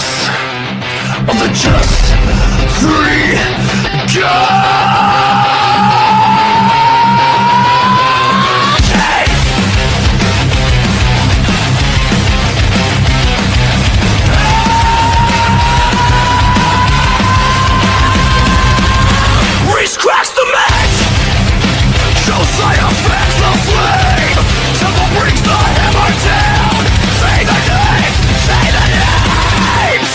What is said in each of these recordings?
Reece of the Just Three Guys. Reece cracks the match. Josiah fans the flame. Temple brings the hammer down. Say the names, say the names.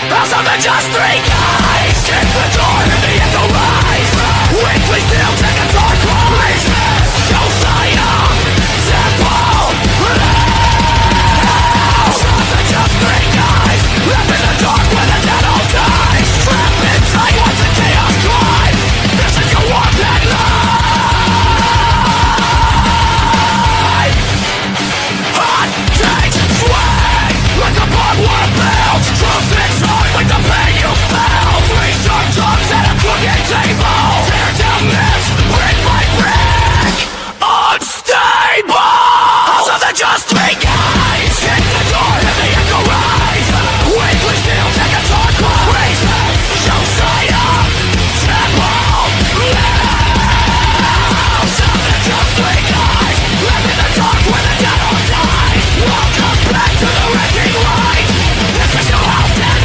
House of the Just Three Guys. Kick the door and the echo rise. Weekly still take a dark rise. Josiah, Temple, House of the Just Three Guys. Left in the dark when the dead all dies. Trapped in time, what's a chaos climb. This is your warped life. Hot takes swing like a barbed wire belt. Truth inside like the pain you felt. Three sharp tongues at a crooked table. Tear down myths, brick by brick. Unstable. House of the Just Three Guys. Kick the door and the echo rise. Weekly still take a dark rise. Josiah, Temple, House of the Just Three Guys. Left in the dark when the dead all die. Welcome back to the wrecking light. This is your house and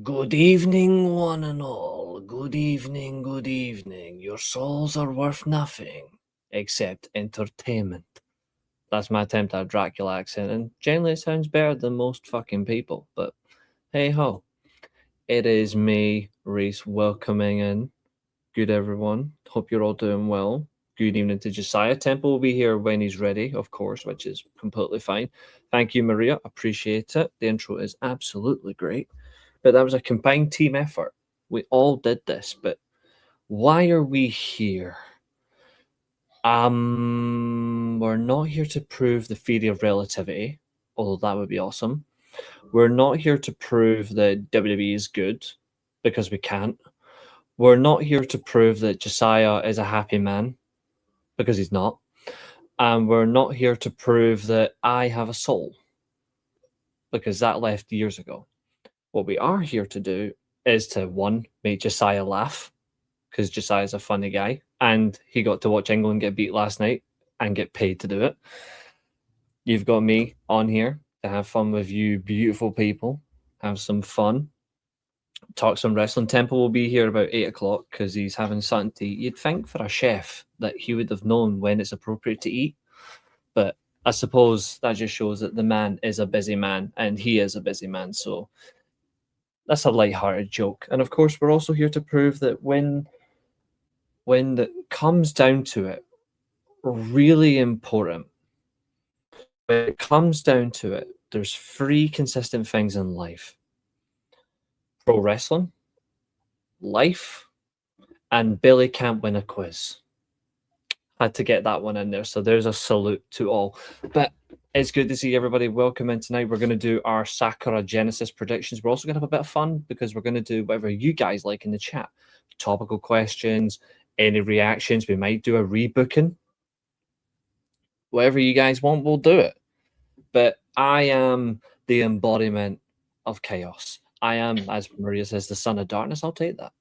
Good evening, one and all. Good evening, good evening. Your souls are worth nothing except entertainment. That's my attempt at a Dracula accent, and generally it sounds better than most fucking people, but hey ho. It is me, Reece, welcoming in. Good everyone. Hope you're all doing well. Good evening to Josiah. Temple will be here when he's ready, of course, which is completely fine. Thank you, Maria. Appreciate it. The intro is absolutely great. But that was a combined team effort. We all did this, but why are we here? We're not here to prove the theory of relativity, although that would be awesome. We're not here to prove that WWE is good, because we can't. We're not here to prove that Josiah is a happy man, because he's not. And we're not here to prove that I have a soul, because that left years ago. What we are here to do is to, one, make Josiah laugh, because Josiah's a funny guy, and he got to watch England get beat last night and get paid to do it. You've got me on here to have fun with you beautiful people, have some fun, talk some wrestling. Temple will be here about 8 o'clock because he's having something to eat. You'd think for a chef that he would have known when it's appropriate to eat, but I suppose that just shows that the man is a busy man, and he is a busy man, so that's a light-hearted joke. And of course, we're also here to prove that when it comes down to it, really important, when it comes down to it, there's 3 consistent things in life: pro wrestling, life, and Billy can't win a quiz. Had to get that one in there. So there's a salute to all. But it's good to see everybody. Welcome in tonight. We're going to do our Sakura Genesis predictions. We're also going to have a bit of fun because we're going to do whatever you guys like in the chat. Topical questions, any reactions. We might do a rebooking. Whatever you guys want, we'll do it. But I am the embodiment of chaos. I am, as Maria says, the son of darkness. I'll take that.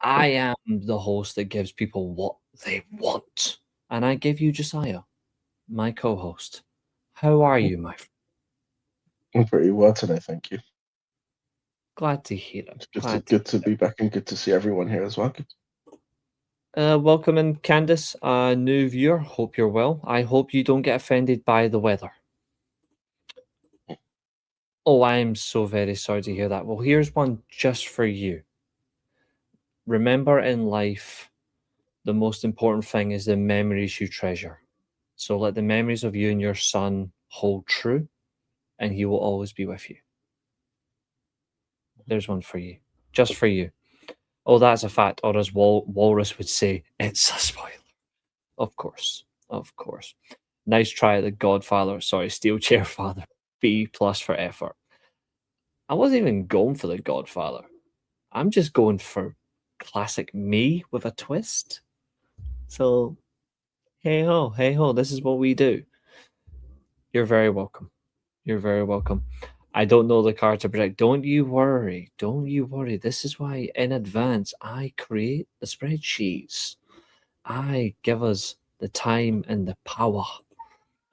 I am the host that gives people what they want. And I give you Josiah, my co-host. How are you, my friend? I'm very well today, thank you. Glad to hear it. It's good to be back and good to see everyone here as well. Welcome in, Candice, new viewer. Hope you're well. I hope you don't get offended by the weather. Oh, I am so very sorry to hear that. Well, here's one just for you. Remember in life, the most important thing is the memories you treasure. So let the memories of you and your son hold true, and he will always be with you. There's one for you. Just for you. Oh, that's a fact. Or as Walrus would say, it's a spoiler. Of course. Of course. Nice try at the Godfather. Sorry, Steelchair Father. B+ for effort. I wasn't even going for the Godfather. I'm just going for classic me with a twist. So, hey ho, this is what we do. You're very welcome. You're very welcome. I don't know the card to predict. Don't you worry. Don't you worry. This is why in advance I create the spreadsheets. I give us the time and the power.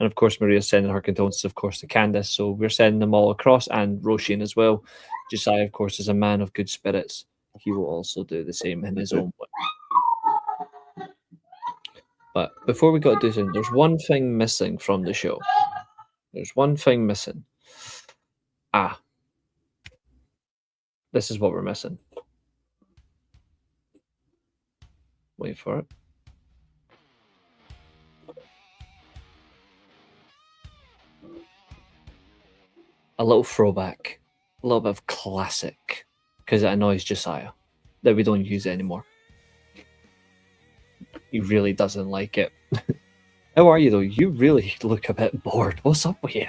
And of course, Maria's sending her condolences, of course, to Candace. So we're sending them all across, and Roshan as well. Josiah, of course, is a man of good spirits. He will also do the same in his own way. But before we got to do something, there's one thing missing from the show. There's one thing missing. This is what we're missing. Wait for it. A little throwback, a little bit of classic, because it annoys Josiah that we don't use it anymore. He really doesn't like it. How are you though? You really look a bit bored. What's up with you?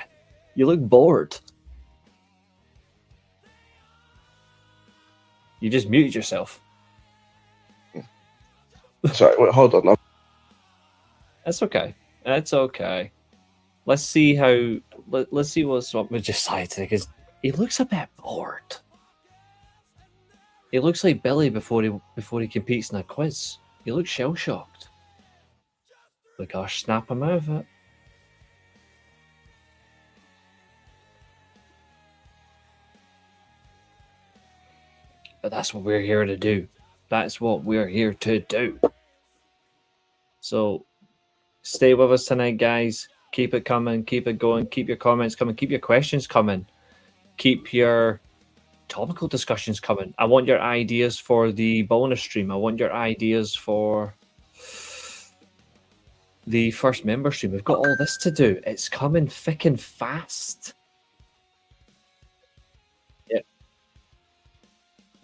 You look bored. You just muted yourself. Sorry, wait, hold on. That's okay. That's okay. Let's see how. Let's see what's up with Josiah today, because he looks a bit bored. He looks like Billy before he competes in a quiz. He looks shell shocked. Look, gosh, snap him out of it. But that's what we're here to do. That's what we're here to do. So stay with us tonight, guys. Keep it coming. Keep it going. Keep your comments coming. Keep your questions coming. Keep your topical discussions coming. I want your ideas for the bonus stream. I want your ideas for the first member stream. We've got all this to do. It's coming thick and fast.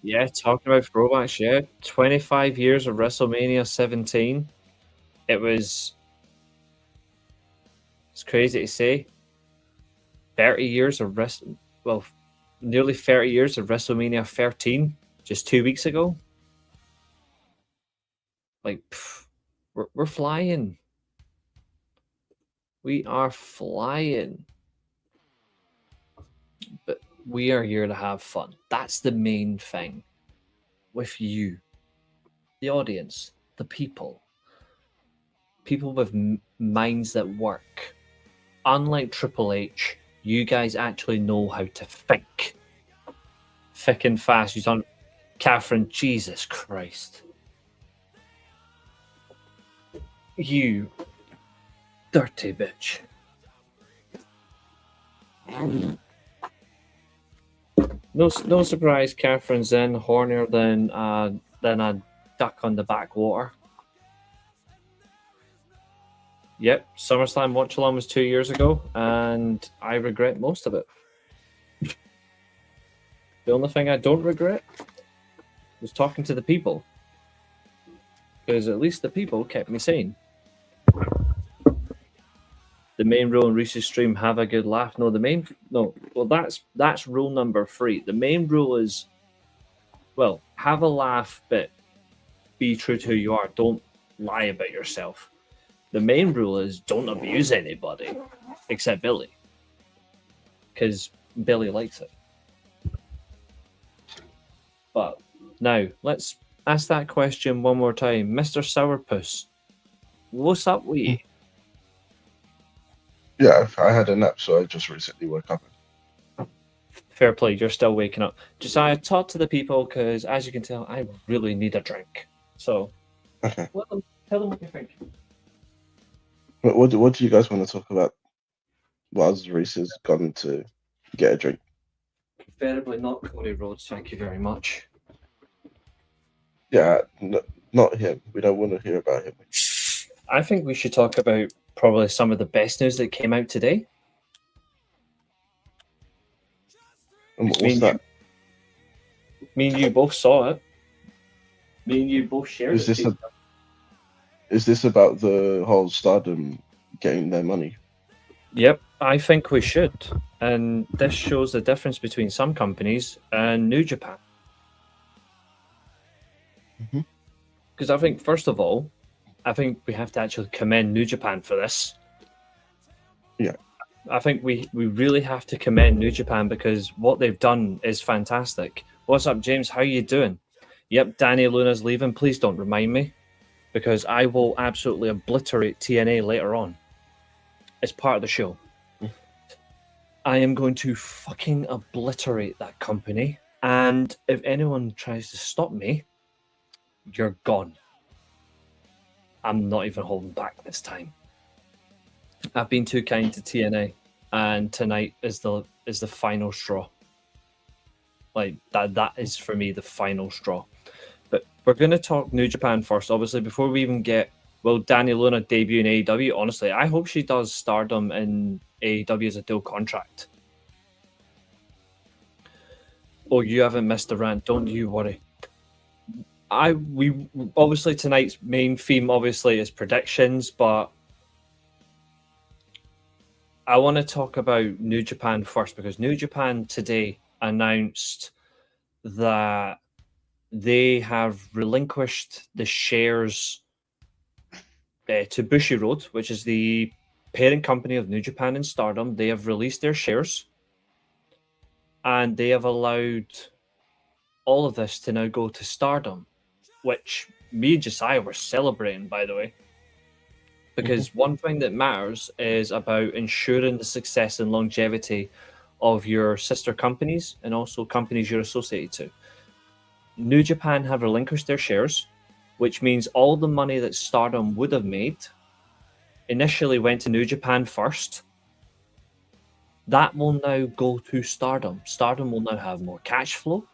Yeah, talking about throwbacks, yeah. 25 years of WrestleMania 17. It's crazy to say. 30 years of nearly 30 years of WrestleMania 13 just 2 weeks ago. Like, we're flying. We are flying. But we are here to have fun. That's the main thing. With you, the audience, the people with minds that work. Unlike Triple H, you guys actually know how to think. Thick and fast. You don't. Katherine, Jesus Christ. You dirty bitch. No surprise, Catherine's in hornier than a duck on the backwater. Yep, SummerSlam watch along was 2 years ago, and I regret most of it. The only thing I don't regret was talking to the people, because at least the people kept me sane. The main rule in Reese's stream: have a good laugh. Well, that's rule number 3. The main rule is, well, have a laugh, but be true to who you are. Don't lie about yourself. The main rule is don't abuse anybody, except Billy, because Billy likes it. But now, let's ask that question one more time. Mr. Sourpuss, what's up with you? Yeah, I had a nap, so I just recently woke up. Fair play, you're still waking up. Josiah, talk to the people, because as you can tell, I really need a drink. So, Okay. tell them what you think. What do you guys want to talk about? Whilst Reece has gone to get a drink. Preferably not Cody Rhodes, thank you very much. Yeah, not him. We don't want to hear about him. I think we should talk about probably some of the best news that came out today. And what's that? Me and you both saw it. Me and you both shared Is it. this about the whole Stardom getting their money? Yep, I think we should. And this shows the difference between some companies and New Japan. Because I think, first of all, I think we have to actually commend New Japan for this. Yeah. I think we really have to commend New Japan because what they've done is fantastic. What's up, James? How you doing? Yep, Danny Luna's leaving. Please don't remind me because I will absolutely obliterate TNA later on. It's part of the show. I am going to fucking obliterate that company. And if anyone tries to stop me, you're gone. I'm not even holding back this time. I've been too kind to TNA, and tonight is the final straw. Like that is for me the final straw. But we're gonna talk New Japan first, obviously, before we even get Dani Luna debut in AEW. Honestly, I hope she does Stardom in AEW as a dual contract. Oh, you haven't missed a rant, don't you worry. We obviously tonight's main theme obviously is predictions, but I want to talk about New Japan first because New Japan today announced that they have relinquished the shares to Bushiroad, which is the parent company of New Japan and Stardom. They have released their shares and they have allowed all of this to now go to Stardom, which me and Josiah were celebrating, by the way. Because one thing that matters is about ensuring the success and longevity of your sister companies and also companies you're associated to. New Japan have relinquished their shares, which means all the money that Stardom would have made initially went to New Japan first. That will now go to Stardom. Stardom will now have more cash flow.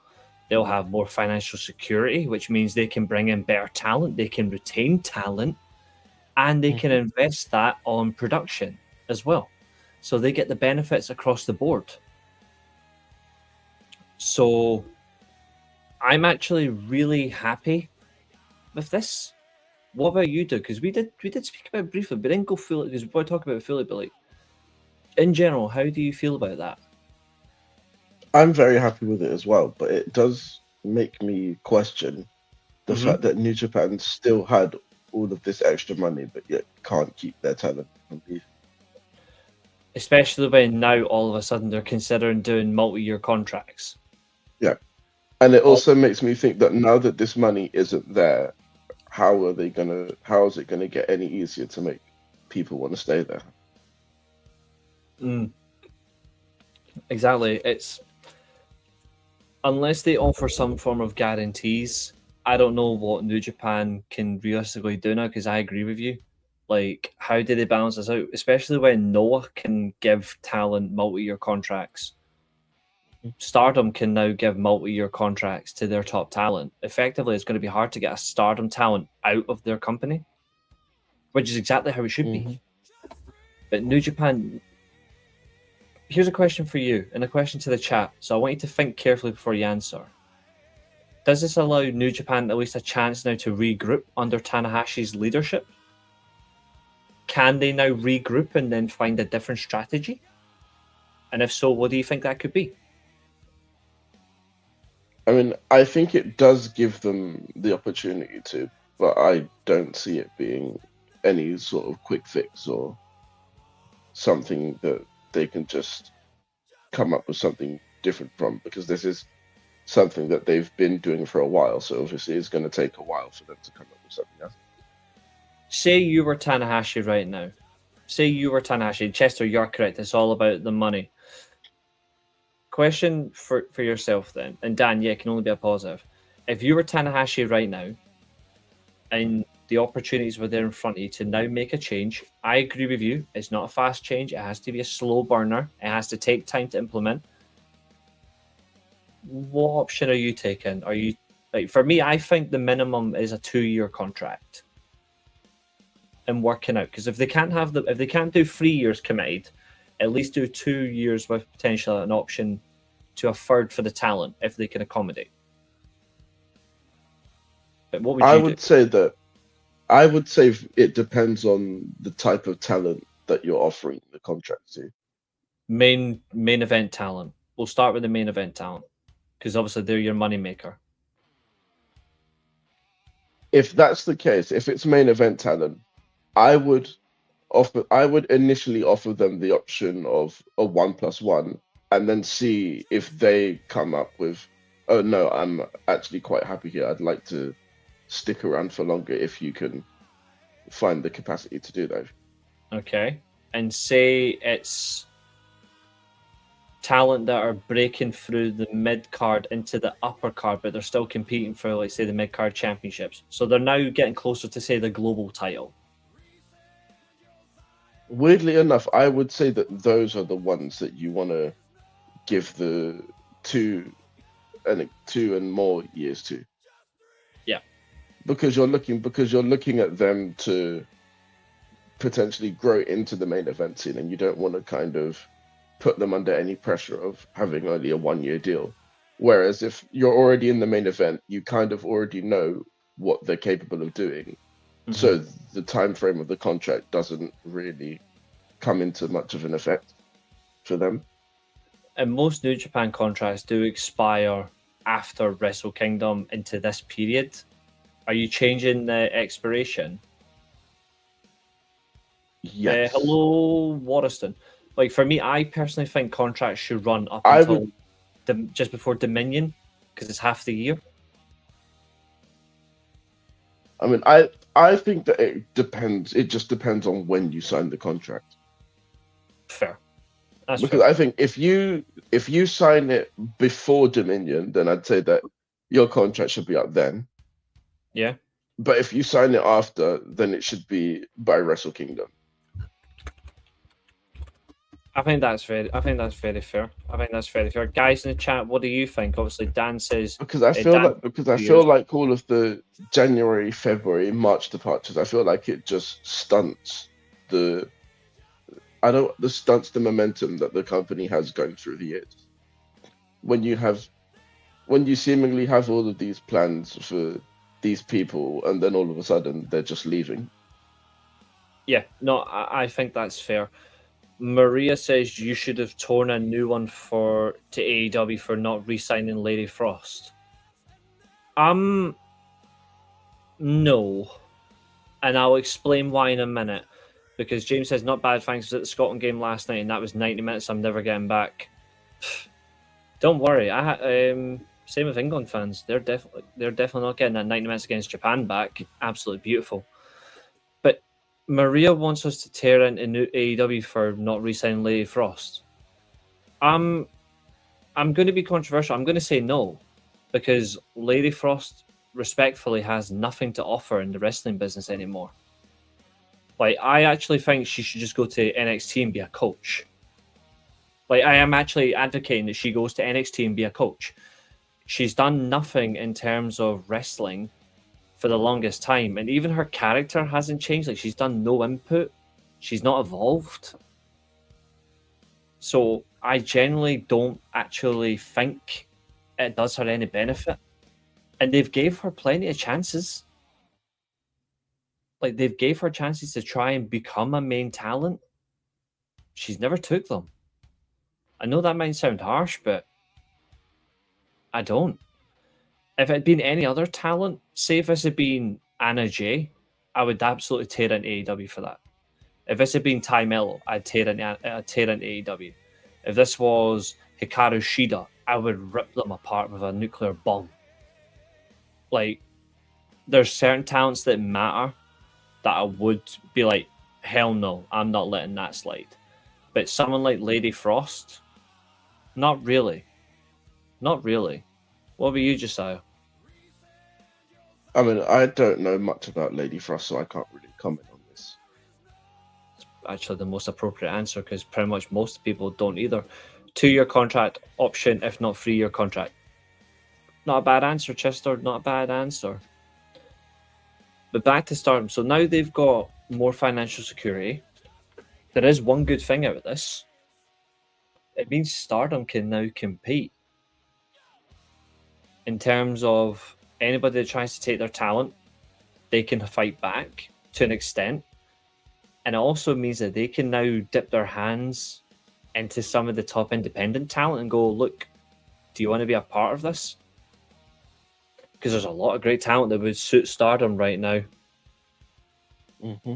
They'll have more financial security, which means they can bring in better talent, they can retain talent, and they can invest that on production as well. So they get the benefits across the board. So I'm actually really happy with this. What about you, Doug? Because we did speak about it briefly, but didn't go fully because we talk about it fully. But like in general, how do you feel about that? I'm very happy with it as well, but it does make me question the fact that New Japan still had all of this extra money, but yet can't keep their talent from leaving. Especially when now all of a sudden they're considering doing multi-year contracts. Yeah. And it also makes me think that now that this money isn't there, how is it gonna get any easier to make people want to stay there? Exactly. It's unless they offer some form of guarantees, I don't know what New Japan can realistically do now, because I agree with you. Like, how do they balance this out? Especially when Noah can give talent multi-year contracts. Stardom can now give multi-year contracts to their top talent. Effectively, it's going to be hard to get a Stardom talent out of their company, which is exactly how it should be. But New Japan... Here's a question for you and a question to the chat. So I want you to think carefully before you answer. Does this allow New Japan at least a chance now to regroup under Tanahashi's leadership? Can they now regroup and then find a different strategy? And if so, what do you think that could be? I mean, I think it does give them the opportunity to, but I don't see it being any sort of quick fix or something that they can just come up with something different from, because this is something that they've been doing for a while, so obviously it's going to take a while for them to come up with something else. Say you were Tanahashi right now. Say you were Tanahashi. Chester, you're correct. It's all about the money. Question for yourself then, and Dan, yeah, it can only be a positive. If you were Tanahashi right now, and the opportunities were there in front of you to now make a change, I agree with you. It's not a fast change. It has to be a slow burner. It has to take time to implement. what option are you taking? Are you like, for me, I think the minimum is a 2-year contract and working out, because if they can't do 3 years committed, at least do 2 years with potential an option to a third for the talent if they can accommodate. But what would you I do? would say it depends on the type of talent that you're offering the contract to. Main event talent. We'll start with the main event talent, because obviously they're your money maker. If that's the case, if it's main event talent, I would initially offer them the option of a 1+1, and then see if they come up with, oh no, I'm actually quite happy here. I'd like to stick around for longer if you can find the capacity to do that. Okay. And say it's talent that are breaking through the mid card into the upper card, but they're still competing for, like, say, the mid card championships. So they're now getting closer to, say, the global title. Weirdly enough, I would say that those are the ones that you want to give the 2 and more years to. Yeah. Because you're looking at them to potentially grow into the main event scene, and you don't want to kind of put them under any pressure of having only a 1-year deal. Whereas if you're already in the main event, you kind of already know what they're capable of doing. Mm-hmm. So the time frame of the contract doesn't really come into much of an effect for them. And most New Japan contracts do expire after Wrestle Kingdom into this period. Are you changing the expiration? Yes. Hello, Waterston. Like, for me, I personally think contracts should run up until just before Dominion, because it's half the year. I mean, I think that it depends. It just depends on when you sign the contract. Fair. Because fair. I think if you sign it before Dominion, then I'd say that your contract should be up then. Yeah. But if you sign it after, then it should be by Wrestle Kingdom. I think that's very fair. Guys in the chat, what do you think? Obviously, Dan says, because I feel like all of the January, February, March departures, I feel like it just stunts the momentum that the company has going through the years. When you seemingly have all of these plans for these people, and then all of a sudden they're just leaving. Yeah, no, I think that's fair. Maria says you should have torn a new one to AEW for not re-signing Lady Frost. No. And I'll explain why in a minute. Because James says, not bad, thanks. I was at the Scotland game last night and that was 90 minutes I'm never getting back. Don't worry. Same with England fans. They're definitely not getting that 90 minutes against Japan back. Absolutely beautiful. But Maria wants us to tear into AEW for not re-signing Lady Frost. I'm going to be controversial. I'm going to say no, because Lady Frost respectfully has nothing to offer in the wrestling business anymore. Like, I actually think she should just go to NXT and be a coach. Like, I am actually advocating that she goes to NXT and be a coach. She's done nothing in terms of wrestling for the longest time, and even her character hasn't changed. Like, she's done no input. She's not evolved. So I generally don't actually think it does her any benefit. And they've gave her plenty of chances. Like, they've gave her chances to try and become a main talent. She's never took them. I know that might sound harsh, but I don't. If it had been any other talent, say if this had been Anna Jay, I would absolutely tear into AEW for that. If this had been Ty Mello, I'd tear into AEW. If this was Hikaru Shida, I would rip them apart with a nuclear bomb. Like, there's certain talents that matter that I would be like, hell no, I'm not letting that slide. But someone like Lady Frost, not really. Not really. What about you, Josiah? I mean, I don't know much about Lady Frost, so I can't really comment on this. It's actually the most appropriate answer, because pretty much most people don't either. 2-year contract option, if not 3-year contract. Not a bad answer, Chester. Not a bad answer. But back to Stardom. So now they've got more financial security. There is one good thing out of this. It means Stardom can now compete in terms of anybody that tries to take their talent, they can fight back to an extent. And it also means that they can now dip their hands into some of the top independent talent and go, look, do you want to be a part of this? Because there's a lot of great talent that would suit Stardom right now. Mm-hmm.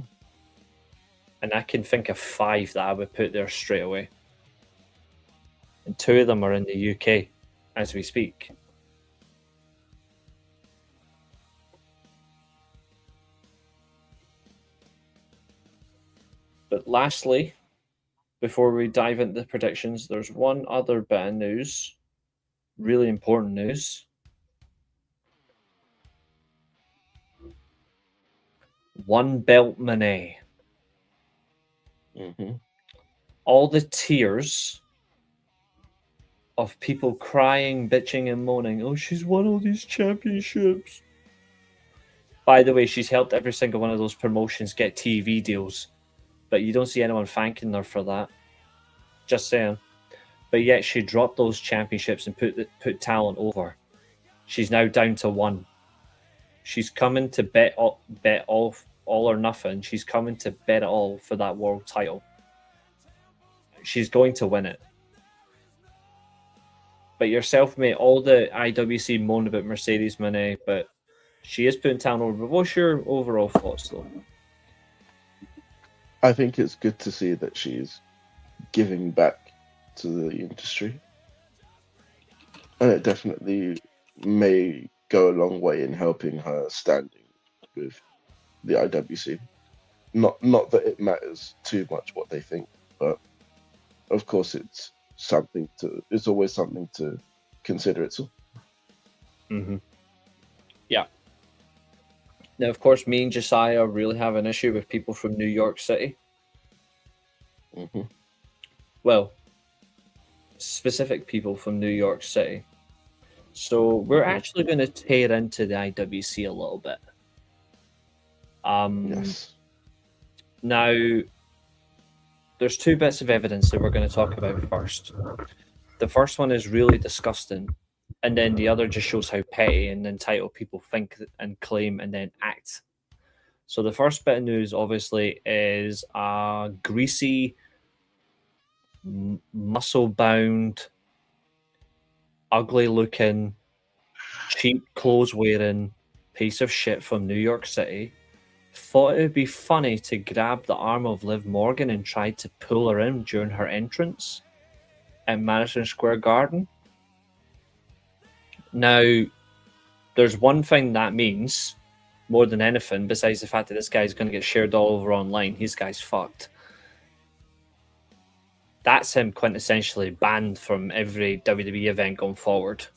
And I can think of 5 that I would put there straight away. And 2 of them are in the UK as we speak. But lastly, before we dive into the predictions, there's one other bit of news, really important news. One Belt Monet. Mm-hmm. All the tears of people crying, bitching, and moaning. Oh, she's won all these championships. By the way, she's helped every single one of those promotions get TV deals, but you don't see anyone thanking her for that. Just saying. But yet she dropped those championships and put talent over. She's now down to 1. She's coming to bet all or nothing. She's coming to bet it all for that world title. She's going to win it. But yourself, mate, all the IWC moan about Mercedes Moné, but she is putting talent over. But what's your overall thoughts, though? I think it's good to see that she's giving back to the industry. And it definitely may go a long way in helping her standing with the IWC. Not that it matters too much what they think, but of course it's always something to consider itself. Mm-hmm. Yeah. Now, of course, me and Josiah really have an issue with people from New York City. Mm-hmm. Well, specific people from New York City. So we're actually going to tear into the IWC a little bit. Yes. Now, there's 2 bits of evidence that we're going to talk about first. The first one is really disgusting, and then the other just shows how petty and entitled people think and claim and then act. So the first bit of news, obviously, is a greasy, muscle-bound, ugly-looking, cheap clothes-wearing piece of shit from New York City thought it would be funny to grab the arm of Liv Morgan and try to pull her in during her entrance at Madison Square Garden. Now, there's one thing that means more than anything, besides the fact that this guy's going to get shared all over online. This guy's fucked. That's him quintessentially banned from every WWE event going forward.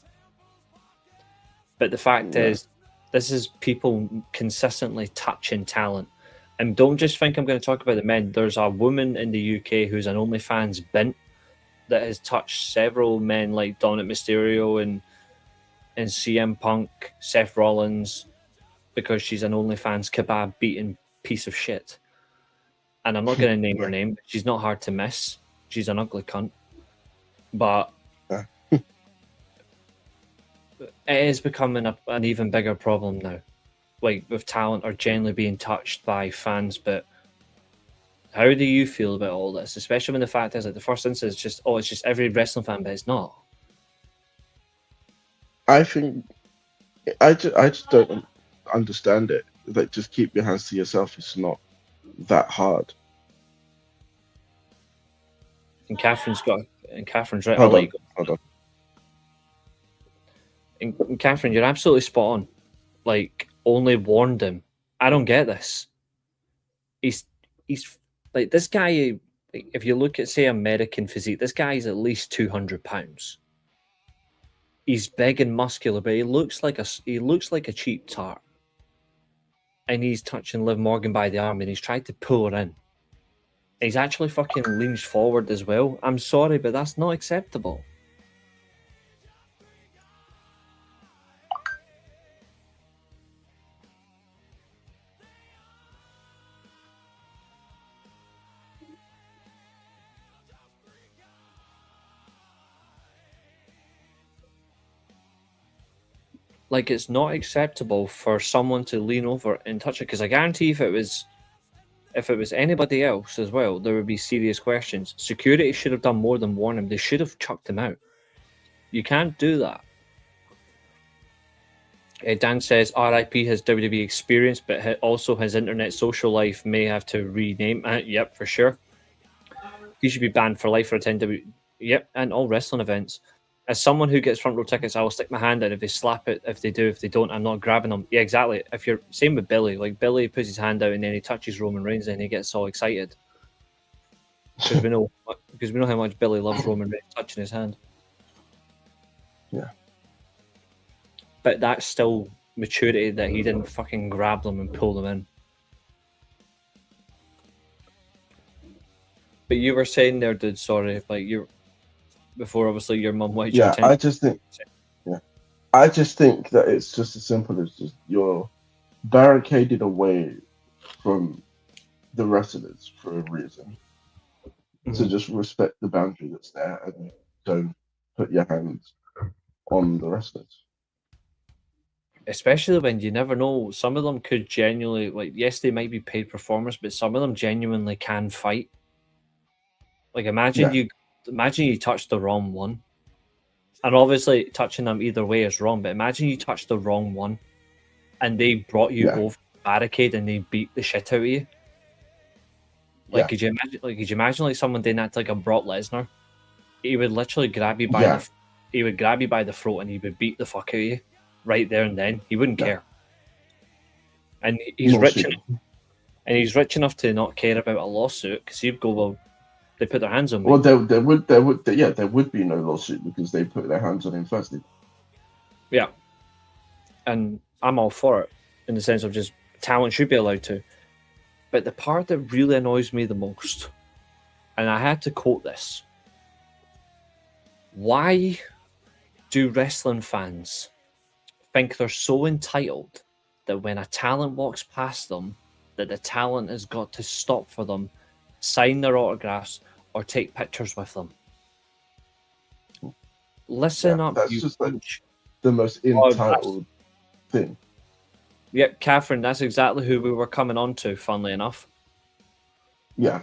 But the fact is, this is people consistently touching talent. And don't just think I'm going to talk about the men. There's a woman in the UK who's an OnlyFans bint that has touched several men like Dominic Mysterio and CM Punk, Seth Rollins, because she's an OnlyFans kebab beating piece of shit. And I'm not going to name her name. But she's not hard to miss. She's an ugly cunt. But it is becoming an even bigger problem now. Like, with talent are generally being touched by fans. But how do you feel about all this? Especially when the fact is, like, the first instance is just, it's just every wrestling fan, but it's not. I think I just don't understand it. Like, just keep your hands to yourself. It's not that hard. And Catherine's right. Hold on. And Catherine, you're absolutely spot on. Like, only warned him. I don't get this. He's like, this guy. If you look at, say, American physique, this guy is at least 200 pounds. He's big and muscular, but he looks like a cheap tart. And he's touching Liv Morgan by the arm, and he's tried to pull her in. He's actually fucking leans forward as well. I'm sorry, but that's not acceptable. Like, it's not acceptable for someone to lean over and touch it, because I guarantee if it was anybody else as well, there would be serious questions. Security should have done more than warn him. They should have chucked him out. You can't do that. Dan says RIP his WWE experience, but also his internet social life may have to rename it. Yep, for sure. He should be banned for life for attending Yep, and all wrestling events. As someone who gets front row tickets, I will stick my hand out if they slap it. If they do, if they don't, I'm not grabbing them. Yeah, exactly. If you're same with Billy, like Billy puts his hand out and then he touches Roman Reigns and he gets all excited because we know how much Billy loves Roman Reigns touching his hand. Yeah. But that's still maturity that he didn't fucking grab them and pull them in. But you were saying there, dude, sorry, like you before obviously your mum went. Yeah, I just think that it's just as simple as just you're barricaded away from the wrestlers for a reason. So just respect the boundary that's there and don't put your hands on the wrestlers. Especially when you never know, some of them could genuinely, like, yes, they might be paid performers, but some of them genuinely can fight. Like, imagine you touch the wrong one, and obviously touching them either way is wrong. But imagine you touch the wrong one, and they brought you over the barricade and they beat the shit out of you. Like, could you imagine? Like, like someone doing that to like a Brock Lesnar? He would literally grab you by the throat and he would beat the fuck out of you right there and then. He wouldn't care. And he's rich enough to not care about a lawsuit because you'd go, well, they put their hands on me. Well, there would be no lawsuit because they put their hands on him first. Yeah, and I'm all for it in the sense of just talent should be allowed to. But the part that really annoys me the most, and I had to quote this: why do wrestling fans think they're so entitled that when a talent walks past them, that the talent has got to stop for them, sign their autographs, or take pictures with them? Listen up, that's you just bunch. The most entitled thing. Yep, Katherine, that's exactly who we were coming on to, funnily enough. Yeah.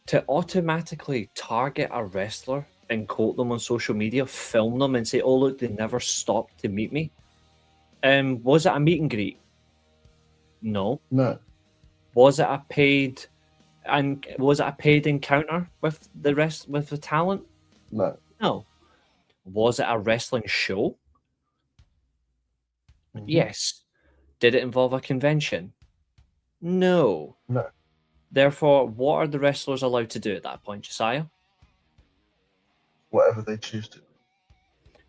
To automatically target a wrestler and quote them on social media, film them and say, oh, look, they never stopped to meet me. Was it a meet and greet? No. No. Was it a paid encounter with the talent? No. No. Was it a wrestling show? Mm-hmm. Yes. Did it involve a convention? No. No. Therefore, what are the wrestlers allowed to do at that point, Josiah? Whatever they choose to.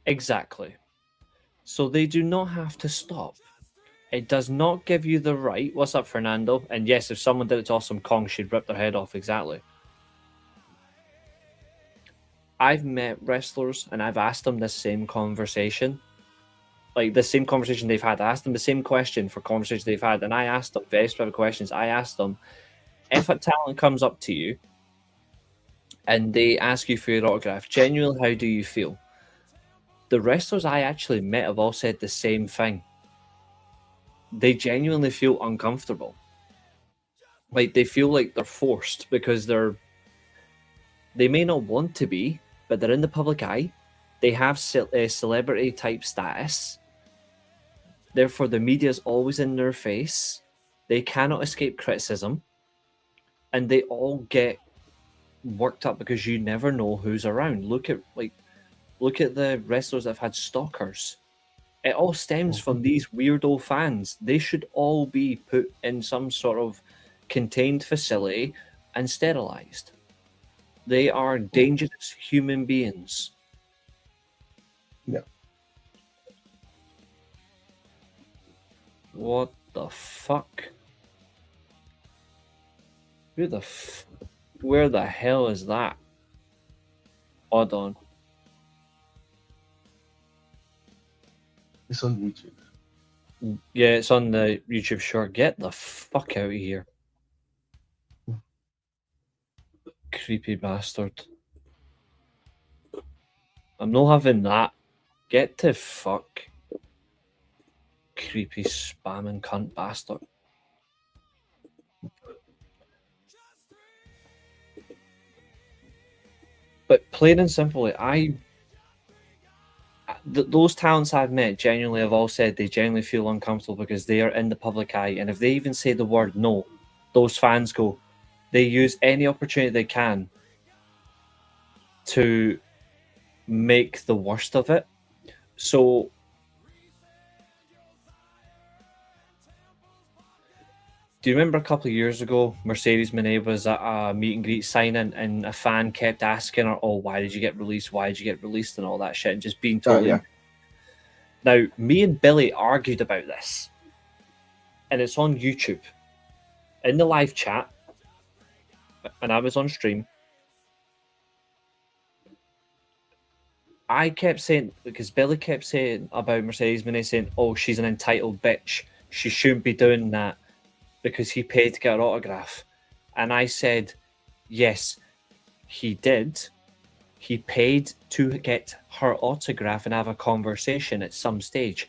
Exactly. So they do not have to stop. It does not give you the right. What's up, Fernando? And yes, if someone did it to Awesome Kong, she'd rip their head off. Exactly. I've met wrestlers and I've asked them the same conversation. Like the same conversation they've had. I asked them the same question for conversations they've had. And I asked them very specific questions. I asked them, if a talent comes up to you and they ask you for your autograph, genuinely, how do you feel? The wrestlers I actually met have all said the same thing. They genuinely feel uncomfortable. Like they feel like they're forced because they may not want to be, but they're in the public eye. They have celebrity type status. Therefore, the media is always in their face. They cannot escape criticism. And they all get worked up because you never know who's around. Look at the wrestlers that have had stalkers. It all stems from these weirdo fans. They should all be put in some sort of contained facility and sterilized. They are dangerous human beings. Yeah. What the fuck? Where the hell is that? Hold on. It's on YouTube. Yeah, it's on the YouTube short. Get the fuck out of here. Creepy bastard. I'm not having that. Get to fuck, creepy spamming cunt bastard. But plain and simply, those talents I've met genuinely have all said they genuinely feel uncomfortable because they are in the public eye, and if they even say the word no, those fans go. They use any opportunity they can to make the worst of it. So do you remember a couple of years ago, Mercedes Moné was at a meet and greet signing, and a fan kept asking her, "Oh, why did you get released? Why did you get released?" and all that shit, and just being totally. yeah. Now, me and Billy argued about this, and it's on YouTube. In the live chat, and I was on stream, I kept saying, because Billy kept saying about Mercedes Moné, saying, "Oh, she's an entitled bitch. She shouldn't be doing that because he paid to get her autograph." And I said, yes, he did. He paid to get her autograph and have a conversation at some stage.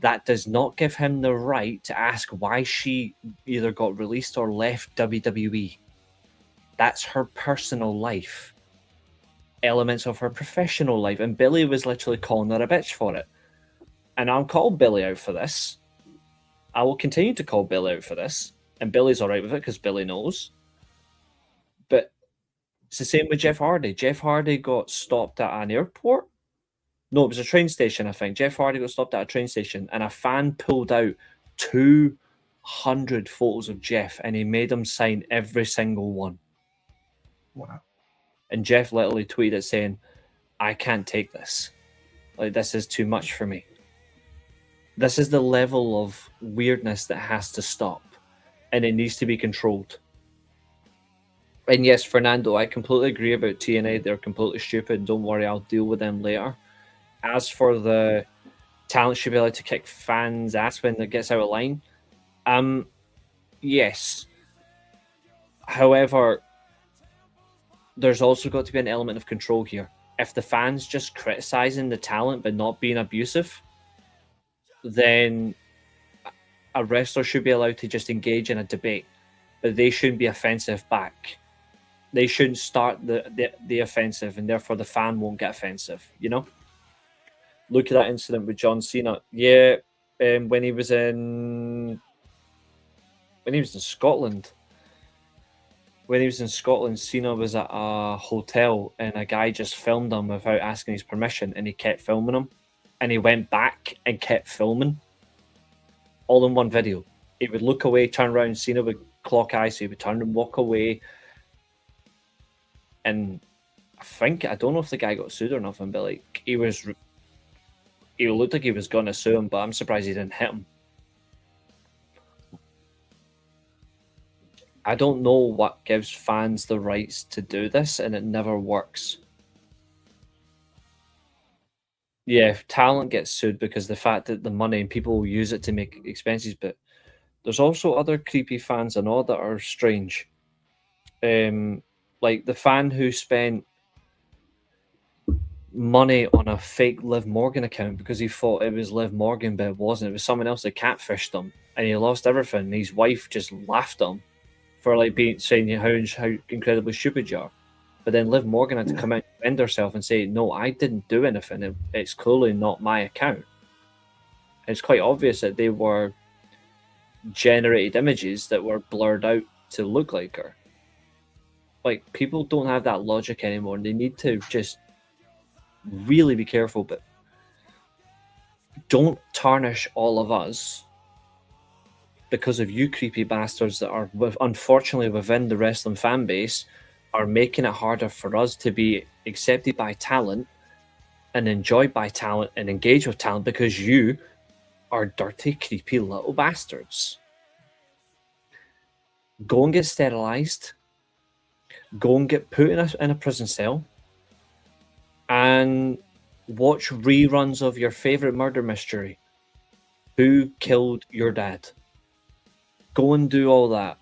That does not give him the right to ask why she either got released or left WWE. That's her personal life. Elements of her professional life. And Billy was literally calling her a bitch for it. And I'll call Billy out for this. I will continue to call Billy out for this. And Billy's all right with it because Billy knows. But it's the same with Jeff Hardy. Jeff Hardy got stopped at an airport. No, it was a train station, I think. Jeff Hardy got stopped at a train station, and a fan pulled out 200 photos of Jeff, and he made him sign every single one. Wow. And Jeff literally tweeted saying, "I can't take this. Like, this is too much for me." This is the level of weirdness that has to stop, and it needs to be controlled. And yes, Fernando, I completely agree about TNA. They're completely stupid. Don't worry, I'll deal with them later. As for the talent should be allowed to kick fans' ass when it gets out of line, yes. However, there's also got to be an element of control here. If the fans just criticizing the talent but not being abusive, then a wrestler should be allowed to just engage in a debate, but they shouldn't be offensive back. They shouldn't start the offensive, and therefore the fan won't get offensive, you know? Look at that incident with John Cena. Yeah, when he was in Scotland. When he was in Scotland, Cena was at a hotel and a guy just filmed him without asking his permission, and he kept filming him. And he went back and kept filming. All in one video. He would look away, turn around, Cena would clock eye, so he would turn and walk away. And I don't know if the guy got sued or nothing, but like he looked like he was going to sue him, but I'm surprised he didn't hit him. I don't know what gives fans the rights to do this, and it never works. Yeah, talent gets sued because the fact that the money and people will use it to make expenses, but there's also other creepy fans and all that are strange. Like the fan who spent money on a fake Liv Morgan account because he thought it was Liv Morgan, but it wasn't. It was someone else that catfished him, and he lost everything. And his wife just laughed at him for like saying how incredibly stupid you are. But then Liv Morgan had to come out and defend herself and say, "No, I didn't do anything. It's clearly not my account." It's quite obvious that they were generated images that were blurred out to look like her. Like, people don't have that logic anymore, and they need to just really be careful, but don't tarnish all of us because of you creepy bastards that are unfortunately within the wrestling fan base are making it harder for us to be accepted by talent and enjoyed by talent and engage with talent because you are dirty, creepy little bastards. Go and get sterilized. Go and get put in a prison cell and watch reruns of your favorite murder mystery. Who killed your dad? Go and do all that.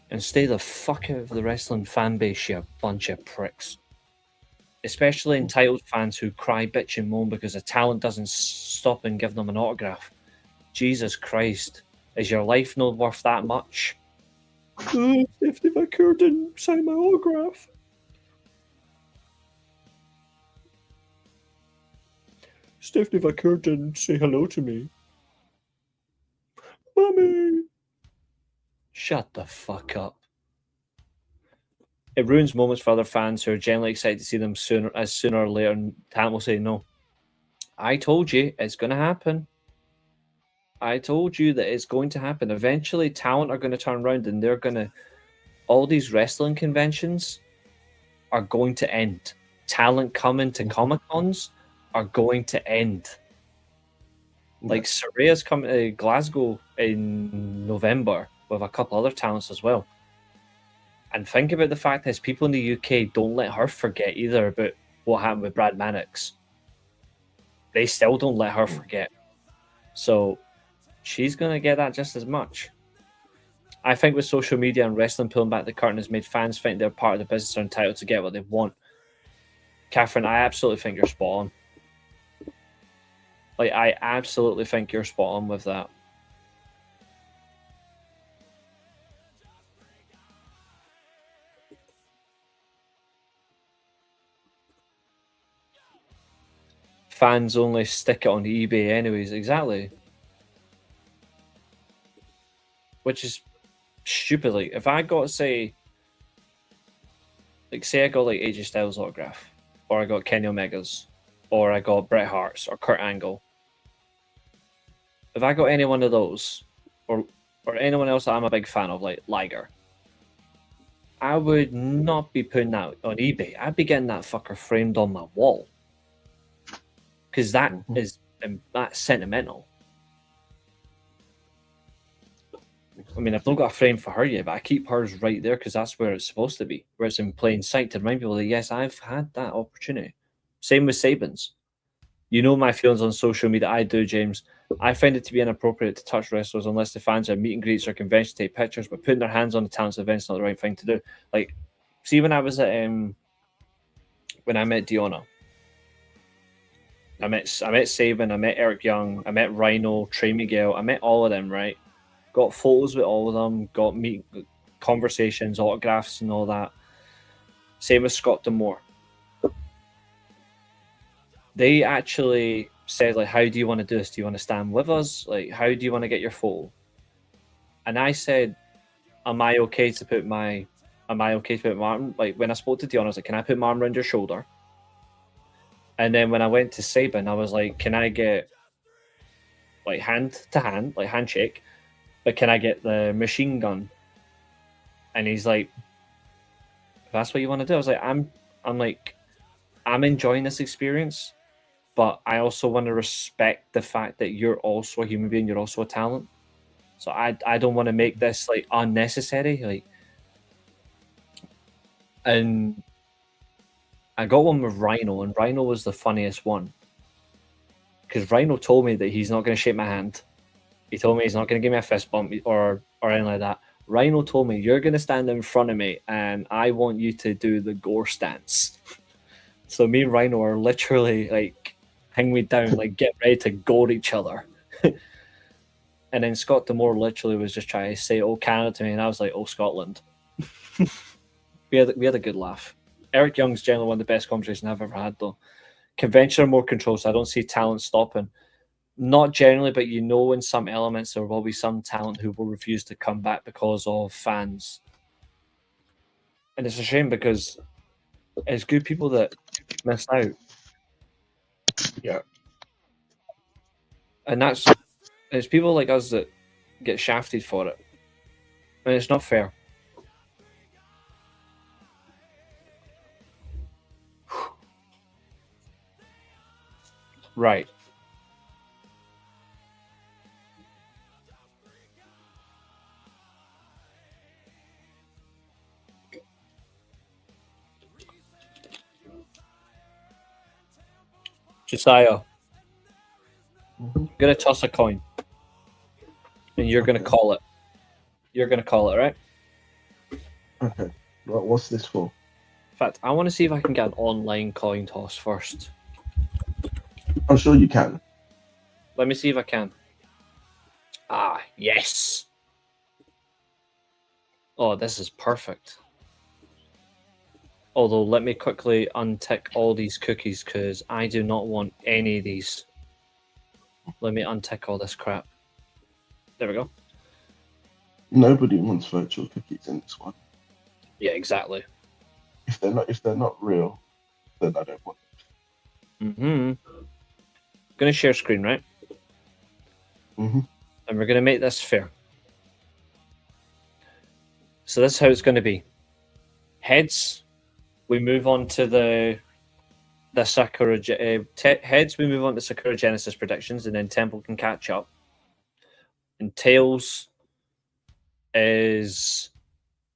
And stay the fuck out of the wrestling fan base, you bunch of pricks. especially entitled fans who cry, bitch, and moan because the talent doesn't stop and give them an autograph. Jesus Christ, is your life not worth that much? If Vancouver didn't sign my autograph. Stephanie Vancouver didn't say hello to me. Mommy! Shut the fuck up. It ruins moments for other fans who are generally excited to see them sooner or later, and talent will say no. I told you it's going to happen. I told you that it's going to happen. Eventually, talent are going to turn around and they're going to... All these wrestling conventions are going to end. Talent coming to Comic-Cons are going to end. Like, Soraya's coming to Glasgow in November with a couple other talents as well. And think about the fact that people in the UK don't let her forget either about what happened with Brad Mannix. They still don't let her forget. So she's going to get that just as much. I think with social media and wrestling pulling back the curtain has made fans think they're part of the business, are entitled to get what they want. Katherine, I absolutely think you're spot on. Like, I absolutely think you're spot on with that. Fans only stick it on eBay anyways, exactly. Which is stupid. Like, if I got, say I got like AJ Styles autograph, or I got Kenny Omega's, or I got Bret Hart's, or Kurt Angle. If I got any one of those, or anyone else that I'm a big fan of, like Liger, I would not be putting that on eBay. I'd be getting that fucker framed on my wall. Because that's sentimental. I mean, I've not got a frame for her yet, but I keep hers right there because that's where it's supposed to be, where it's in plain sight to remind people that, yes, I've had that opportunity. Same with Sabins. You know my feelings on social media. I do, James. I find it to be inappropriate to touch wrestlers unless the fans are meet and greets or convention to take pictures, but putting their hands on the talents events is not the right thing to do. Like, see, when I was at when I met Deonna, I met Sabin, I met Eric Young, I met Rhino, Trey Miguel, I met all of them, right? Got photos with all of them, got conversations, autographs, and all that. Same with Scott D'Amore. They actually said, like, how do you want to do this? Do you want to stand with us? Like, how do you want to get your photo? And I said, am I okay to put my arm? Like, when I spoke to Deonna, I was like, can I put my arm around your shoulder? And then when I went to Sabin, I was like, can I get, like, hand to hand, like handshake, but can I get the machine gun? And he's like, if that's what you want to do. I was like, I'm enjoying this experience, but I also want to respect the fact that you're also a human being, you're also a talent. So I don't want to make this like unnecessary. Like, and I got one with Rhino, and Rhino was the funniest one. Because Rhino told me that he's not going to shake my hand. He told me he's not going to give me a fist bump or anything like that. Rhino told me, you're going to stand in front of me, and I want you to do the gore stance. So me and Rhino are literally like, hang me down, like get ready to gore each other. And then Scott D'Amore literally was just trying to say, oh, Canada to me, and I was like, oh, Scotland. we had a good laugh. Eric Young's generally one of the best conversations I've ever had, though. Convention are more controlled, so I don't see talent stopping. Not generally, but you know, in some elements, there will be some talent who will refuse to come back because of fans. And it's a shame because it's good people that miss out. Yeah. And it's people like us that get shafted for it. And it's not fair. Right. Josiah, I'm going to toss a coin. And you're going to call it. You're going to call it, right? Okay. What's this for? In fact, I want to see if I can get an online coin toss first. I'm sure you can. Let me see if I can. Ah, yes. Oh, this is perfect. Although, let me quickly untick all these cookies because I do not want any of these. Let me untick all this crap. There we go. Nobody wants virtual cookies in this one. Yeah, exactly. If they're not real, then I don't want I'm going to share screen, right? them. And we're going to make this fair. So this is how it's going to be. Heads, we move on to the Sakura heads. We move on to Sakura Genesis predictions, and then Temple can catch up. And tails is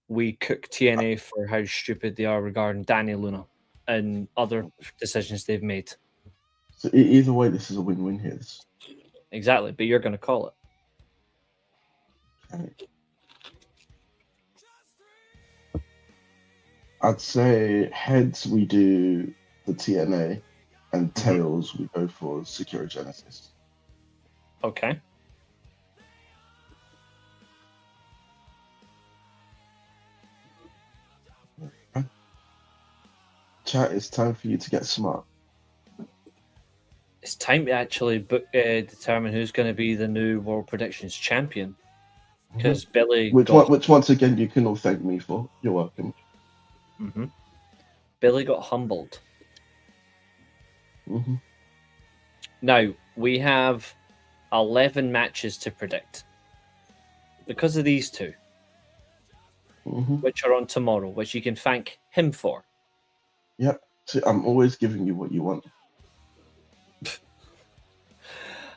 we cook TNA for how stupid they are regarding Danny Luna and other decisions they've made. So either way, this is a win-win here. Exactly, but you're going to call it. Okay. I'd say heads we do the TNA, and tails we go for Sakura Genesis. Okay. Chat, it's time for you to get smart. It's time to actually determine who's going to be the new World Predictions champion. Because Billy, which once again you can all thank me for. You're welcome. Billy got humbled. Now we have 11 matches to predict because of these two, which are on tomorrow, which you can thank him for. Yep. See, I'm always giving you what you want.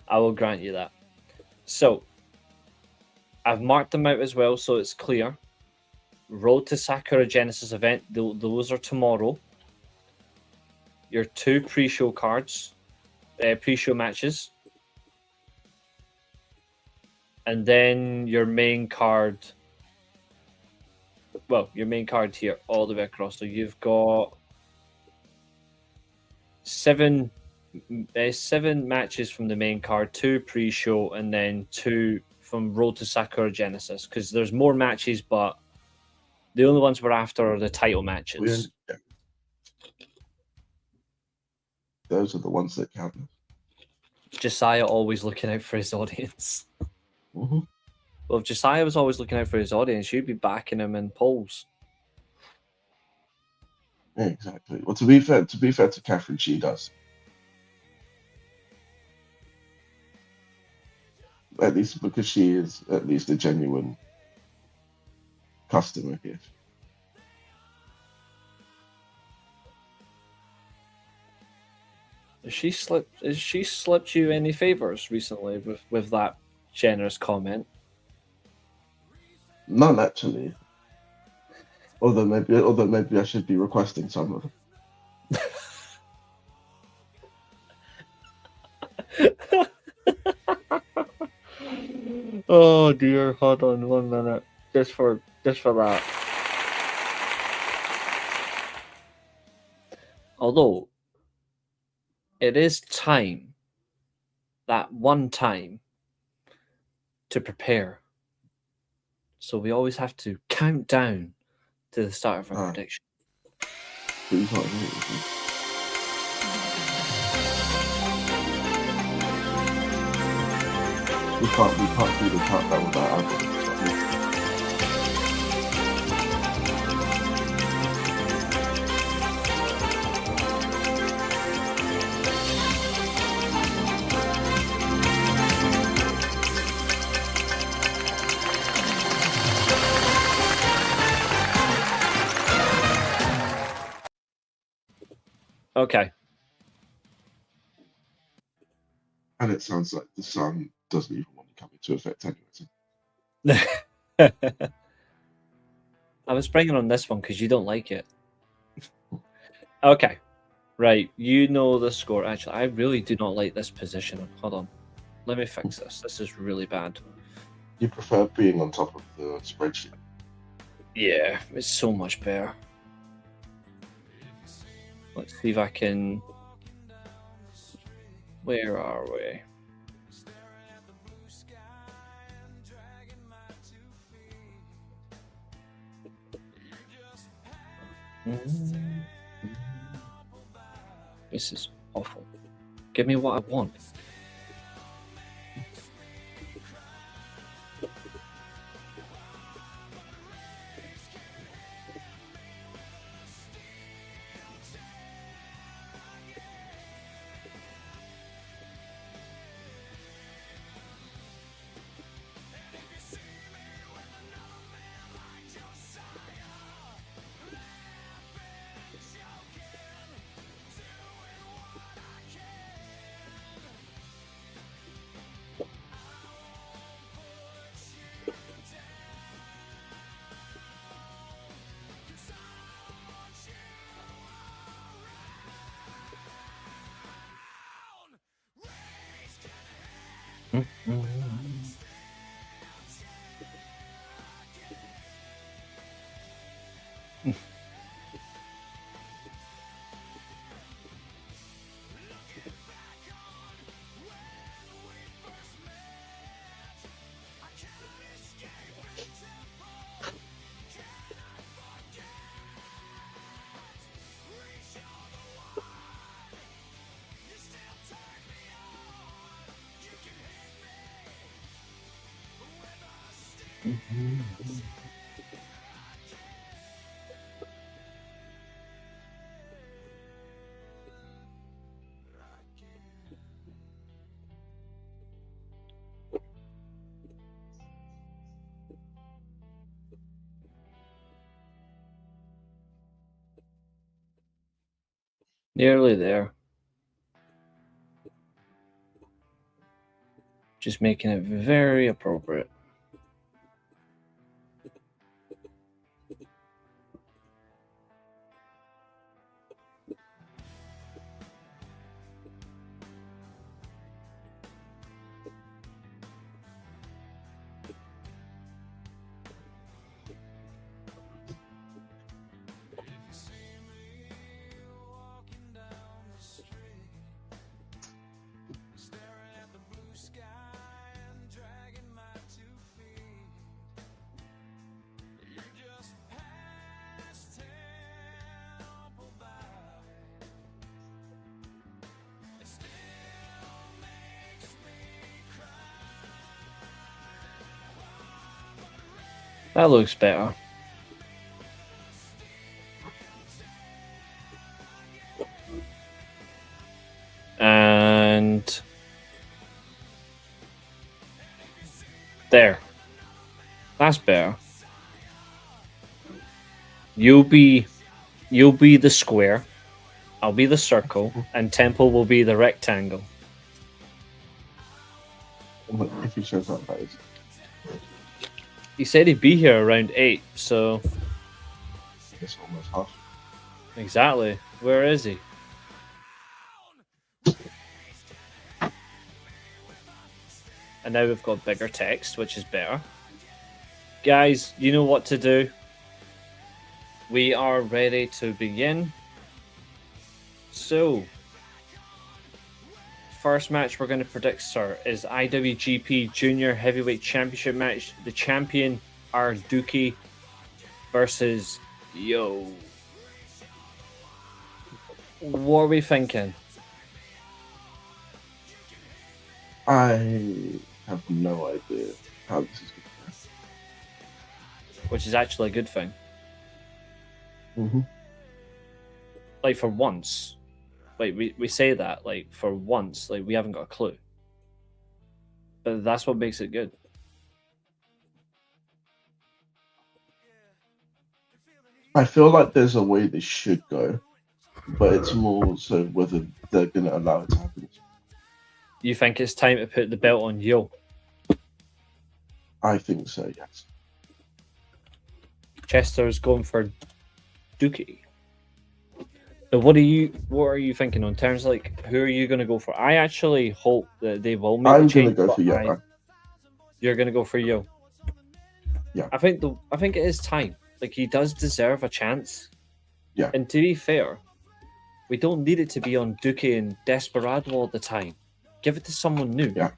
I will grant you that. So I've marked them out as well, so it's clear. Road to Sakura Genesis event, those are tomorrow. Your 2 pre-show cards, pre-show matches. And then your main card. Well, your main card here, all the way across. So you've got 7 matches from the main card, 2 pre-show, and then 2 from Road to Sakura Genesis. Because there's more matches, but the only ones we're after are the title matches. Yeah. Those are the ones that count. Josiah always looking out for his audience. Well, if Josiah was always looking out for his audience, you'd be backing him in polls. Yeah, exactly. Well, to be fair to Katherine, she does. At least because she is at least a genuine customer here. Has she slipped you any favors recently with that generous comment? None actually. Although maybe I should be requesting some of them. Oh dear, hold on 1 minute. Just for that. Although it is time, that one time, to prepare. So we always have to count down to the start of our prediction. But you can't hear it. We can't do the countdown without algorithm. Okay. And it sounds like the sun doesn't even want to come into effect anyway. I was bringing on this one because you don't like it. Okay. Right. You know the score. Actually, I really do not like this position. Hold on. Let me fix this. This is really bad. You prefer being on top of the spreadsheet? Yeah, it's so much better. Let's see if I can. Where are we? This is awful. Give me what I want. Nearly there. Just making it very appropriate. That looks better. And there. That's better. You'll be the square. I'll be the circle, and Temple will be the rectangle. If he shows up, that is. He said he'd be here around 8, so It's almost half. exactly. Where is he? And now we've got bigger text, which is better. Guys, you know what to do. We are ready to begin. So, first match we're going to predict, sir, is IWGP Junior Heavyweight Championship match. The champion are Dookie versus Yo. What are we thinking? I have no idea how this is going to go. Which is actually a good thing. Mm-hmm. Like, for once. Like, we say that, like, for once, like, we haven't got a clue. But that's what makes it good. I feel like there's a way this should go, but it's more so whether they're going to allow it to happen. You think it's time to put the belt on Yo? I think so, yes. Chester's going for Dookie. Now, what are you thinking on terms like who are you going to go for? I actually hope that they will make I'm a change. going to go for Yo. You're going to go for Yo. Yeah. I think it is time. Like, he does deserve a chance. Yeah. And to be fair, We don't need it to be on Dookie and Desperado all the time. Give it to someone new. Yeah.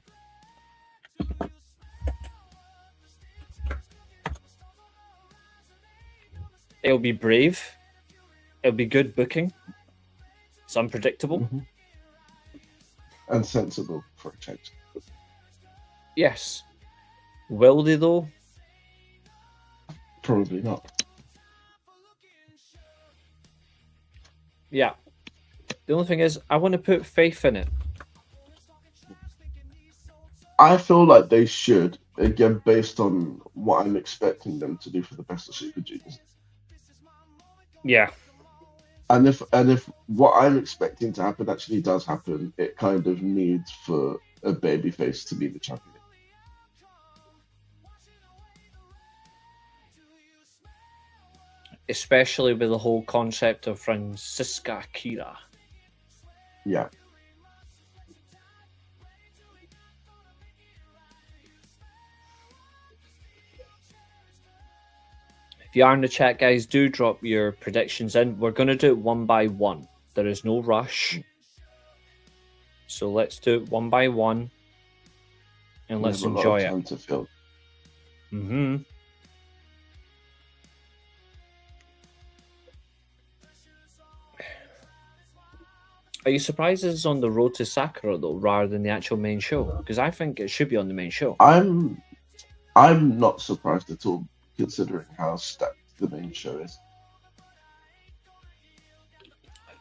It'll be brave. It'll be good booking. It's unpredictable. Mm-hmm. And sensible for a change. Yes. Will they, though? Probably not. Yeah. The only thing is, I want to put faith in it. I feel like they should, again, based on what I'm expecting them to do for the best of Super Juniors. Yeah. And if what I'm expecting to happen actually does happen, it kind of needs for a babyface to be the champion. Especially with the whole concept of Francisca Akira. Yeah. If you are in the chat, guys, do drop your predictions in. We're going to do it one by one. There is no rush. So let's do it one by one. And let's enjoy it. Time to fill. Mm-hmm. Are you surprised it's on the road to Sakura, though, rather than the actual main show? Because I think it should be on the main show. I'm not surprised at all, considering how stacked the main show is.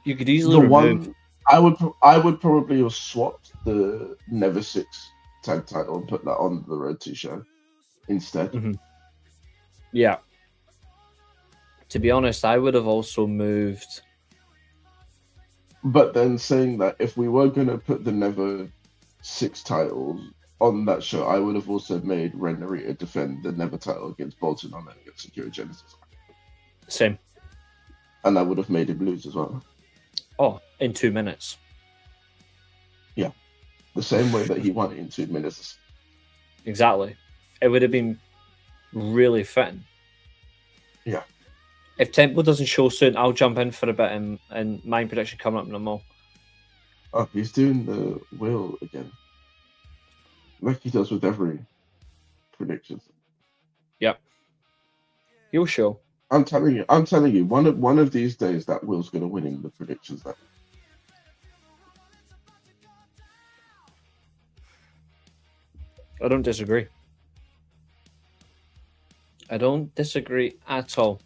You could easily remove... I would probably have swapped the Never Six tag title and put that on the Road to show instead. Mm-hmm. Yeah. To be honest, I would have also moved... But then saying that, if we were going to put the Never Six titles on that show, I would have also made Ren Narita defend the Never title against Bolton on and against Sakura Genesis. Same. And I would have made him lose as well. Oh, in 2 minutes. Yeah. The same way that he won it in 2 minutes. Exactly. It would have been really fitting. Yeah. If Temple doesn't show soon, I'll jump in for a bit and my prediction coming up in a moment. Oh, he's doing the wheel again. Like he does with every prediction. Yep. He'll show. I'm telling you, one of these days that Will's gonna win in the predictions that. I don't disagree. I don't disagree at all.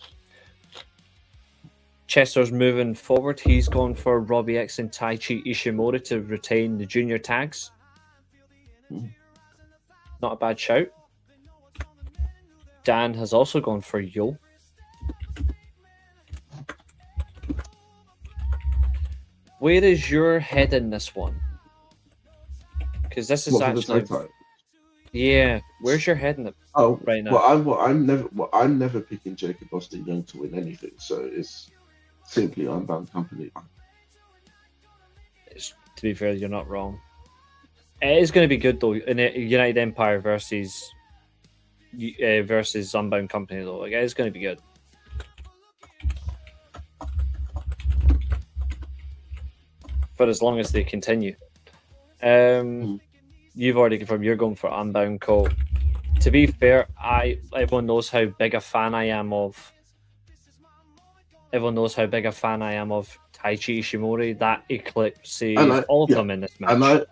Chester's moving forward. He's gone for Robbie X and Taichi Ishimori to retain the junior tags. Not a bad shout. Dan has also gone for Yo. Where is your head in this one? Because this is actually... Yeah, where's your head in it right now? I'm never picking Jacob Austin Young to win anything, so it's simply Unbound Company. To be fair, you're not wrong. It is going to be good though. In United Empire versus Unbound Company though, like, it's going to be good. For as long as they continue. You've already confirmed you're going for Unbound Co. To be fair, everyone knows how big a fan I am of. Everyone knows how big a fan I am of Taichi Ishimori. That eclipses all of them in this match.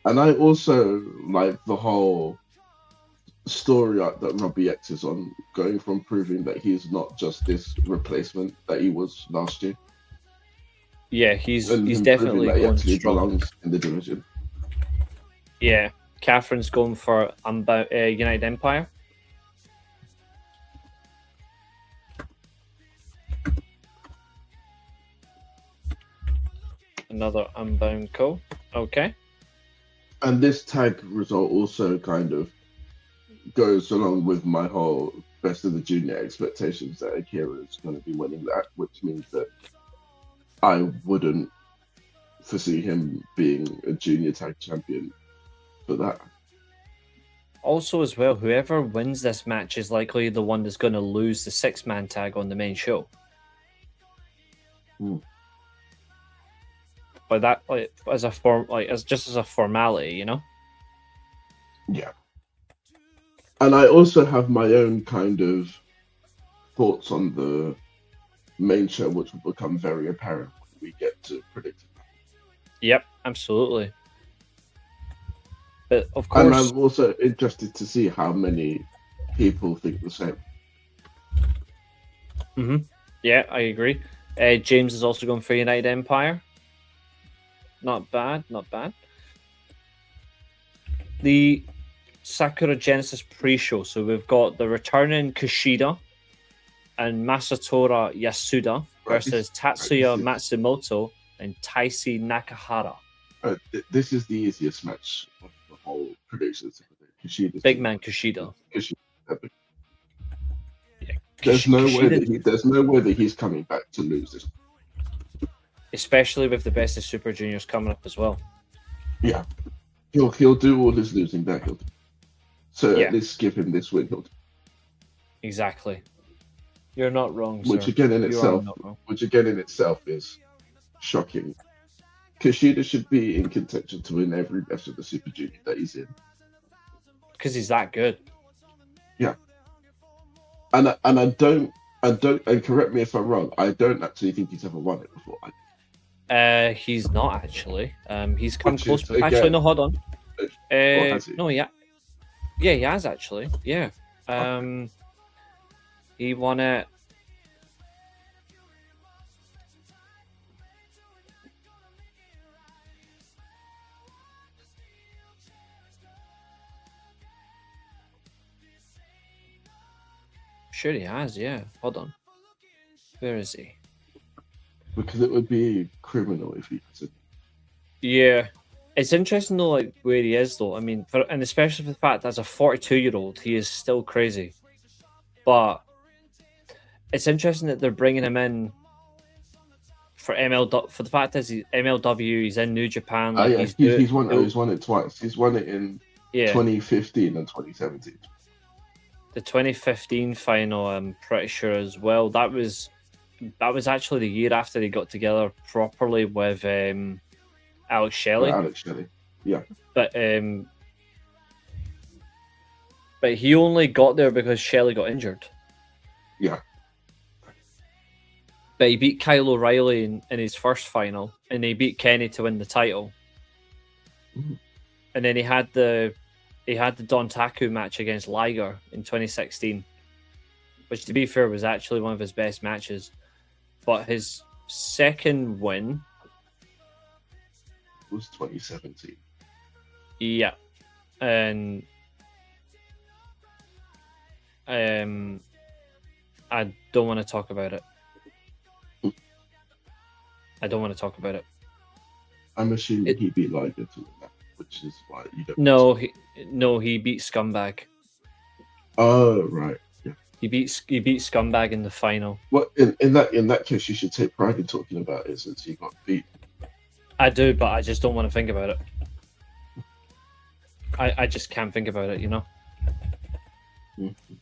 And I also like the whole story arc that Robbie X is on, going from proving that he's not just this replacement that he was last year. Yeah, he's definitely that he going actually strong. belongs in the division. Yeah, Katherine's going for United Empire. Another Unbound Co. Okay. And this tag result also kind of goes along with my whole best of the junior expectations that Akira is going to be winning that, which means that I wouldn't foresee him being a junior tag champion for that. Also, as well, whoever wins this match is likely the one that's going to lose the 6-man tag on the main show. by that, like as a form, like as just as a formality, you know. Yeah. And I also have my own kind of thoughts on the main show, which will become very apparent when we get to predicting. Yep, absolutely. But of And course, I'm also interested to see how many people think the same. yeah, I agree. James is also going for United Empire. Not bad, not bad. The Sakura Genesis pre-show. So we've got the returning Kushida and Masatora Yasuda versus Tatsuya Matsumoto and Taisi Nakahara. This is the easiest match of the whole predictions. Big man Kushida. Yeah, There's no way that he's coming back to lose this. Especially with the Best of Super Juniors coming up as well. Yeah. He'll do all his losing that he'll do. So Yeah. at least give him this win. Exactly. You're not wrong, Which sir. again in You are itself not wrong. is shocking. Kushida should be in contention to win every Best of the Super Junior that he's in. Because he's that good. Yeah. And I don't and correct me if I'm wrong, I don't actually think he's ever won it before. He's not actually. He's come Which close. is, again, Actually, no, hold on. has he? No, yeah, he has actually. Yeah. He won it. Sure, he has. Yeah. Hold on. Where is he? Because it would be criminal if he could. Yeah. It's interesting though, like where he is though. I mean, and especially for the fact that as a 42-year-old, he is still crazy. But it's interesting that they're bringing him in for MLW. For the fact that he's MLW, he's in New Japan. Like he's won it twice. He's won it in 2015 and 2017. The 2015 final, I'm pretty sure as well. That was actually the year after he got together properly with Alex Shelley. Yeah. But he only got there because Shelley got injured. Yeah. But he beat Kyle O'Reilly in his first final, and he beat Kenny to win the title. Mm. And then he had the Don Taku match against Liger in 2016, which, to be fair, was actually one of his best matches. But his second win was 2017. Yeah, and I don't want to talk about it. I don't want to talk about it. I'm assuming he beat Liger to win that, which is why you don't. He beat Scumbag. Oh right, yeah. He beat Scumbag in the final. Well, in that case, you should take pride in talking about it since he got beat. I do, but I just don't want to think about it. I just can't think about it, you know. Mm-hmm.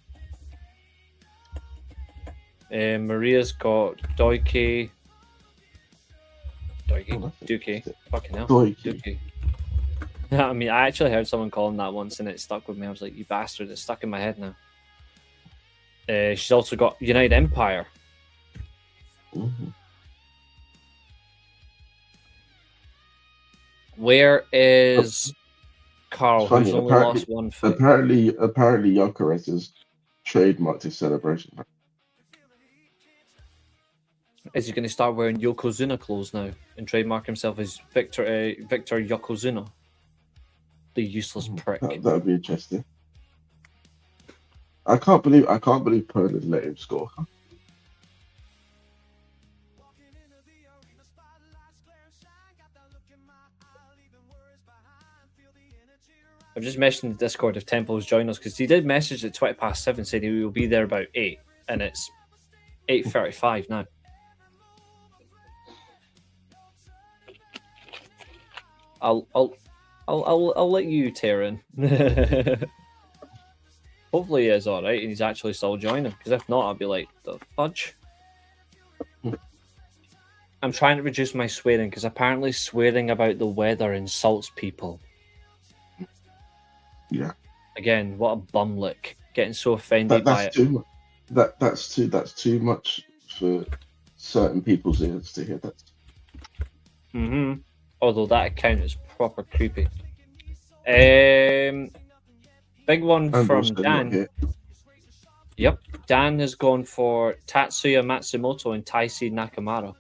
Maria's got Doike. Fucking hell. Doike. I mean, I actually heard someone call him that once and it stuck with me. I was like, you bastard, it's stuck in my head now. She's also got United Empire. Mm-hmm. Where is Carl, Funny, who's only lost one fight? Apparently Yokeres has trademarked his celebration. Is he going to start wearing Yokozuna clothes now and trademark himself as Victor Yokozuna? The useless prick. That would be interesting. I can't believe Pearl has let him score. I've just mentioned the Discord if Temple's joined us because he did message at 7:20 saying he will be there about 8, and it's 8:35 now. I'll let you tear in. Hopefully he is all right and he's actually still joining. Because if not, I'll be like, the fudge. I'm trying to reduce my swearing because apparently swearing about the weather insults people. Yeah. Again, what a bum lick. Getting so offended by That's it. too much. That's too much for certain people's ears to hear that. Mm-hmm. Although that account is proper creepy. Big one And from also not Dan. here. Yep. Dan has gone for Tatsuya Matsumoto and Taisi Nakamura.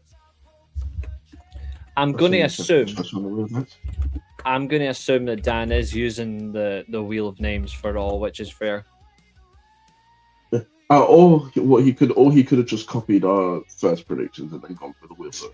I'm going to assume that Dan is using the wheel of names for it all, which is fair. Or he could have just copied our first predictions and then gone for the wheel first.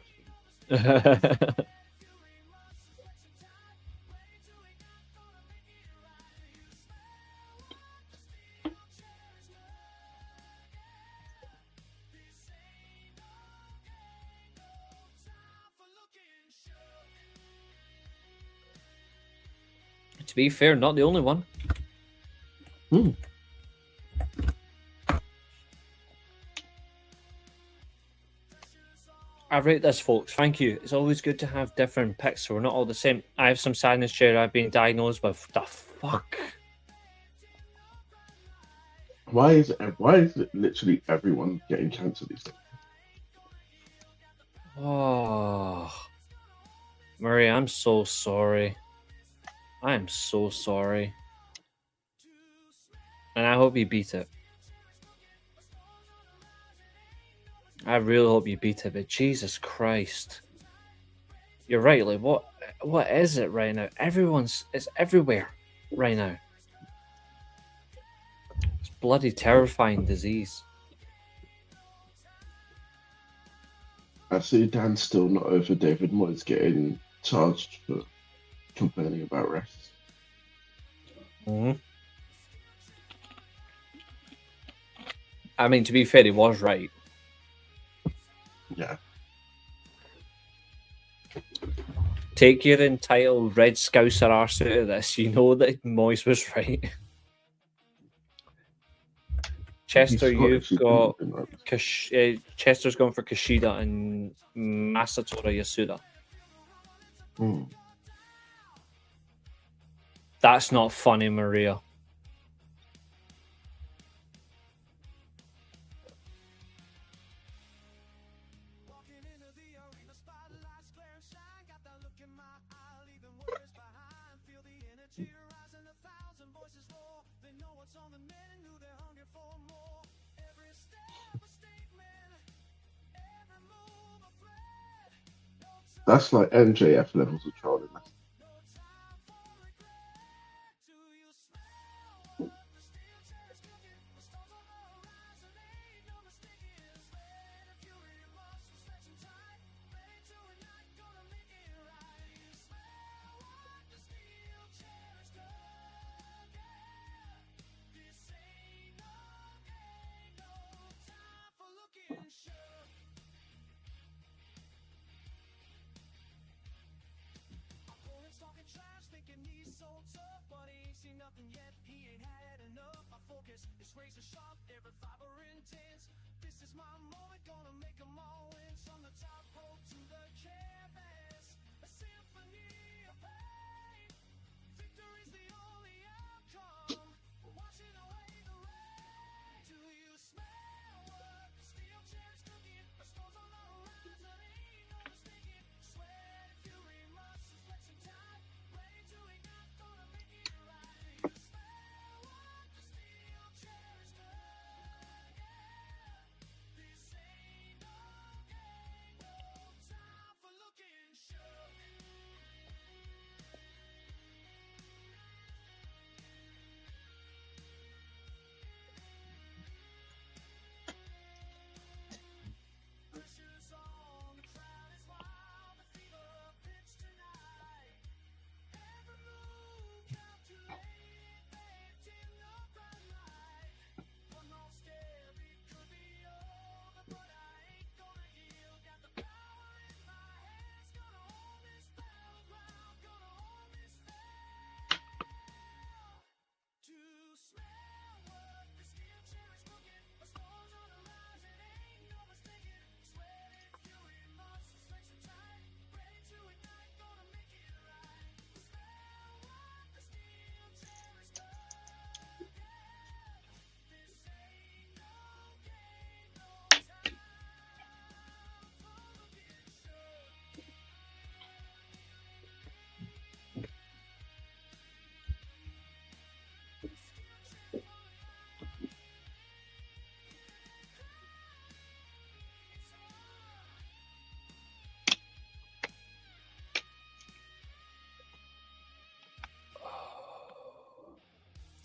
To be fair, not the only one. I rate this, folks. Thank you. It's always good to have different picks, so we're not all the same. I have some sadness share I've been diagnosed with. The fuck? Why is it literally everyone getting cancer these days? Oh, Murray, I'm so sorry. I am so sorry. And I hope you beat it. I really hope you beat it, but Jesus Christ. You're right, like what is it right now? It's everywhere right now. It's bloody terrifying disease. I see Dan's still not over David Moyes getting charged for complaining about refs. Mm-hmm. I mean, to be fair, he was right. Yeah. Take your entitled Red Scouser arse out of this. You know that Moyes was right. Chester, you've got Chester's gone for Kushida and Masatora Yasuda. That's not funny, Maria. That's like MJF levels of trolling.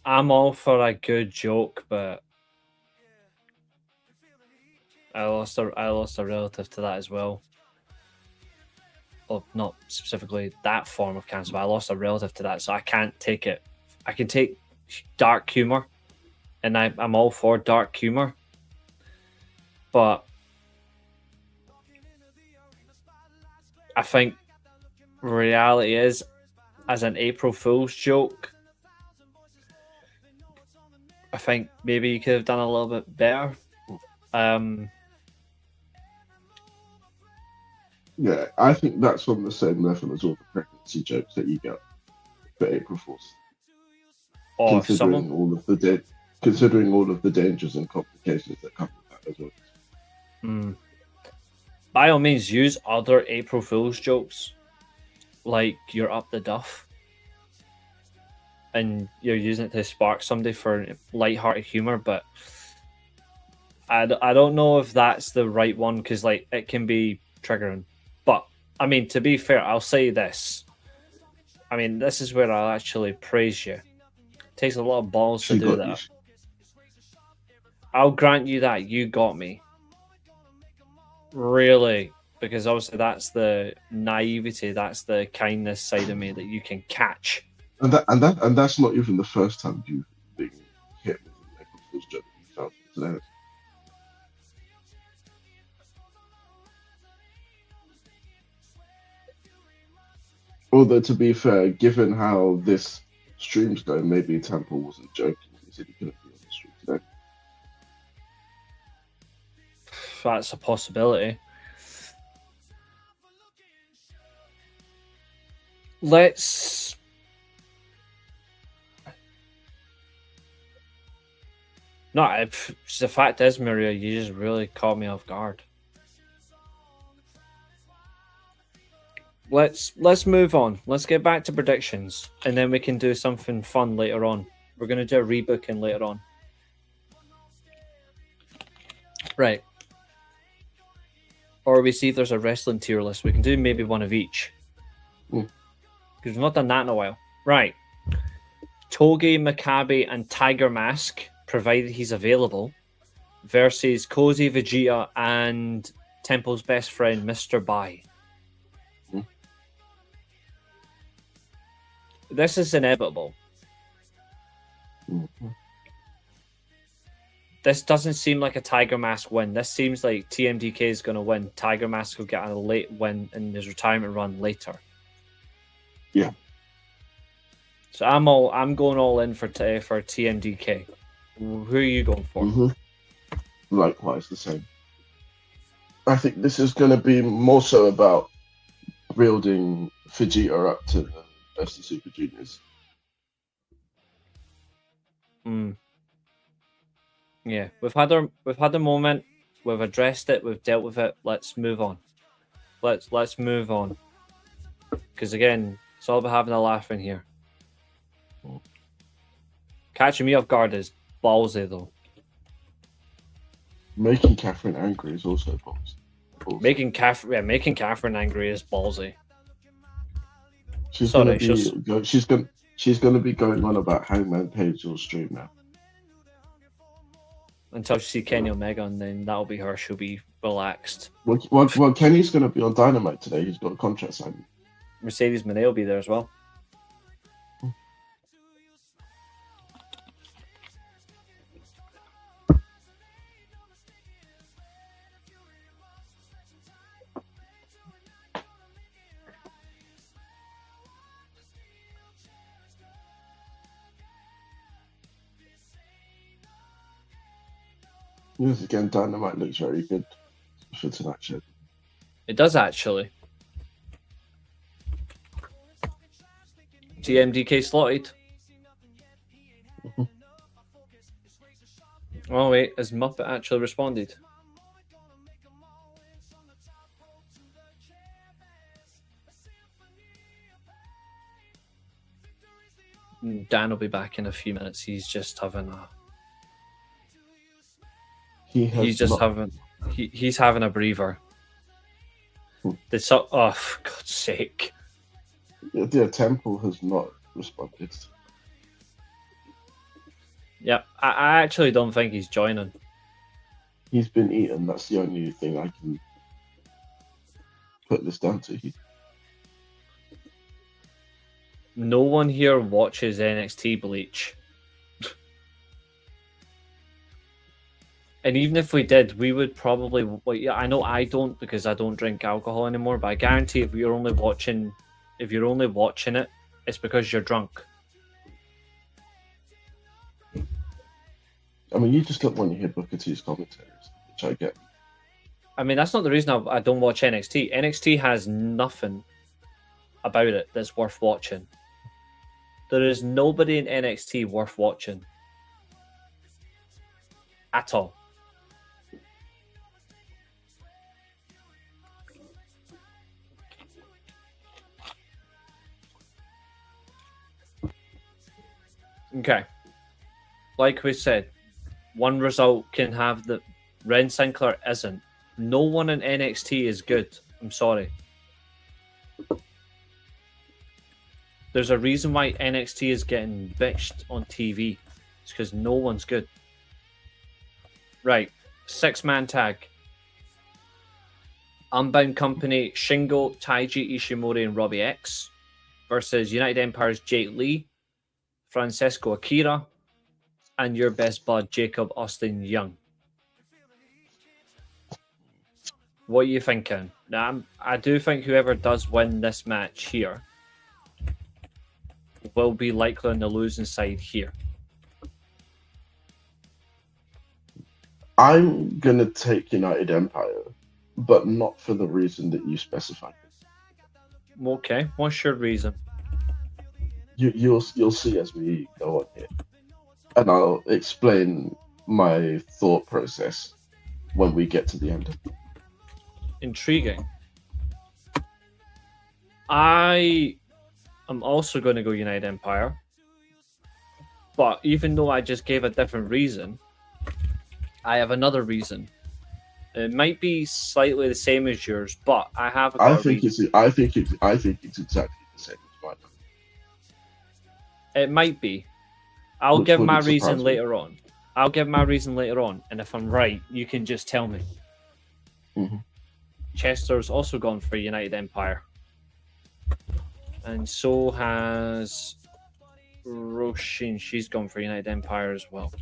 I'm all for a good joke, but I lost a relative to that as well. Well, not specifically that form of cancer, but I lost a relative to that, so I can't take it. I can take dark humor, and I'm all for dark humor, but I think reality is, as an April Fool's joke, I think maybe you could have done a little bit better. Yeah, I think that's on the same level as all the pregnancy jokes that you get for April Fools. Or Considering all of the dangers and complications that come with that as well. By all means, use other April Fool's jokes, like you're up the duff, and you're using it to spark somebody for lighthearted humor. But I don't know if that's the right one, because like it can be triggering. But I mean, to be fair, I'll say this. I mean, this is where I'll actually praise you. It takes a lot of balls to do that. I'll grant you that you got me. Really, because obviously that's the naivety, that's the kindness side of me that you can catch. And that's not even the first time you've been hit with an April Fool's joke that you found hilarious. Although, to be fair, given how this stream's going, maybe Temple wasn't joking. He said he couldn't be on the stream today. That's a possibility. Let's... No, the fact is, Maria, you just really caught me off guard. Let's move on. Let's get back to predictions, and then we can do something fun later on. We're going to do a rebooking later on. Right. Or we see if there's a wrestling tier list. We can do maybe one of each. Because we've not done that in a while. Right. Togi, Maccabi, and Tiger Mask, provided he's available, versus Cozy, Vegeta, and Temple's best friend, Mr. Bai. This is inevitable. This doesn't seem like a Tiger Mask win. This seems like TMDK is going to win. Tiger Mask will get a late win in his retirement run later. Yeah. So I'm going all in for TMDK. Who are you going for? Likewise, the same. I think this is going to be more so about building Vegeta up to the best of Super Juniors. Yeah, we've had the moment. We've addressed it. We've dealt with it. Let's move on. Let's move on. Because again, it's all about having a laugh in here. Catching me off guard is ballsy, though. Making Katherine angry is also ballsy. Making Katherine angry is ballsy. She's gonna be going on about Hangman Page on stream now. Until she see Kenny Omega, and then that'll be her. She'll be relaxed. Well, Kenny's gonna be on Dynamite today. He's got a contract signed. Mercedes Moné will be there as well. Yes, again, Dynamite looks very good for tonight's show. It does actually. TMDK slotted. Oh wait, has Muppet actually responded? Dan will be back in a few minutes. He's just having a... He's having a breather. Oh, for God's sake. Yeah, Temple has not responded. Yeah, I actually don't think he's joining. He's been eaten. That's the only thing I can put this down to. No one here watches NXT Bleach. And even if we did, we would probably. Well, yeah, I know I don't because I don't drink alcohol anymore. But I guarantee, if you're only watching it, it's because you're drunk. I mean, you just don't want to hear Booker T's commentaries, which I get. I mean, that's not the reason I don't watch NXT. NXT has nothing about it that's worth watching. There is nobody in NXT worth watching at all. Okay. Like we said, one result can have the Ren Sinclair isn't. No one in NXT is good. I'm sorry. There's a reason why NXT is getting bitched on TV. It's because no one's good. Right. 6-man tag. Unbound Company, Shingo, Taiji Ishimori, and Robbie X versus United Empire's Jake Lee, Francesco Akira, and your best bud, Jacob Austin Young. What are you thinking? Now, I do think whoever does win this match here will be likely on the losing side here. I'm going to take United Empire, but not for the reason that you specified. Okay, what's your reason? You'll see as we go on here. And I'll explain my thought process when we get to the end. Intriguing. I am also going to go United Empire. But even though I just gave a different reason, I have another reason. It might be slightly the same as yours, but I have. I think it's exactly the same as mine. It might be. I'll give my reason later on. I'll give my reason later on, and if I'm right, you can just tell me. Mm-hmm. Chester's also gone for United Empire, and so has Roshin. She's gone for United Empire as well.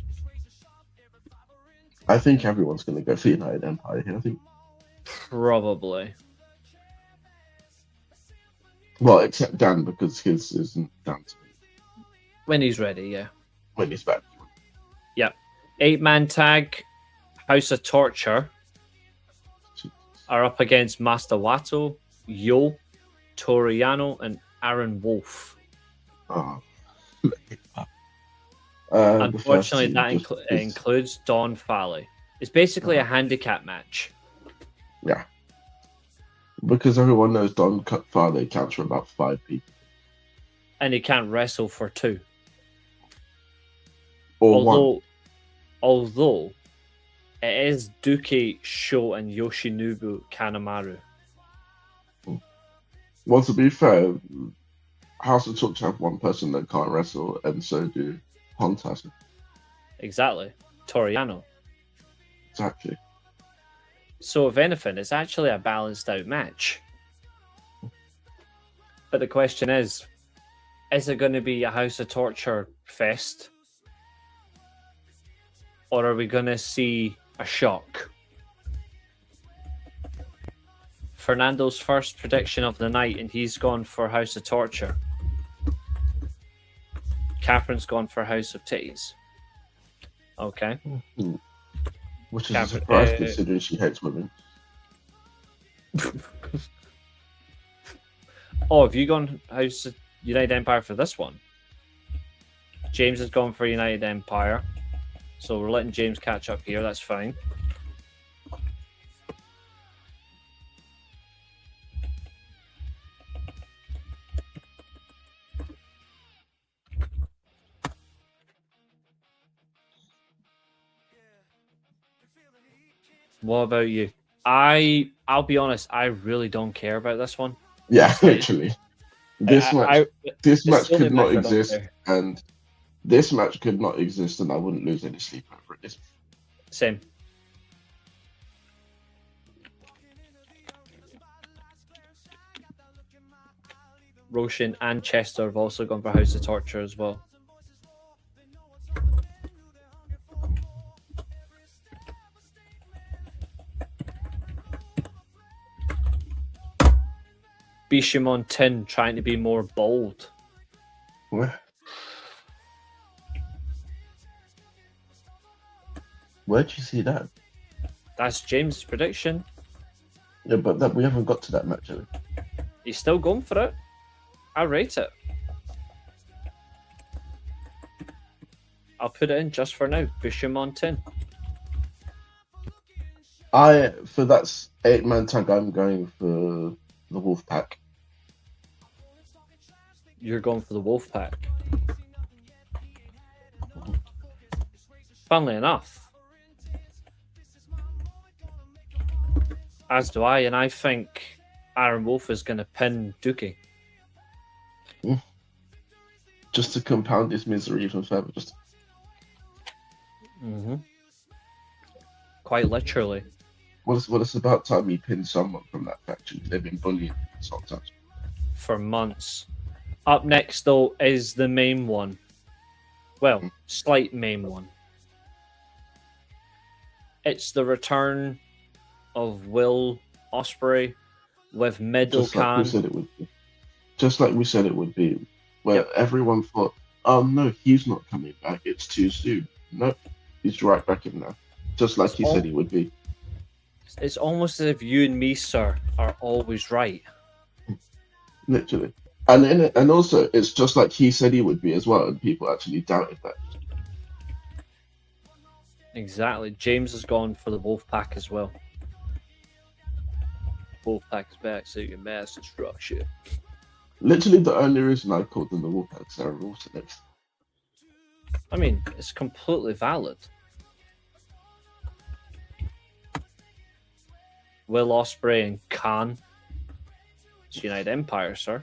I think everyone's going to go for United Empire here. I think Probably. Well, except Dan, because his isn't down to me When he's ready, yeah. when he's back. Yep. 8-man tag, House of Torture are up against Master Wato, Yo, Toriano, and Aaron Wolf. Oh. Unfortunately, that includes Don Fally. It's basically a handicap match. Yeah. Because everyone knows Don Fally counts for about 5 people. And he can't wrestle for 2. Or one. Although it is Duke, Sho, and Yoshinobu Kanemaru. Well, to be fair, House of Torture have one person that can't wrestle, and so do Hontas. Exactly. Toriano. Exactly. So, if anything, it's actually a balanced out match. But the question is it going to be a House of Torture fest? Or are we going to see a shock? Fernando's first prediction of the night, and he's gone for House of Torture. Catherine's gone for House of Titties. Okay. Mm-hmm. Which is a surprise considering she hates women. Oh, have you gone House of United Empire for this one? James has gone for United Empire. So we're letting James catch up here. That's fine. What about you? I'll be honest, I really don't care about this one. Yeah, literally. This match could not exist, and This match could not exist, and I wouldn't lose any sleep over it. Same. Roshan and Chester have also gone for House of Torture as well. Bishamon Tin trying to be more bold. Where'd you see that? That's James' prediction. Yeah, but we haven't got to that match yet. He's still going for it. I rate it. I'll put it in just for now. Bishamon Tin. For that 8-man tag, I'm going for the Wolfpack. You're going for the Wolfpack. Funnily enough, as do I, and I think Aaron Wolf is going to pin Dookie. Just to compound his misery even further. Quite literally. Well, it's about time he pinned someone from that faction. They've been bullying this whole time. For months. Up next, though, is the main one. Well, slight main one. It's the return of Will Ospreay with Middle Khan. Just like we said it would be. Where everyone thought, oh no, he's not coming back. It's too soon. Nope, he's right back in now. Just like he said he would be. It's almost as if you and me, sir, are always right. Literally. And also, it's just like he said he would be as well, and people actually doubted that. Exactly. James has gone for the Wolfpack as well. Wolfpack is back, so you can mass destruction. Literally, the only reason I called them the Wolfpacks are alternates. I mean, it's completely valid. Will Ospreay and Khan. It's United Empire, sir.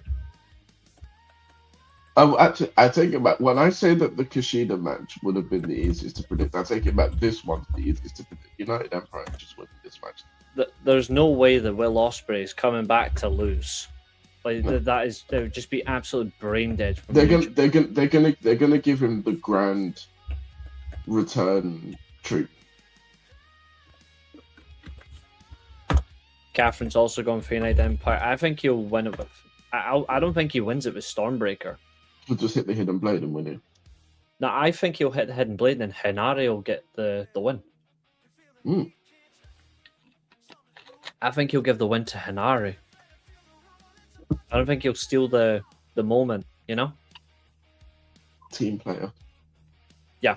I take it back. When I say that the Kushida match would have been the easiest to predict, I take it back. This one's the easiest to predict. United Empire just winning this match. There's no way that Will Ospreay is coming back to lose. Like they would just be absolutely brain dead. They're gonna give him the grand return treatment. Catherine's also going for United Empire. I think he'll win it with. I don't think he wins it with Stormbreaker. He'll just hit the hidden blade and win it. No, I think he'll hit the hidden blade and then Hinari will get the win. I think he'll give the win to Hinari. I don't think he'll steal the moment, you know? Team player. Yeah.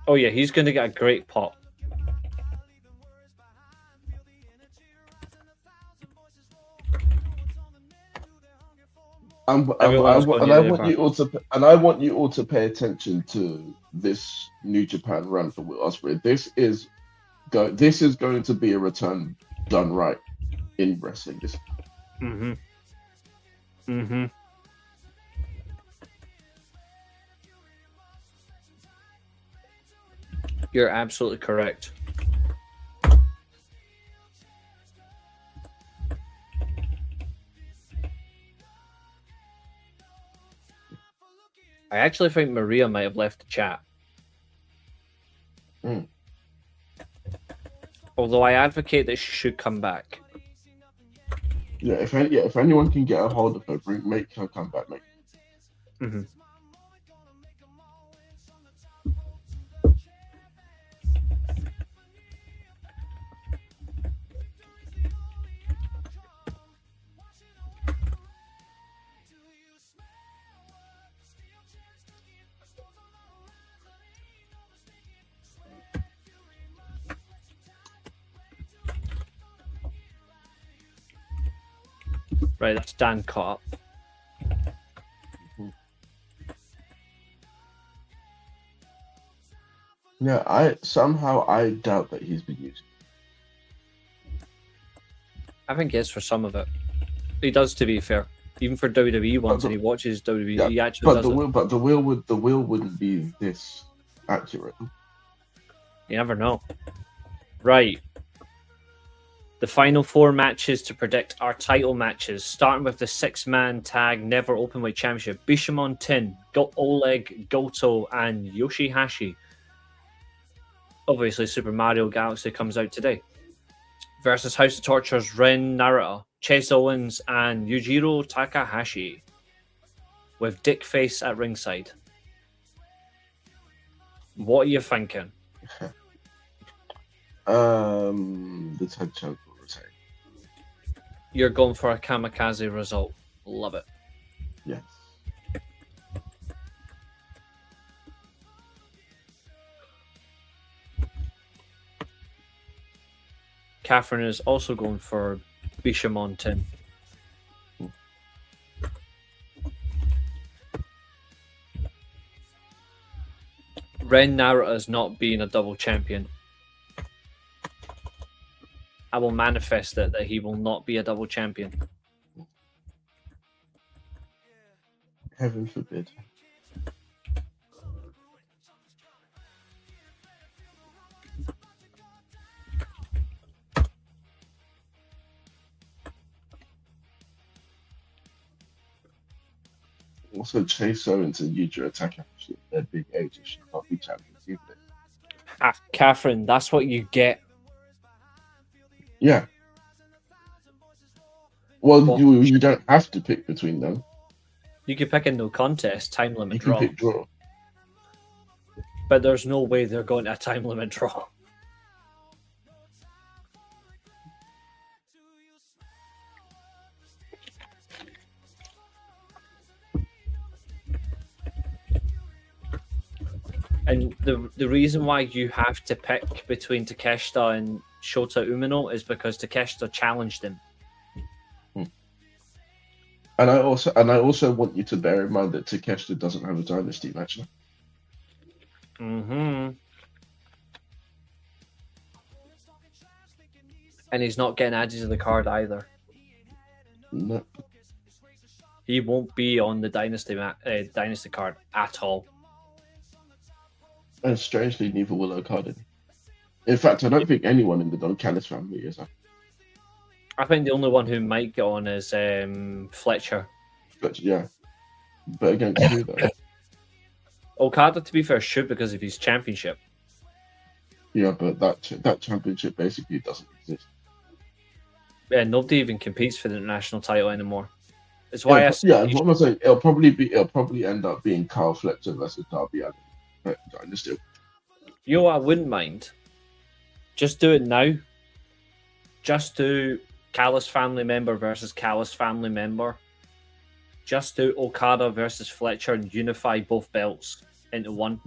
Oh yeah, he's going to get a great pop. I want you all to pay attention to this New Japan run for Will Ospreay. This is going to be a return done right in wrestling. You're absolutely correct. I actually think Maria might have left the chat. Although I advocate that she should come back. Yeah, if anyone can get a hold of her, make her come back, mate. Right, that's Dan caught up. Yeah, I doubt that he's been used. I think it is for some of it. He does, to be fair. Even for WWE ones, and he watches WWE, Yeah, he actually does it. But the wheel wouldn't be this accurate. You never know. Right. The final 4 matches to predict our title matches, starting with the 6-man tag Never Openweight Championship. Bishamon Tin, Oleg, Goto, and Yoshihashi. Obviously, Super Mario Galaxy comes out today. Versus House of Torture's Ren Narita, Chase Owens, and Yujiro Takahashi. With Dick Face at ringside. What are you thinking? The tag champ will retain. You're going for a kamikaze result. Love it. Yes. Katherine is also going for Bishamon Tin. Ren Narita is not being a double champion. I will manifest it that he will not be a double champion. Heaven forbid. Also, Chase Owens and Yujiro Takahashi, they're big ages, should not be champions either. Katherine, that's what you get. Yeah. Well, you don't have to pick between them. You could pick a no contest, time limit You can draw. pick draw. But there's no way they're going to a time limit draw. And the reason why you have to pick between Takeshita and Shota Umino is because Takeshita challenged him. And I also want you to bear in mind that Takeshita doesn't have a dynasty match now. Mm-hmm. And he's not getting added to the card either. No. He won't be on the dynasty card at all. And strangely, neither will Okada. In fact, I don't think anyone in the Don Callis family is. I think the only one who might get on is Fletcher. But yeah. But against who though? Okada, to be fair, should because of his championship. Yeah, but that championship basically doesn't exist. Yeah, nobody even competes for the international title anymore. It's why What I'm saying, it'll probably end up being Carl Fletcher versus Darby Allin. Dynasty. You know what I wouldn't mind? Just do it now. Just do Callis family member versus Callis family member. Just do Okada versus Fletcher and unify both belts into one.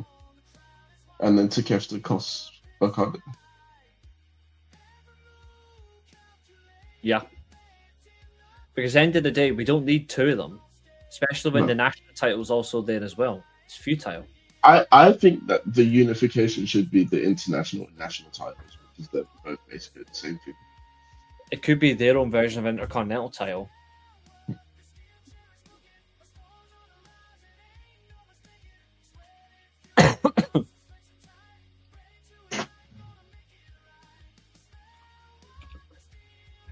And then Takeshita costs Okada. Yeah. Because at the end of the day, we don't need 2 of them. Especially when the national title is also there as well. It's futile. I think that the unification should be the international and national titles because they're both basically the same thing. It could be their own version of Intercontinental title.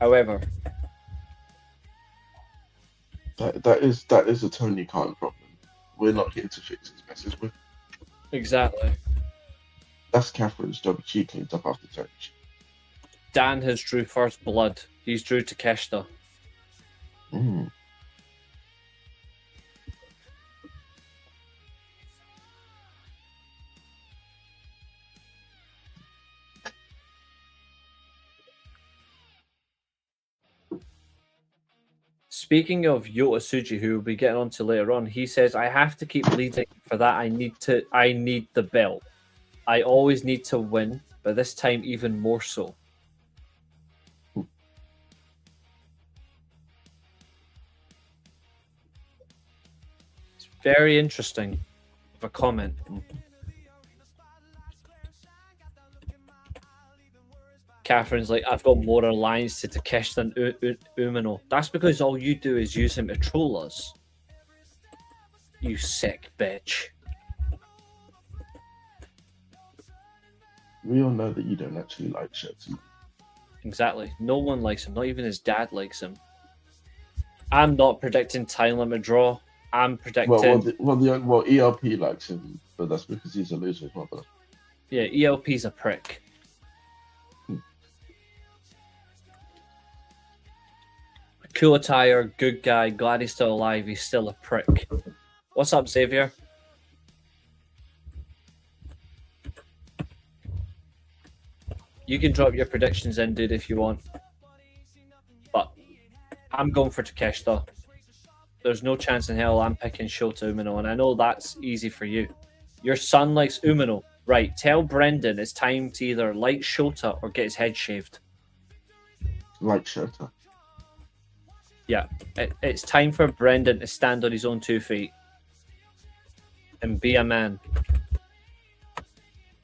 However, that is a Tony Khan problem. We're not here to fix his messes. exactly. That's Catherine's job. She cleans up after Tony. Dan has drew first blood. He's drew Takeshita. Speaking of Yota Tsuji, who we'll be getting onto later on, he says, I have to keep leading. For that, I need the belt. I always need to win, but this time even more so. It's very interesting of a comment. Catherine's like, I've got more alliance to Takesh than Umino. That's because all you do is use him to troll us. You sick bitch. We all know that you don't actually like Shotzi. Exactly. No one likes him. Not even his dad likes him. I'm not predicting time limit draw. I'm predicting... Well, ELP likes him, but that's because he's a loser as well. But... Yeah, ELP's a prick. Cool attire, good guy, glad he's still alive, he's still a prick. What's up, Xavier? You can drop your predictions in, dude, if you want. But I'm going for Takesh, though. There's no chance in hell I'm picking Shota Umino, and I know that's easy for you. Your son likes Umino. Right, tell Brendan it's time to either like Shota or get his head shaved. Like Shota. Yeah, it's time for Brendan to stand on his own 2 feet and be a man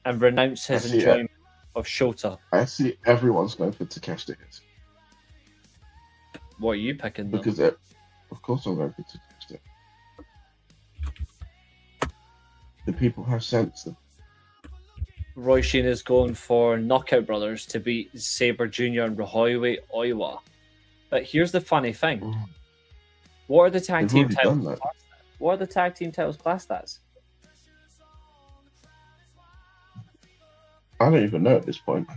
and renounce his enjoyment of Shota. I see everyone's going for Takesh tickets. What are you picking, though? Because, of course, I'm going for Takesh tickets. The people have sense. Roy Sheen is going for Knockout Brothers to beat Sabre Jr. and Rahoiwe Oiwa. But here's the funny thing. What are the tag team titles classed as? What are the tag team titles classed as? I don't even know at this point.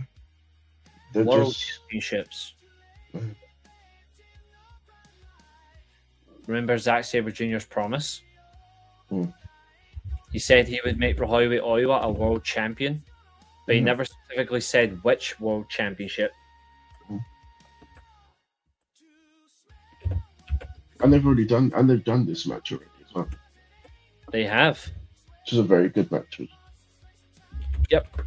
They're World just... Championships. Remember Zack Sabre Jr.'s promise? He said he would make Rahoiwe Oiwa a world champion, but he never specifically said which world championship. And they've done this match already as well. They have. Which is a very good match. Yep.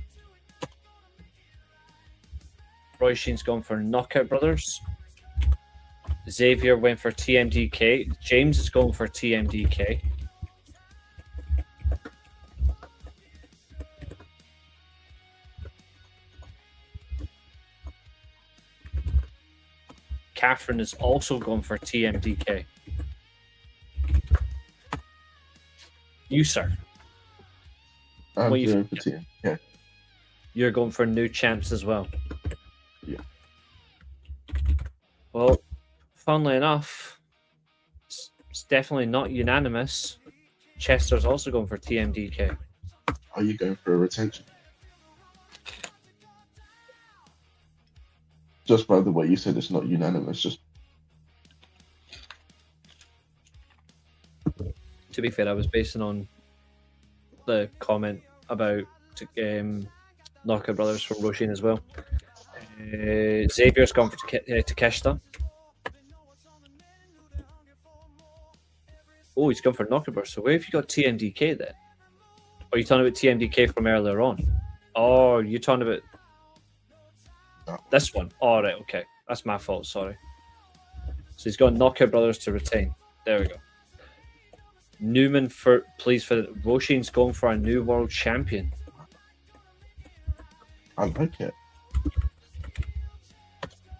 Roy Sheen's gone for Knockout Brothers. Xavier went for TMDK. James is going for TMDK. Katherine is also going for TMDK. You, sir. I'm going for TMDK. You're going for new champs as well. Yeah. Well, funnily enough, it's definitely not unanimous. Chester's also going for TMDK. Are you going for a retention? Just by the way you said it's not unanimous, just... To be fair, I was basing on the comment about Knockout Brothers from Roshin as well. Xavier's gone for Takeshita. Oh, he's gone for Knockout Brothers. So where have you got TMDK then? Are you talking about TMDK from earlier on? Oh, you're talking about this one? All right, okay. That's my fault, sorry. So he's got Knockout Brothers to retain. There we go. Newman for Roshin's going for a new world champion. I like it.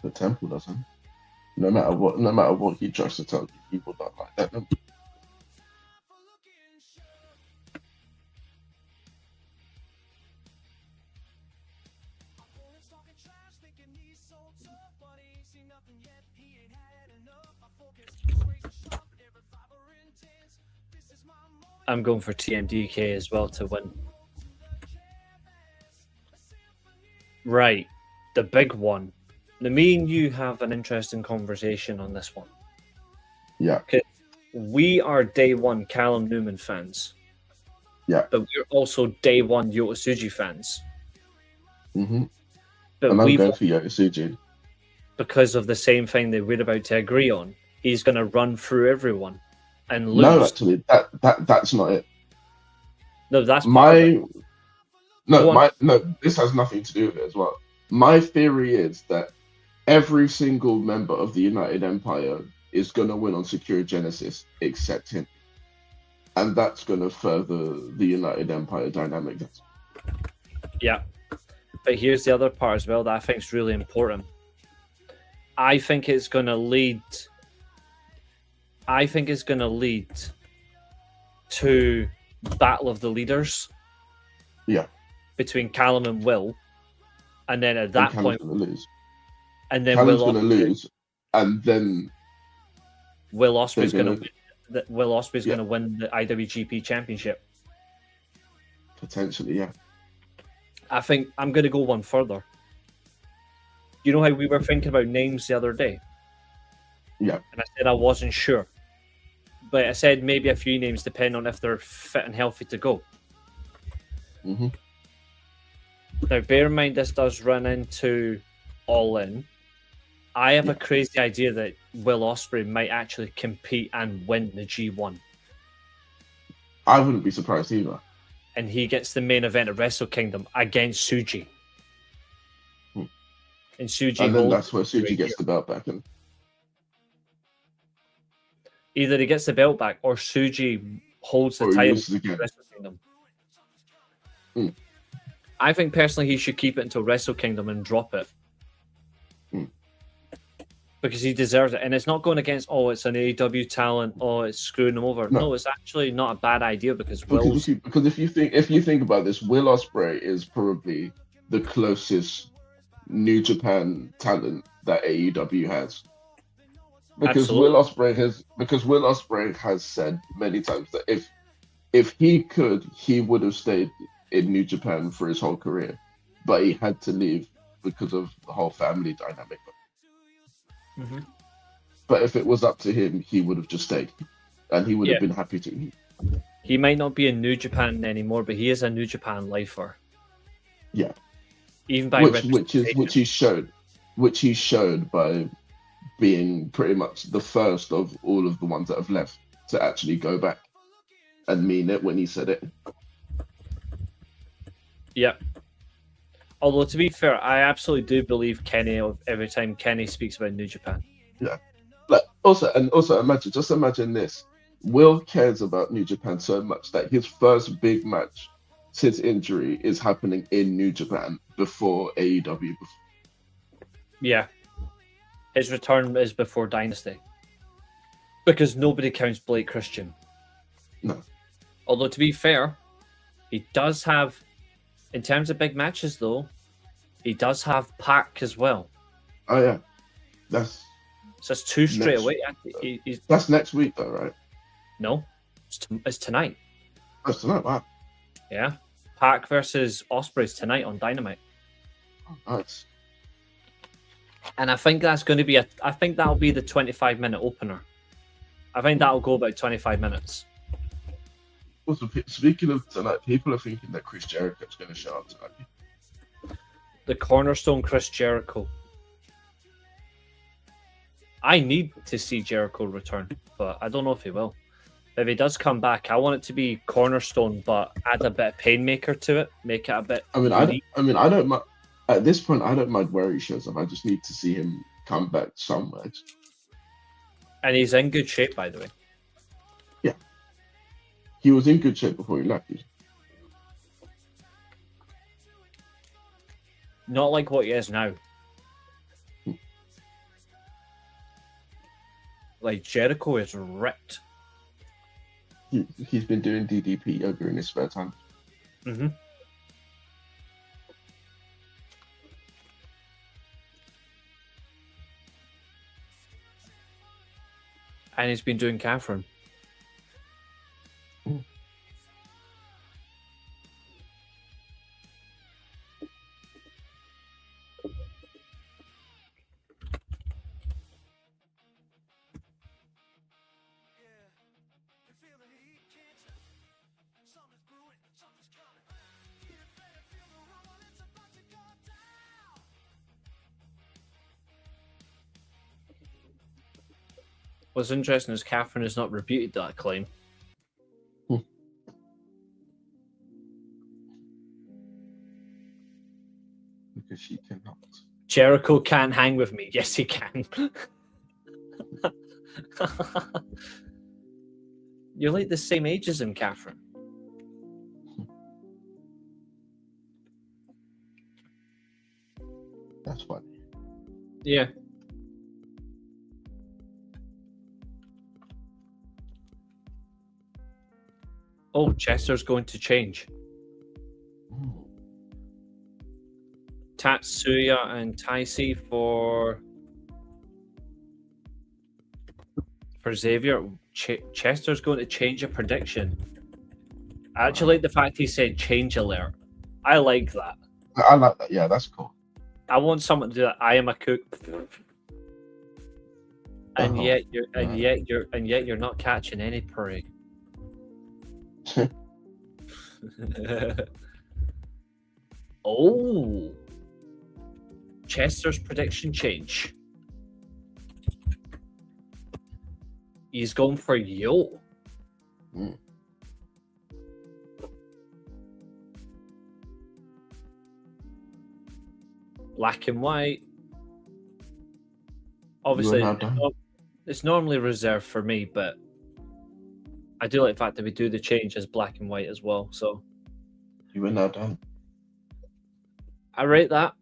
The Temple doesn't. No matter what he tries to tell you, he will not like that number. I'm going for TMDK as well to win. Right, the big one. Now, me and you have an interesting conversation on this one. Yeah. Okay. We are day one Callum Newman fans. Yeah. But we're also day one Yota Tsuji fans. Mm-hmm. But and I'm going for Yota Tsuji. Because of the same thing that we're about to agree on. He's going to run through everyone and lose. No, actually, that's not it. No, that's this has nothing to do with it as well. My theory is that every single member of the United Empire is going to win on Sakura Genesis except him. And that's going to further the United Empire dynamic. Yeah. But here's the other part as well that I think is really important. I think it's going to lead to battle of the leaders. Yeah. Between Callum and Will, and then at that point, Callum's gonna lose. And then Callum's going to lose, and then Will Ospreay's going to win. Will Ospreay's going to win the IWGP Championship. Potentially, yeah. I think I'm going to go one further. You know how we were thinking about names the other day? Yeah. And I said I wasn't sure. But I said maybe a few names depending on if they're fit and healthy to go. Mm-hmm. Now, bear in mind this does run into All In. I have a crazy idea that Will Ospreay might actually compete and win the G1. I wouldn't be surprised either. And he gets the main event of Wrestle Kingdom against Suji. And Suji and then that's where Suji gets the belt back. And either he gets the belt back or Suji holds the title for Wrestle Kingdom. I think personally he should keep it until Wrestle Kingdom and drop it. Because he deserves it. And it's not going against, it's an AEW talent, it's screwing him over. No, it's actually not a bad idea because if you think about this, Will Ospreay is probably the closest New Japan talent that AEW has. Because Will Ospreay has said many times that if he could, he would have stayed in New Japan for his whole career. But he had to leave because of the whole family dynamic. Mm-hmm. But if it was up to him, he would have just stayed, and he would have been happy to. He might not be in New Japan anymore, but he is a New Japan lifer. Yeah, even by which he showed by being pretty much the first of all of the ones that have left to actually go back and mean it when he said it. Yeah. Although, to be fair, I absolutely do believe Kenny every time Kenny speaks about New Japan. Yeah. Also imagine this. Will cares about New Japan so much that his first big match since injury is happening in New Japan before AEW. Yeah. His return is before Dynasty. Because nobody counts Blake Christian. No. Although, to be fair, he does have... In terms of big matches, though, he does have Pac as well. Oh, yeah. So that's two straight away. That's next week, though, right? No. It's tonight. Oh, it's tonight, wow. Yeah. Pac versus Ospreay's tonight on Dynamite. Oh, nice. And I think that's going to be I think that'll be the 25-minute opener. I think that'll go about 25 minutes. Also, speaking of tonight, people are thinking that Chris Jericho's going to show up tonight. The cornerstone Chris Jericho. I need to see Jericho return, but I don't know if he will. If he does come back, I want it to be cornerstone, but add a bit of painmaker to it, make it a bit. I don't mind. At this point, I don't mind where he shows up. I just need to see him come back somewhere. And he's in good shape, by the way. Yeah. He was in good shape before he left. Not like what he is now. Like, Jericho is ripped. He's been doing DDP yoga in his spare time. Mm-hmm. And he's been doing Katherine. What's interesting is Katherine has not rebuted that claim. Because she cannot. Jericho can't hang with me. Yes, he can. You're like the same age as him, Katherine. That's funny. Yeah. Oh, Chester's going to change. Ooh. Tatsuya and Taisi for Xavier. Chester's going to change a prediction. I actually like the fact he said change alert. I like that. I like that. Yeah, that's cool. I want someone to do that. I am a cook. And Oh, yet you're right. not catching any prey. Oh, Chester's prediction change. He's going for Yo. Mm. Black and white. Obviously, it's normally reserved for me, but I do like the fact that we do the change as black and white as well. So You were now done. I rate that.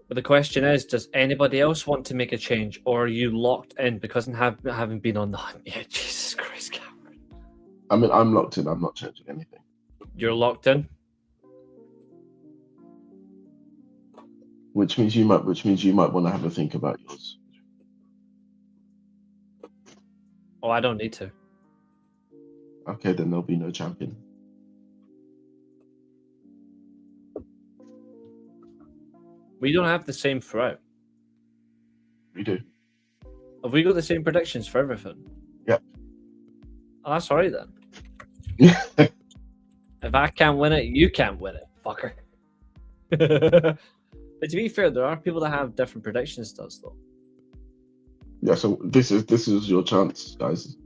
But the question is, does anybody else want to make a change, or are you locked in because I haven't been on the hunt yet? Jesus Christ, Cameron. I mean, I'm locked in. I'm not changing anything. You're locked in? Which means you might want to have a think about yours. Oh, I don't need to. Okay, then there'll be no champion. We don't have the same throughout. We do. Have we got the same predictions for everything? Yep. Oh, that's alright then. If I can't win it, you can't win it, fucker. But to be fair, there are people that have different predictions to us, though. Yeah, so this is your chance, guys.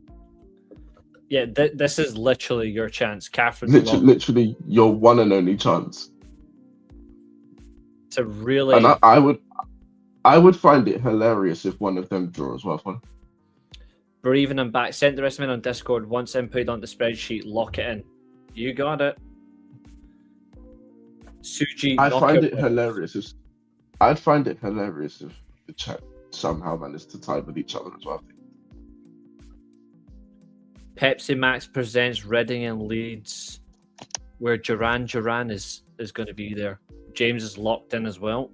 Yeah, this is literally your chance, Catherine. Literally your one and only chance. To really, and I would find it hilarious if one of them draw as well. breathing them back. Send the rest of them on Discord. Once input on the spreadsheet, lock it in. You got it. Suji. I'd find it hilarious if the chat somehow managed to tie with each other as well. Pepsi Max presents Reading and Leeds, where Duran is going to be there. James is locked in as well,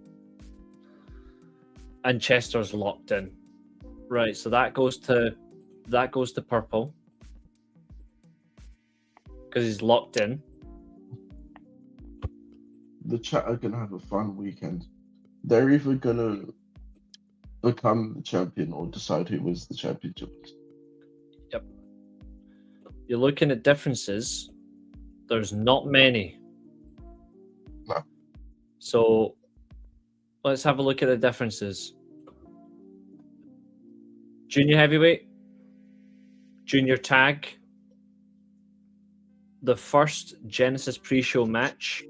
and Chester's locked in. Right, so that goes to purple because he's locked in. The chat are gonna have a fun weekend. They're either gonna become the champion or decide who wins the championship. Yep. You're looking at differences. There's not many. No. So let's have a look at the differences. Junior heavyweight, junior tag. The first Genesis pre-show match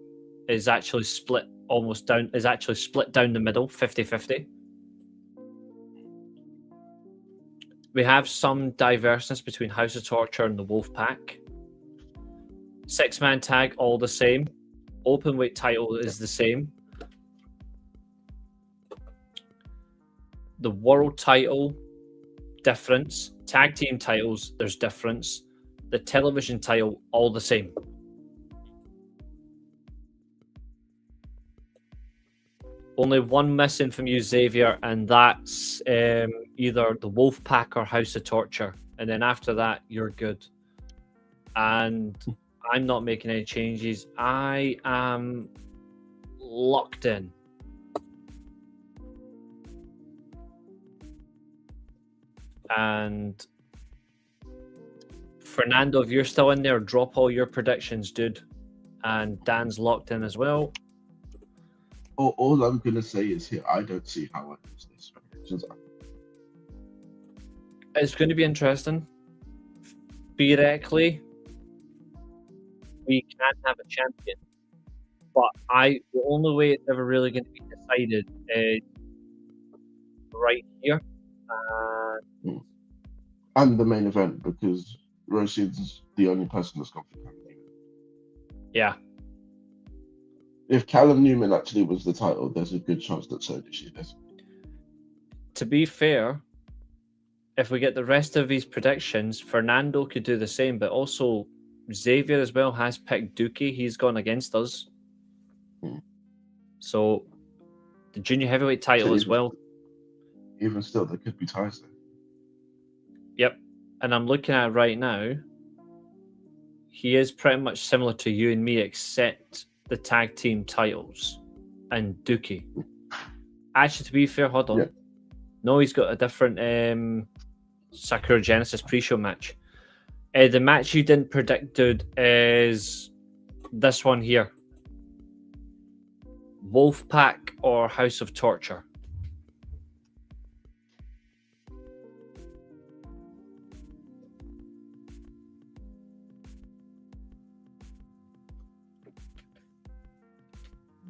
is actually split down the middle, 50-50. We have some diverseness between House of Torture and the Wolf Pack. 6-man tag, all the same. Open weight title is the same. The world title, difference. Tag team titles, there's difference. The television title, all the same. Only one missing from you, Xavier, and that's either the Wolf Pack or House of Torture. And then after that, you're good. And I'm not making any changes. I am locked in. And Fernando, if you're still in there, drop all your predictions, dude. And Dan's locked in as well. All I'm gonna say is here, I don't see how I lose this. It's going to be interesting. Theoretically, we can have a champion, but the only way it's ever really going to be decided is right here. And the main event, because Rosie's the only person that's got the champion. Yeah. if Callum Newman actually was the title, there's a good chance that so did she. To be fair, if we get the rest of these predictions, Fernando could do the same, but also Xavier as well has picked Dookie. He's gone against us. So the junior heavyweight title as well. Even still, there could be ties there. Yep. And I'm looking at it right now. He is pretty much similar to you and me, except the tag team titles and Dookie. Actually, to be fair, hold on. Yeah. No, he's got a different Sakura Genesis pre-show match. The match you didn't predict, dude, is this one here. Wolfpack or House of Torture?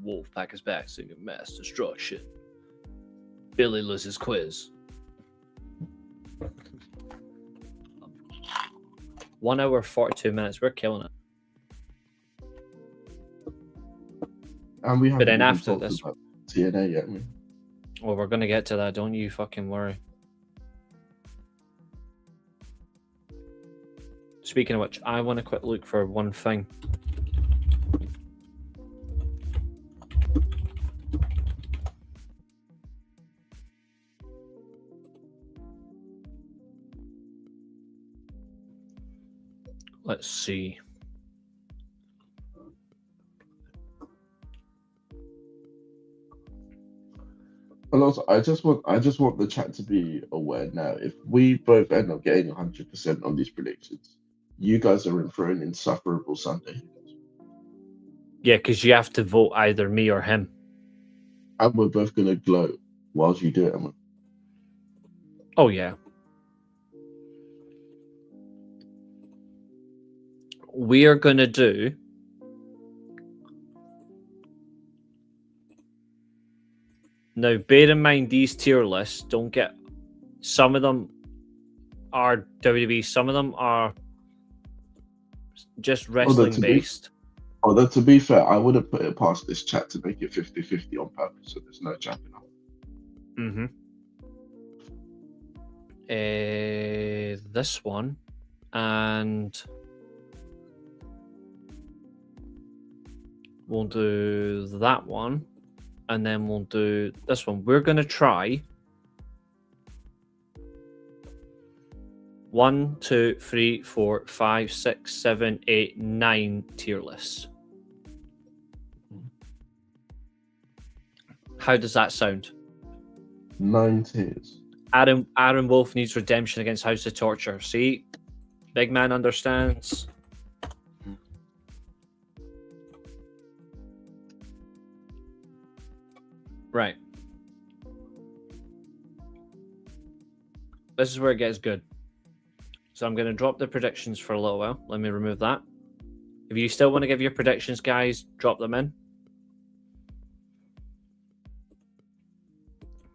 Wolfpack is back singing Mass Destruction. Billy loses quiz. 1 hour 42 minutes. We're killing it. And we haven't then even after talked this, about TNA yet. well, we're gonna get to that. Don't you fucking worry. Speaking of which, I want to quick look for one thing. Let's see. And also, I just want the chat to be aware now. If we both end up getting 100% on these predictions, you guys are in for an insufferable Sunday. Yeah, because you have to vote either me or him. And we're both gonna gloat whilst you do it, Emma. Oh yeah. We are gonna do now. Bear in mind these tier lists don't get. Some of them are WWE. Some of them are just wrestling based. Although to be fair, I would have put it past this chat to make it 50-50 on purpose, so there's no jumping up. Mm-hmm. This one and we'll do that one, and then we'll do this one. We're gonna try 1, 2, 3, 4, 5, 6, 7, 8, 9 tier lists. How does that sound? 9 tiers. Aaron Wolf needs redemption against House of Torture. See? Big man understands. Right. This is where it gets good. So I'm going to drop the predictions for a little while. Let me remove that. If you still want to give your predictions, guys, drop them in.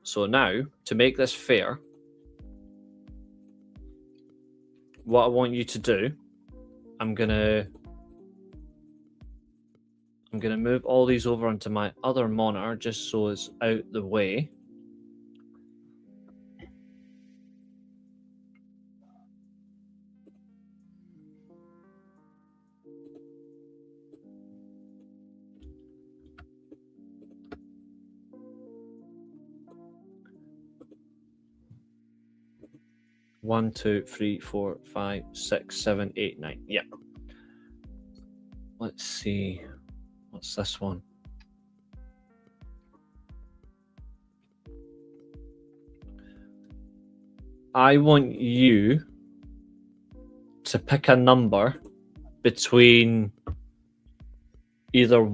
So now, to make this fair, what I want you to do, I'm gonna move all these over onto my other monitor just so it's out the way. One, 2, 3, 4, 5, 6, 7, 8, 9. Yep. Let's see. What's this one? I want you to pick a number between either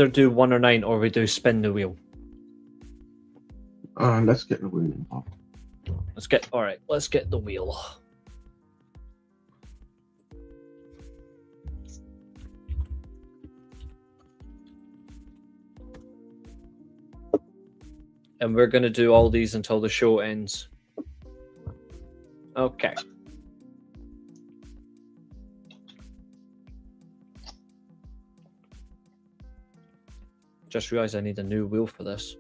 do 1 or 9 or we do spin the wheel. Let's get the wheel involved. Let's get the wheel. And we're going to do all these until the show ends. Okay. Just realised I need a new wheel for this.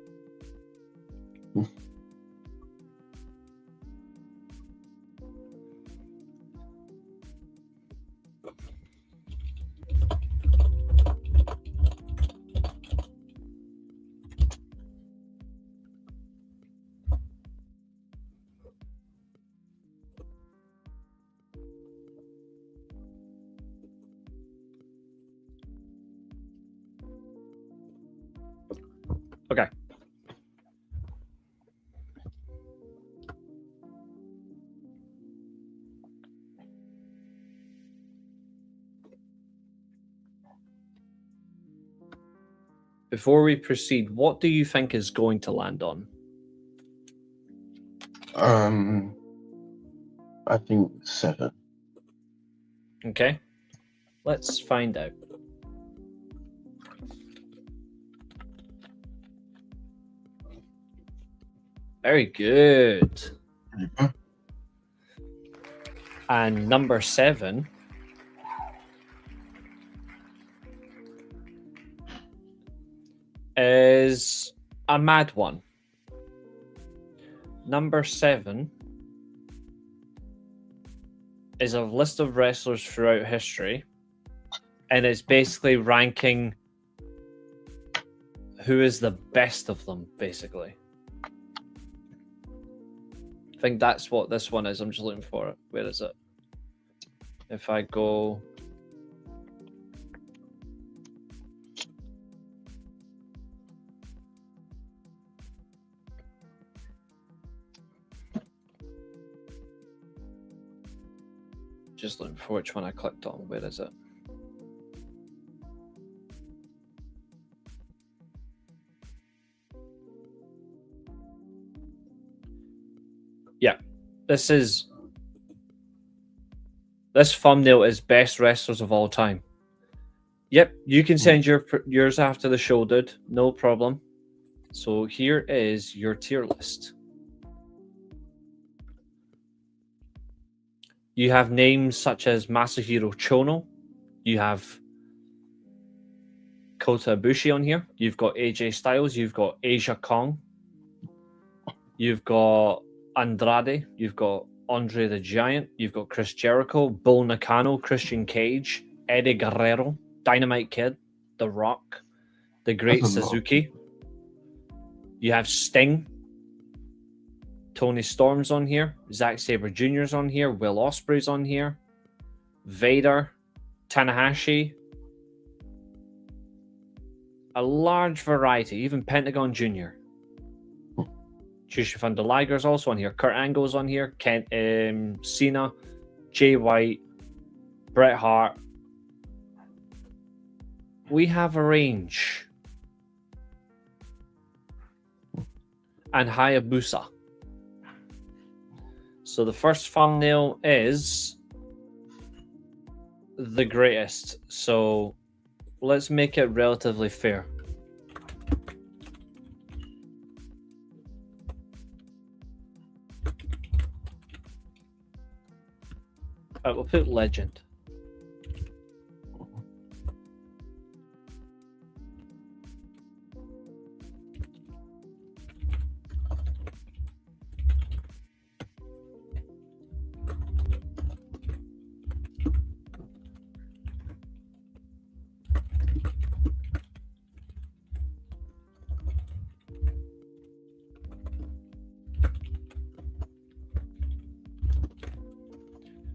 Okay. Before we proceed, what do you think is going to land on? I think 7. Okay. Let's find out. Very good. And number 7 is a mad one. Number 7 is a list of wrestlers throughout history, and it's basically ranking who is the best of them, basically. I think that's what this one is. I'm just looking for it. Where is it? If I go... Just looking for which one I clicked on. Where is it? Yeah, this thumbnail is best wrestlers of all time. Yep, you can send yours after the show, dude. No problem. So here is your tier list. You have names such as Masahiro Chono. You have Kota Ibushi on here. You've got AJ Styles. You've got Asia Kong. You've got Andrade. You've got Andre the Giant. You've got Chris Jericho, Bull Nakano, Christian Cage, Eddie Guerrero, Dynamite Kid, The Rock, The Great Suzuki. You have Sting. Tony Storm's on here. Zack Sabre Jr.'s on here. Will Ospreay's on here. Vader. Tanahashi. A large variety. Even Pentagon Jr. Jushin Thunder Liger's also on here. Kurt Angle's on here. Cena. Jay White. Bret Hart. We have a range. And Hayabusa. So the first thumbnail is the greatest. So let's make it relatively fair. We'll put legend.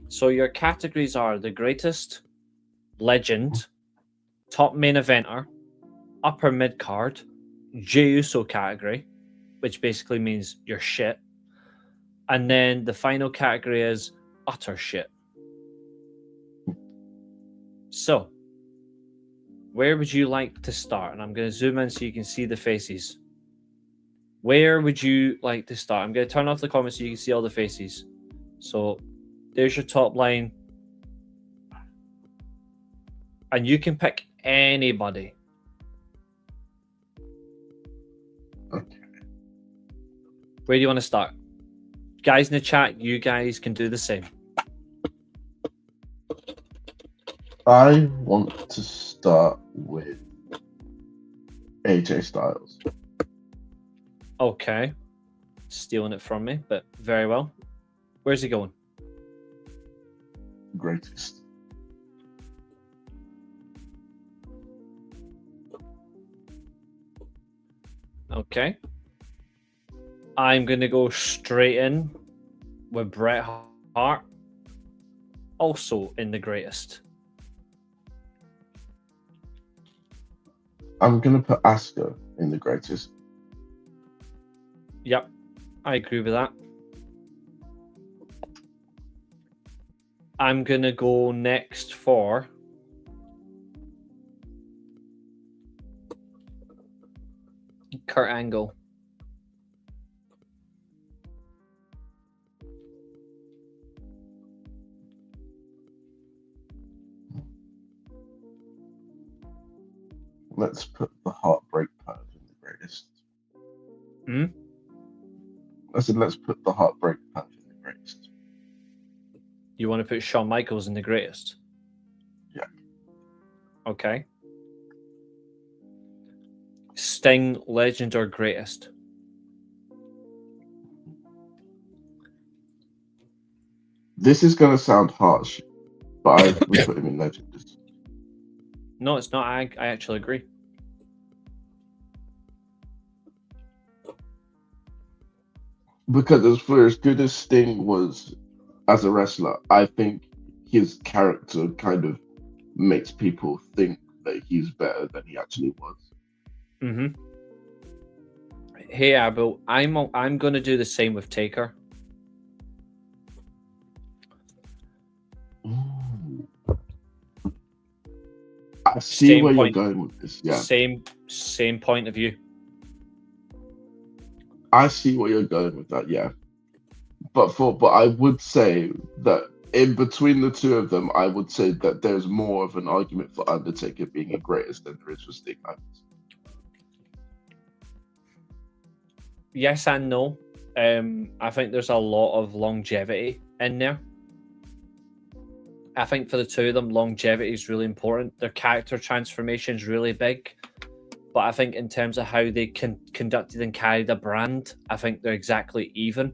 So your categories are the greatest, legend, top main eventer, upper mid card, Jey Uso category, which basically means you're shit. And then the final category is utter shit. So, where would you like to start? And I'm going to zoom in so you can see the faces. Where would you like to start? I'm going to turn off the comments so you can see all the faces. So, there's your top line. And you can pick anybody. Okay. Where do you want to start? Guys in the chat, you guys can do the same. I want to start with AJ Styles. Okay. Stealing it from me, but very well. Where's he going? Greatest. Okay. I'm going to go straight in with Bret Hart. Also in the greatest. I'm going to put Asuka in the greatest. Yep. I agree with that. I'm going to go next for Kurt Angle. Let's put the Heartbreak Perv in the greatest. I said, let's put the Heartbreak Perv in the greatest. You want to put Shawn Michaels in the greatest? Yeah. Okay. Sting, legend or greatest? This is going to sound harsh, but I would put him in legend. No, it's not. I actually agree. Because for as good as Sting was as a wrestler, I think his character kind of makes people think that he's better than he actually was. Mm-hmm. Hey, Abel, I'm going to do the same with Taker. Ooh. I see where you're going with this. Yeah, same point of view. I see where you're going with that. Yeah, but I would say that in between the two of them, I would say that there's more of an argument for Undertaker being a greatest than there is for Sting. Yes and no. I think there's a lot of longevity in there. I think for the two of them, longevity is really important. Their character transformation is really big. But I think in terms of how they conducted and carried a brand, I think they're exactly even.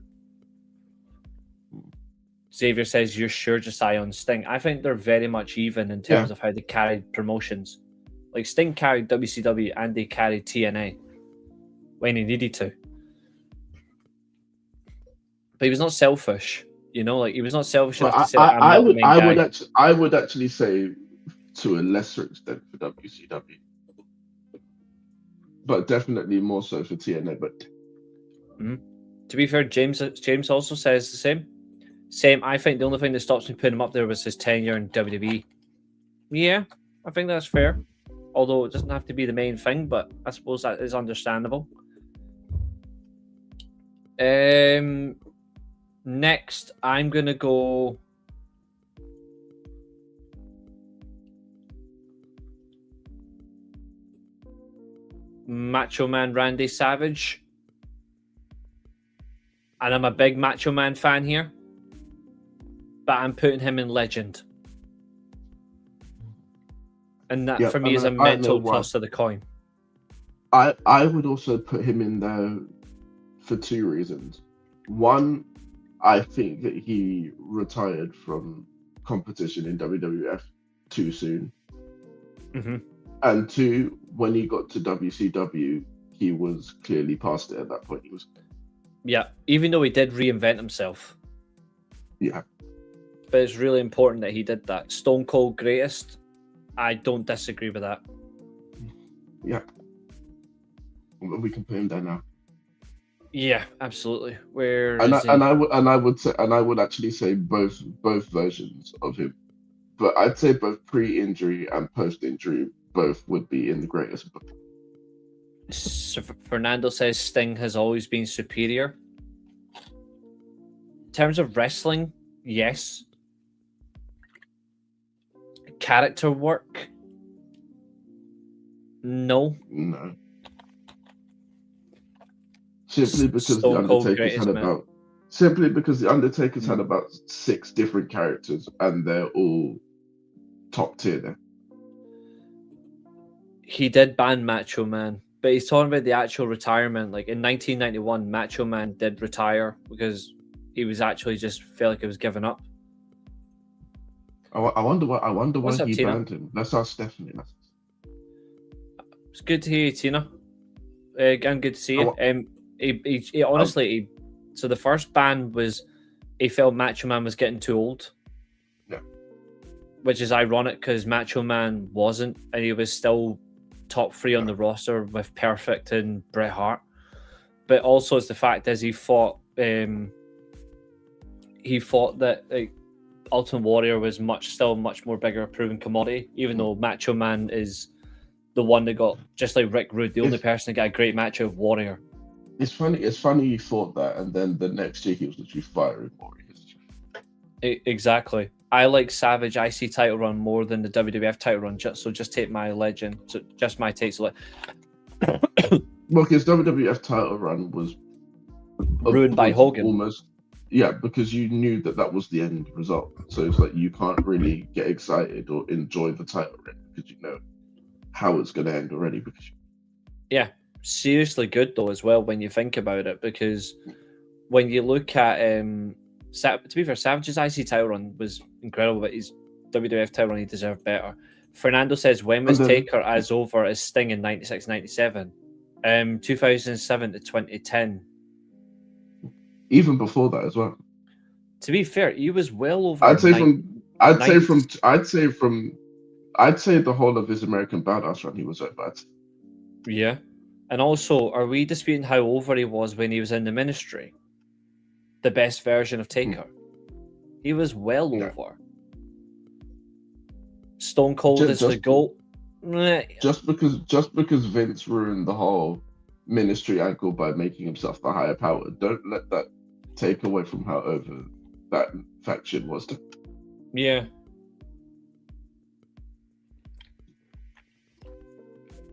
Xavier says, you're sure Josiah and Sting? I think they're very much even in terms of how they carried promotions. Like Sting carried WCW and they carried TNA when he needed to. But he was not selfish, you know. Like he was not selfish enough to say, I would actually say to a lesser extent for WCW, but definitely more so for TNA. But to be fair, James also says the same. Same. I think the only thing that stops me putting him up there was his tenure in WWE. Yeah, I think that's fair. Although it doesn't have to be the main thing, but I suppose that is understandable. Next, I'm going to go Macho Man Randy Savage. And I'm a big Macho Man fan here. But I'm putting him in legend. And that for me is a mental plus to the coin. I would also put him in there for two reasons. One, I think that he retired from competition in WWF too soon. Mm-hmm. And two, when he got to WCW, he was clearly past it at that point. Yeah, even though he did reinvent himself. Yeah. But it's really important that he did that. Stone Cold greatest, I don't disagree with that. Yeah. We can put him there now. Yeah, absolutely. I would actually say both versions of him. But I'd say both pre-injury and post-injury both would be in the greatest book. So Fernando says Sting has always been superior. In terms of wrestling, yes. Character work? No. No. Simply because the Undertaker's had about 6 different characters and they're all top tier there. He did ban Macho Man but he's talking about the actual retirement. Like in 1991, Macho Man did retire because he was actually just felt like he was giving up. I wonder why What's up, he Tina? banned him. Let's ask Stephanie. It's good to hear you, Tina. I'm good to see you. He honestly, so the first ban was he felt Macho Man was getting too old. Yeah. Which is ironic because Macho Man wasn't, and he was still top 3 on the roster with Perfect and Bret Hart. But also, it's the fact is he fought that Ultimate Warrior was much more bigger, proven commodity. Even though Macho Man is the one that got, just like Rick Rude, the only person that got a great match of Warrior. It's funny he thought that, and then the next year he was literally firing Warriors. Exactly. I like Savage IC title run more than the WWF title run. Just take my legend. So just my takes. Well, his WWF title run was ruined by Hogan. Almost, yeah, because you knew that was the end result. So it's like you can't really get excited or enjoy the title run because you know how it's going to end already. Yeah, seriously good though as well when you think about it, because when you look at to be fair, Savage's IC title run was incredible, but his WWF title run he deserved better. Fernando says, when was Taker as over as Sting in 96-97? 2007 to 2010. Even before that as well. To be fair, he was well over. I'd say the whole of his American Badass run he was over. Yeah. And also, are we disputing how over he was when he was in the Ministry? The best version of Taker. He was well over. Stone Cold is the GOAT. Just because Vince ruined the whole Ministry angle by making himself the higher power, don't let that take away from how over that faction was. Yeah.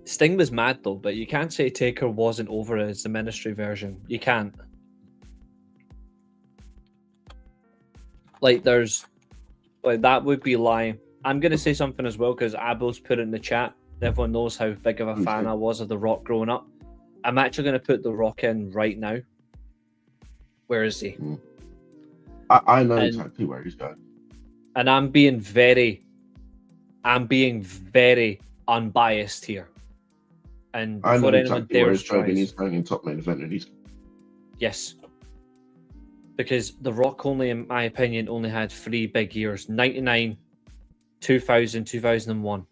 Sting was mad though, but you can't say Taker wasn't over as the Ministry version. You can't. Like, that would be lying. I'm going to say something as well because Abel's put it in the chat. Everyone knows how big of a fan I was of The Rock growing up. I'm actually going to put The Rock in right now. Where is he? I know exactly where he's going. And I'm being very unbiased here. And I know before anyone exactly where dares he's going, try, and he's going in top main event, and he's... Yes. Because The Rock only, in my opinion, only had 3 big years. 99, 2000, 2001.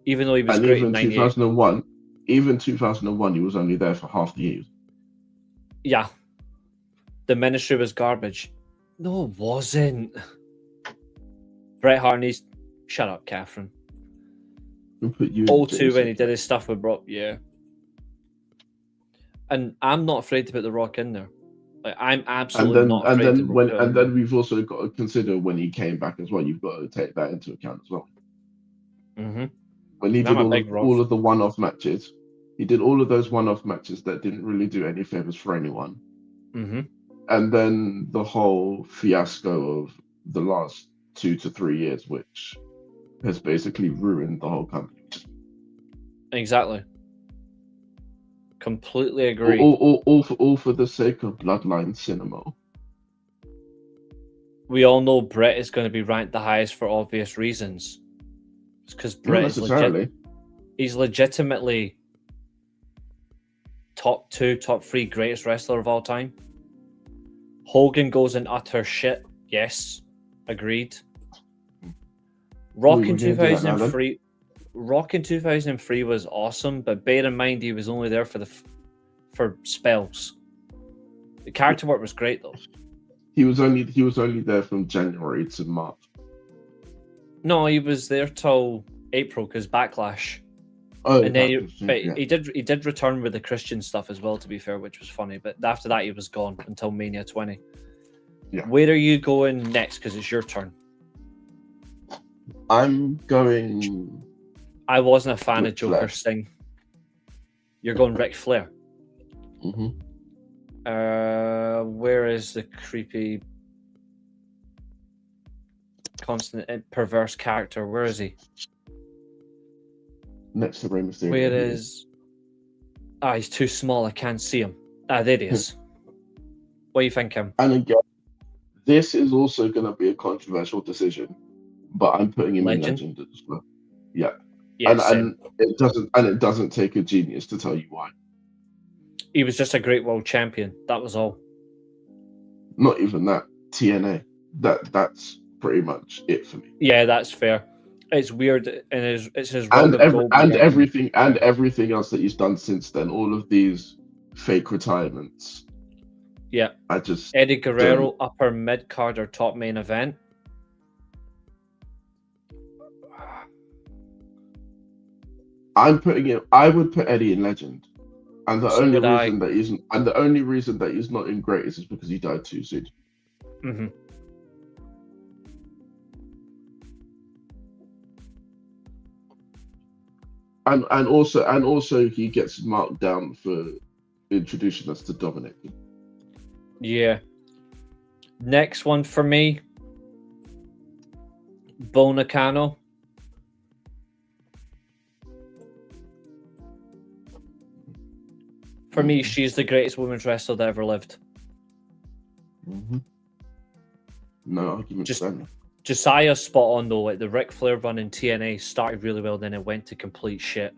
Even though he was great in 98. 2001, even 2001, he was only there for half the year. Yeah. The Ministry was garbage. No, it wasn't. Bret Hart needs... Shut up, Katherine. 02 when he did his stuff with Brock, yeah. And I'm not afraid to put The Rock in there. Like, I'm absolutely not afraid to put him. And then we've also got to consider when he came back as well. You've got to take that into account as well. Mm-hmm. When he did all of the one-off matches, he did all of those one-off matches that didn't really do any favors for anyone. Mm-hmm. And then the whole fiasco of the last 2 to 3 years, which has basically ruined the whole company. Exactly. Completely agree. All for the sake of Bloodline cinema. We all know Bret is going to be ranked the highest for obvious reasons. It's because Bret is he's legitimately top 2, top 3 greatest wrestler of all time. Hogan goes in utter shit. Yes, agreed. Rock in 2003. Rock in 2003 was awesome, but bear in mind he was only there for spells. The character work was great though. He was only there from January to March. No, he was there till April because Backlash. Oh, and then he did return with the Christian stuff as well, to be fair, which was funny. But after that, he was gone until Mania 20. Yeah. Where are you going next? Because it's your turn. I'm going. I wasn't a fan of Joker Flair. Sting. You're going Ric Flair. Mm-hmm. Where is the creepy, constant, perverse character? Where is he? Next to Rey Mysterio. Where is He's too small. I can't see him. There he is. What are you thinking? And again, this is also going to be a controversial decision, but I'm putting him Legend? in legend as well. Yeah, Yeah, same. and it doesn't take a genius to tell you why. He was just a great world champion. That was all. Not even that. TNA. That's pretty much it for me. Yeah, that's fair. It's weird, and it's his And run of Goldberg everything else that he's done since then. All of these fake retirements. Yeah, I just Eddie Guerrero, upper mid card or top main event. I would put Eddie in legend, and the only reason that he's not in greatest is because he died too soon. Mm-hmm. And also he gets marked down for introducing us to Dominic. Yeah. Next one for me, Bo Nakano. For me, she's the greatest women's wrestler that ever lived. Mm-hmm. No argument. Josiah spot on though. Like the Ric Flair run in TNA started really well, then it went to complete shit.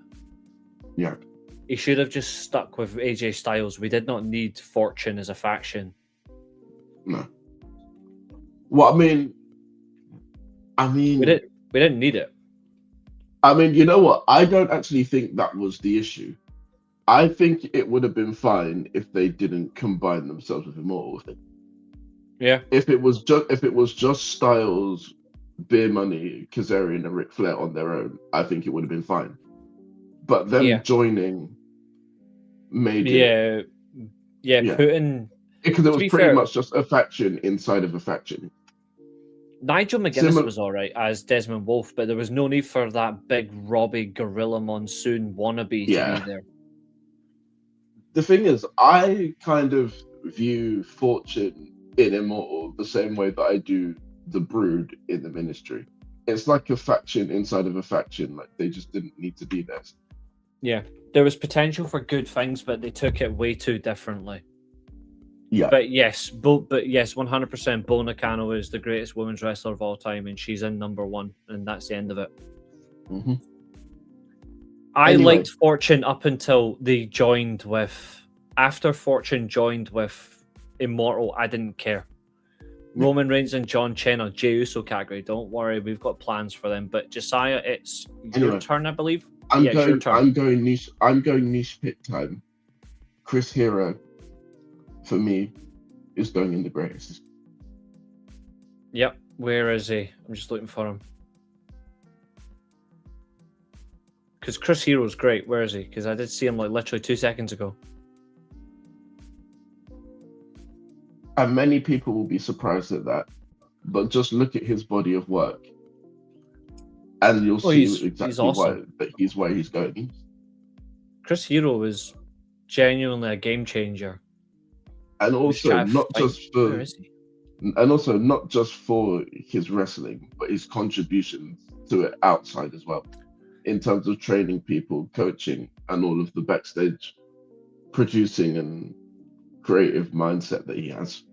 Yeah. He should have just stuck with AJ Styles. We did not need Fortune as a faction. No. Well, I mean, we didn't need it. I mean, you know what? I don't actually think that was the issue. I think it would have been fine if they didn't combine themselves with Immortal. Yeah. If it was just Styles, Beer Money, Kazarian, and Ric Flair on their own, I think it would have been fine. But them joining made it. Yeah. Putting, because it was pretty much just a faction inside of a faction. Nigel McGuinness was all right as Desmond Wolfe, but there was no need for that big Robbie Gorilla Monsoon wannabe to be there. The thing is, I kind of view Fortune in Immortal the same way that I do the Brood in the Ministry. It's like a faction inside of a faction. Like they just didn't need to be there. Yeah, there was potential for good things, but they took it way too differently. Yeah. But yes, 100%. Bo Nakano is the greatest women's wrestler of all time, and she's in number one, and that's the end of it. Mm-hmm. I liked Fortune up until they joined with. After Fortune joined with Immortal, I didn't care. Roman Reigns and John Chen are Jey Uso category. Don't worry, we've got plans for them. But Josiah, it's your turn, I believe. I'm going niche pick time. Chris Hero, for me, is going in the greatest. Yep. Where is he? I'm just looking for him. Because Chris Hero's great. Where is he? Because I did see him like literally 2 seconds ago. And many people will be surprised at that. But just look at his body of work. And you'll see exactly awesome. why he's going. Chris Hero is genuinely a game changer. And also not just for his wrestling, but his contributions to it outside as well. In terms of training people, coaching, and all of the backstage producing and creative mindset that he has.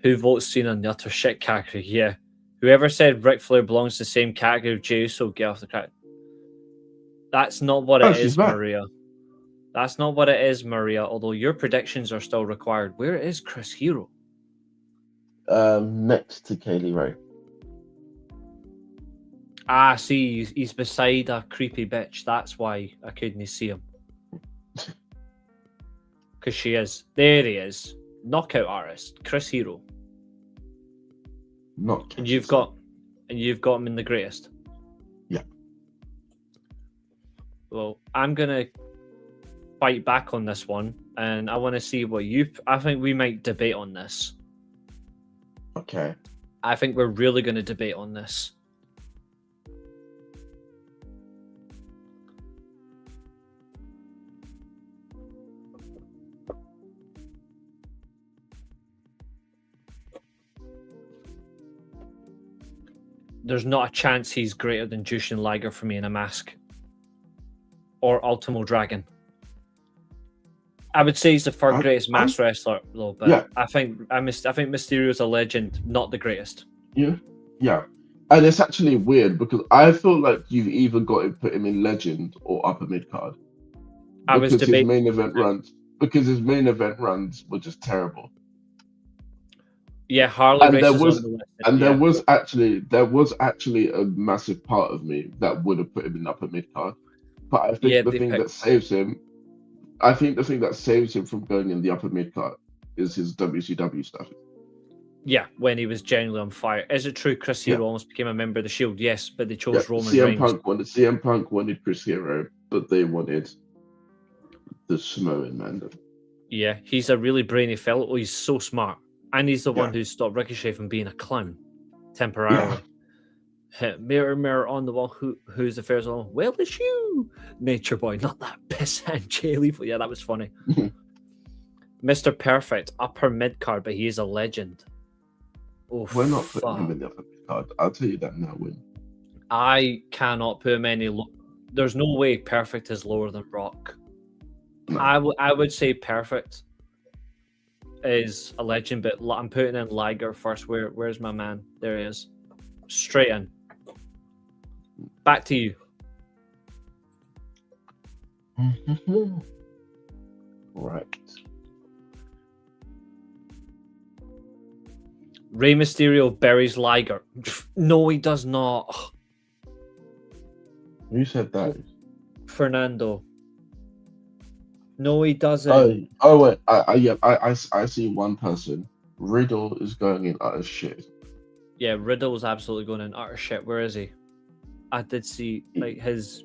Who votes Cena in the utter shit category? Yeah. Whoever said Ric Flair belongs to the same category of Jey Uso, get off the crack. That's not what it is, Maria. That's not what it is, Maria, although your predictions are still required. Where is Chris Hero? Next to Kaylee Ray. See, he's beside a creepy bitch. That's why I couldn't see him. Because she is. There he is. Knockout artist, Chris Hero. And you've got him in the greatest. Yeah. Well, I'm gonna fight back on this one, and I want to see what you. I think we might debate on this. Okay. I think we're really going to debate on this. There's not a chance he's greater than Jushin Liger for me in a mask. Or Ultimo Dragon. I would say he's the third I- greatest I- mass wrestler, though. But Yeah. I think Mysterio's a legend, not the greatest. Yeah, yeah. And it's actually weird because I feel like you've either got to put him in legend or upper mid card. I was Because his debating. main event runs were just terrible. Yeah, Harley And Race there is was- on the list. And yeah. there was actually a massive part of me that would have put him in upper mid card. But I think Yeah, the they thing picked- that saves him, from going in the upper mid card is his WCW stuff. Yeah, when he was genuinely on fire. Is it true Chris Hero almost became a member of the Shield? Yes, but they chose Roman Reigns. CM Punk wanted Chris Hero, but they wanted the Samoan man. Yeah, he's a really brainy fellow. Oh, he's so smart. And he's the one Yeah. who stopped Ricochet from being a clown temporarily. Mirror, mirror on the wall, who's the fairest one? Well, it's you, Nature Boy. Not that piss and Jay. Yeah, that was funny. Mr. Perfect, upper mid card, but he is a legend. Oh, We're not putting him fuck. in the upper mid card. I'll tell you that now. I cannot put him any. There's no way Perfect is lower than Rock. No. I would say Perfect is a legend, but I'm putting in Liger first. Where's my man? There he is. Straight in. Back to you. Right. Rey Mysterio buries Liger. No, he does not. Who said that? Fernando. No, he doesn't. Oh wait. I see one person. Riddle is going in utter shit. Yeah, Riddle's absolutely going in utter shit. Where is he? I did see like his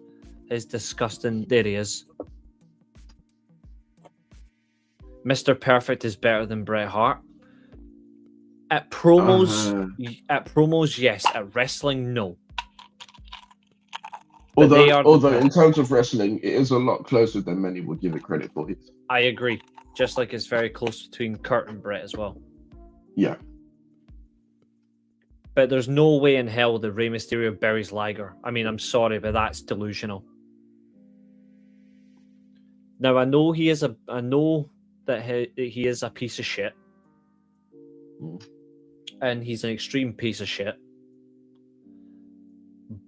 disgusting. There he is. Mr. Perfect is better than Bret Hart. At promos, yes. At wrestling, no. But they are Although in terms of wrestling, it is a lot closer than many would give it credit for. I agree. Just like it's very close between Kurt and Bret as well. Yeah. But there's no way in hell that Rey Mysterio buries Liger. I mean, I'm sorry, but that's delusional. Now I know that he is a piece of shit, and he's an extreme piece of shit.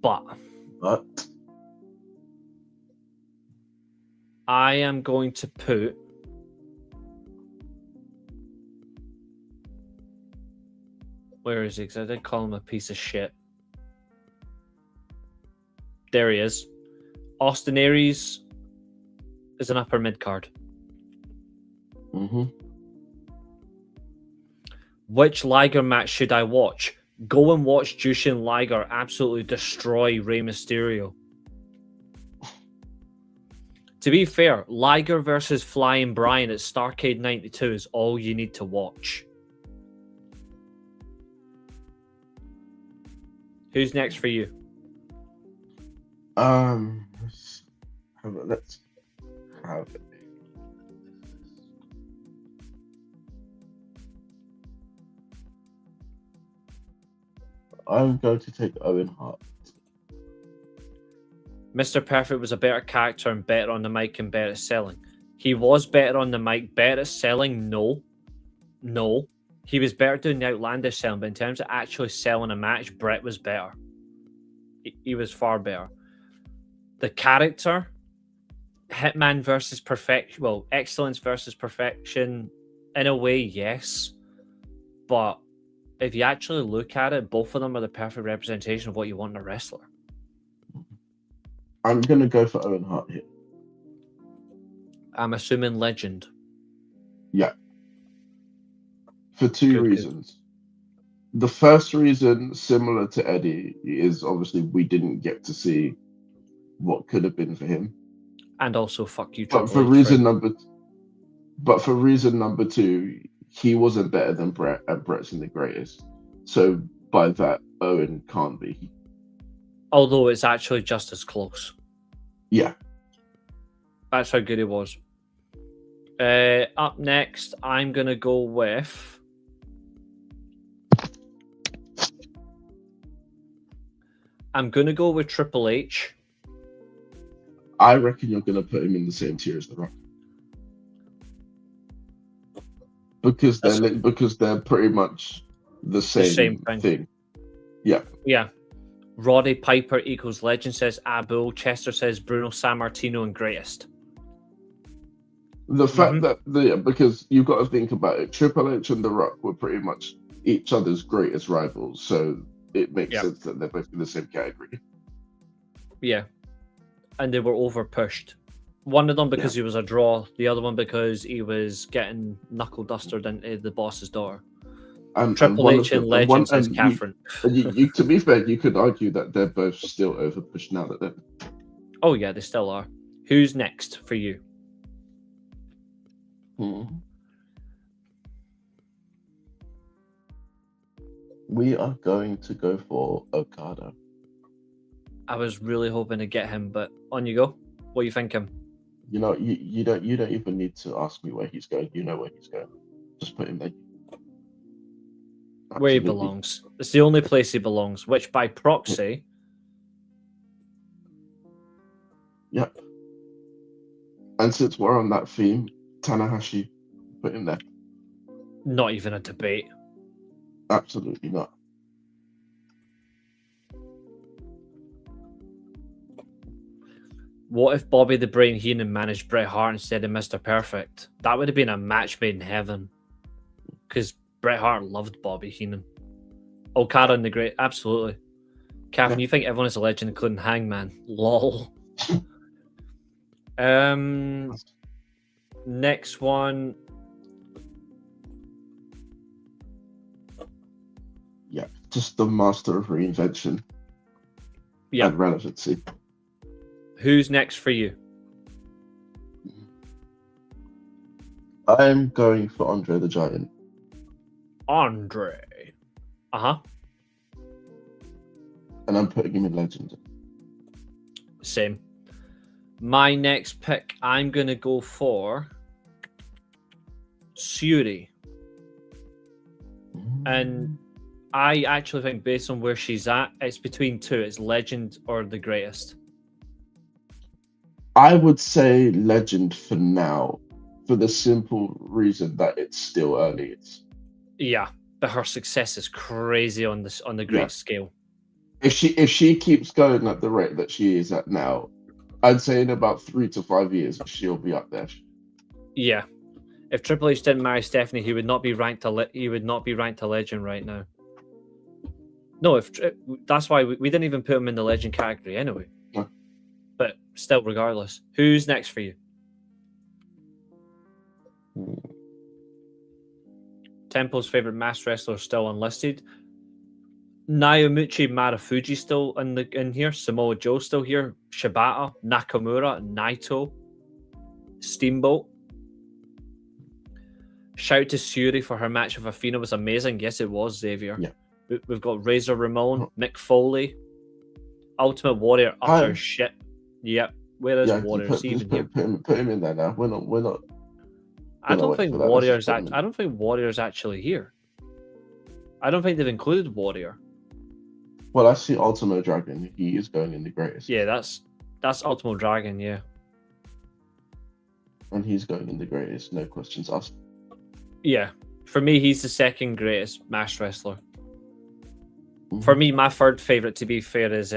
But I am going to put where is he? Because I did call him a piece of shit. There he is. Austin Aries is an upper mid card. Which Liger match should I watch? Go and watch Jushin Liger absolutely destroy Rey Mysterio. To be fair, Liger versus Flying Brian at Starrcade 92 is all you need to watch. Who's next for you? Let's have it. I'm going to take Owen Hart. Mr. Perfect was a better character and better on the mic and better at selling. He was better on the mic, better at selling? No. He was better doing the outlandish selling, but in terms of actually selling a match, Bret was better. He was far better. The character, Hitman versus perfection, well, excellence versus perfection, in a way, yes. But if you actually look at it, both of them are the perfect representation of what you want in a wrestler. I'm going to go for Owen Hart here. I'm assuming legend. Yeah. For two Good. reasons. The first reason, similar to Eddie, is obviously we didn't get to see what could have been for him. And also, fuck you, But Triple for H, reason number two, he wasn't better than Bret, and Bret's in the greatest. So by that, Owen can't be. although it's actually just as close. Yeah. That's how good he was. Up next, I'm going to go with... Triple H. I reckon you're going to put him in the same tier as The Rock. because they're pretty much the same thing. Yeah. Yeah. Roddy Piper equals legend, says Abul. Chester says Bruno Sammartino and greatest. The fact that because you've got to think about it, Triple H and The Rock were pretty much each other's greatest rivals, so it makes sense that they're both in the same category. Yeah. And they were over pushed. One of them because he was a draw, the other one because he was getting knuckle dustered into the boss's daughter. Triple H and legend says Katherine. You, to be fair, you could argue that they're both still over pushed now that they're... Oh yeah, they still are. Who's next for you? We are going to go for Okada. I was really hoping to get him, but on you go. What are you thinking? You know, you don't even need to ask me where he's going. You know where he's going. Just put him there. Absolutely. Where he belongs. It's the only place he belongs, which by proxy. Yep. And since we're on that theme, Tanahashi, put him there. Not even a debate. Absolutely not. What if Bobby the Brain Heenan managed Bret Hart instead of Mr. Perfect? That would have been a match made in heaven. Because Bret Hart loved Bobby Heenan. Okada and the Great, absolutely. Katherine, you think everyone is a legend, including Hangman? Lol. Next one. Yeah, just the master of reinvention. Yeah. And relevancy. Who's next for you? I'm going for Andre the Giant. Andre. Uh-huh. And I'm putting him in legend. Same. My next pick, I'm going to go for Suri. And I actually think based on where she's at, it's between two. It's legend or the greatest. I would say legend for now, for the simple reason that it's still early. Yeah, but her success is crazy on the great scale. If she keeps going at the rate that she is at now, I'd say in about 3 to 5 years she'll be up there. Yeah. If Triple H didn't marry Stephanie, he would not be ranked a legend right now. No, that's why we didn't even put him in the legend category anyway. Yeah. But still, regardless, who's next for you? Temple's favorite masked wrestler still unlisted. Naomichi Marufuji still in here. Samoa Joe still here. Shibata, Nakamura, Naito, Steamboat. Shout to Suri for her match with Athena was amazing. Yes, it was, Xavier. Yeah. We've got Razor Ramon, Mick Foley, Ultimate Warrior, utter shit. Yep. Where is Warrior? Put him in there now. We're not. I don't think Warrior's actually here. I don't think they've included Warrior. Well, I see Ultimo Dragon. He is going in the greatest. Yeah, that's Ultimo Dragon, yeah. And he's going in the greatest, no questions asked. Yeah. For me, he's the second greatest masked wrestler. For me, my third favourite, to be fair, is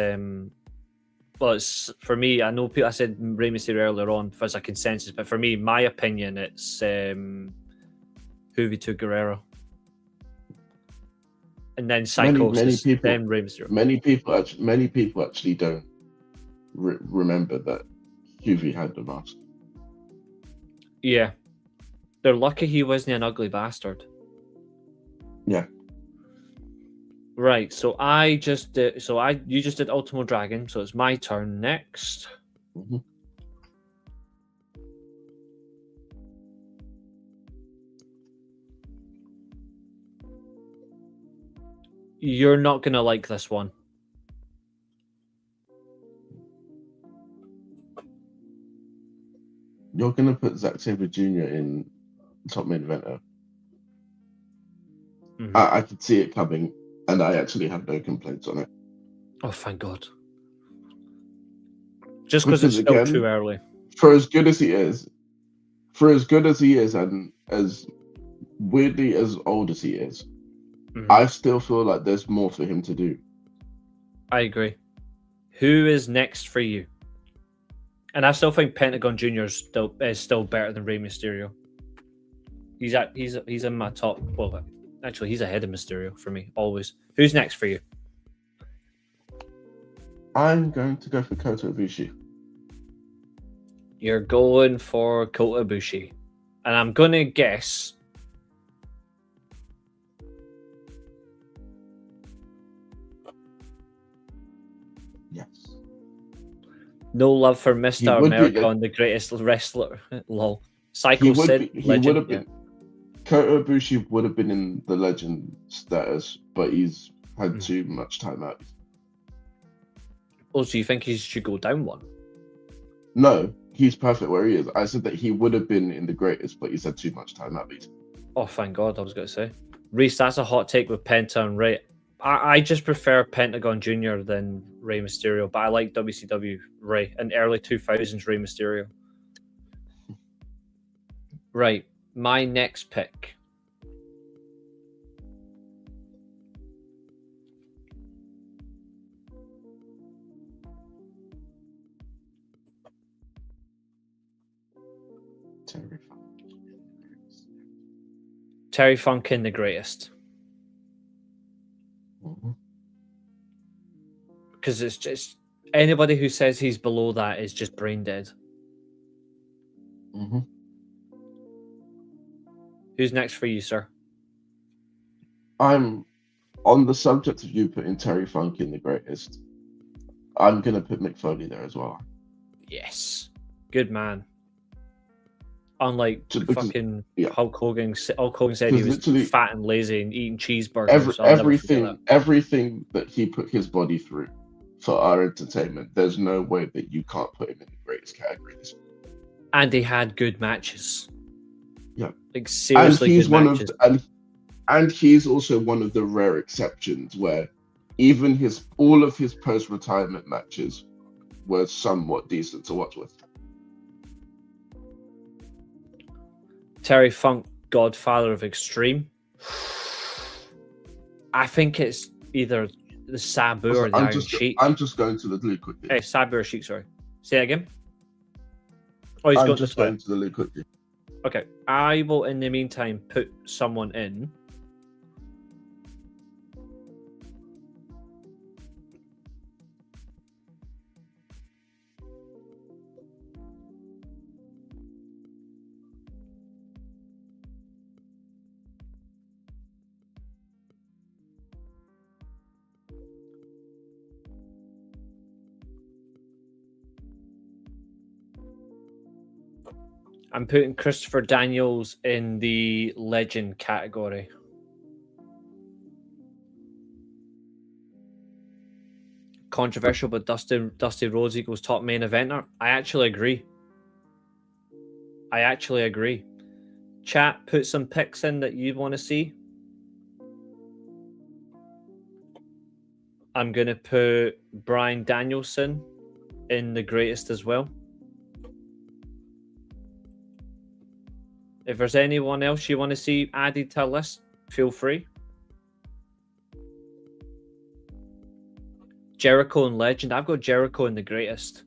it's for me, I know I said Rey Mysterio earlier on as a consensus, but for me, my opinion, it's Juventud Guerrero. And then Psychosis, then Rey Mysterio. Many people actually don't remember that Juvi had the mask. Yeah. They're lucky he wasn't an ugly bastard. Yeah. Right, so you just did Ultimo Dragon, so it's my turn next. Mm-hmm. You're not gonna like this one. You're gonna put Zack Sabre Jr. in top main eventer. Mm-hmm. I could see it coming, and I actually have no complaints on it. Oh, thank God! Just because it's still too early. For as good as he is, and as weirdly, as old as he is, Mhm. I still feel like there's more for him to do. I agree. Who is next for you? And I still think Pentagon Jr. is still better than Rey Mysterio. He's in my top. Well, actually, he's ahead of Mysterio for me always. Who's next for you? I'm going to go for Kota Ibushi. You're going for Kota Ibushi, and I'm gonna guess. Yes. No love for He Mr. would be America the- on the greatest wrestler. Lol. He Psycho would Sid, be. He legend. would have been. Kota Ibushi would have been in the legend status, but he's had too much time out. Oh, so you think he should go down one? No, he's perfect where he is. I said that he would have been in the greatest, but he's had too much time out. Oh, thank God, I was going to say. Reece, that's a hot take with Penta and Ray. I just prefer Pentagon Jr. than Rey Mysterio, but I like WCW Ray and early 2000s Rey Mysterio. Right, my next pick. Terry Funk in the greatest. Because it's just anybody who says he's below that is just brain dead. Mm-hmm. Who's next for you, sir? I'm on the subject of you putting Terry Funk in the greatest. I'm gonna put Mick Foley there as well. Yes, good man. Unlike fucking Hulk Hogan. Hulk Hogan said he was fat and lazy and eating cheeseburgers. Everything that he put his body through for our entertainment, there's no way that you can't put him in the greatest category. And he had good matches. Yeah, like seriously good matches. And he's also one of the rare exceptions where even all of his post-retirement matches were somewhat decent to watch with. Terry Funk, Godfather of Extreme. I think it's either the Sabu or the Iron Sheik. I'm just going to the Lou quickly. Hey, Sabu or Sheik, sorry. Say that again. Oh, he's going to the Lou quickly. Okay, I will in the meantime put someone in. I'm putting Christopher Daniels in the legend category. Controversial, but Dusty Rhodes equals top main eventer. I actually agree. Chat, put some picks in that you want to see. I'm going to put Bryan Danielson in the greatest as well. If there's anyone else you want to see added to a list, feel free. Jericho and Legend. I've got Jericho in the greatest.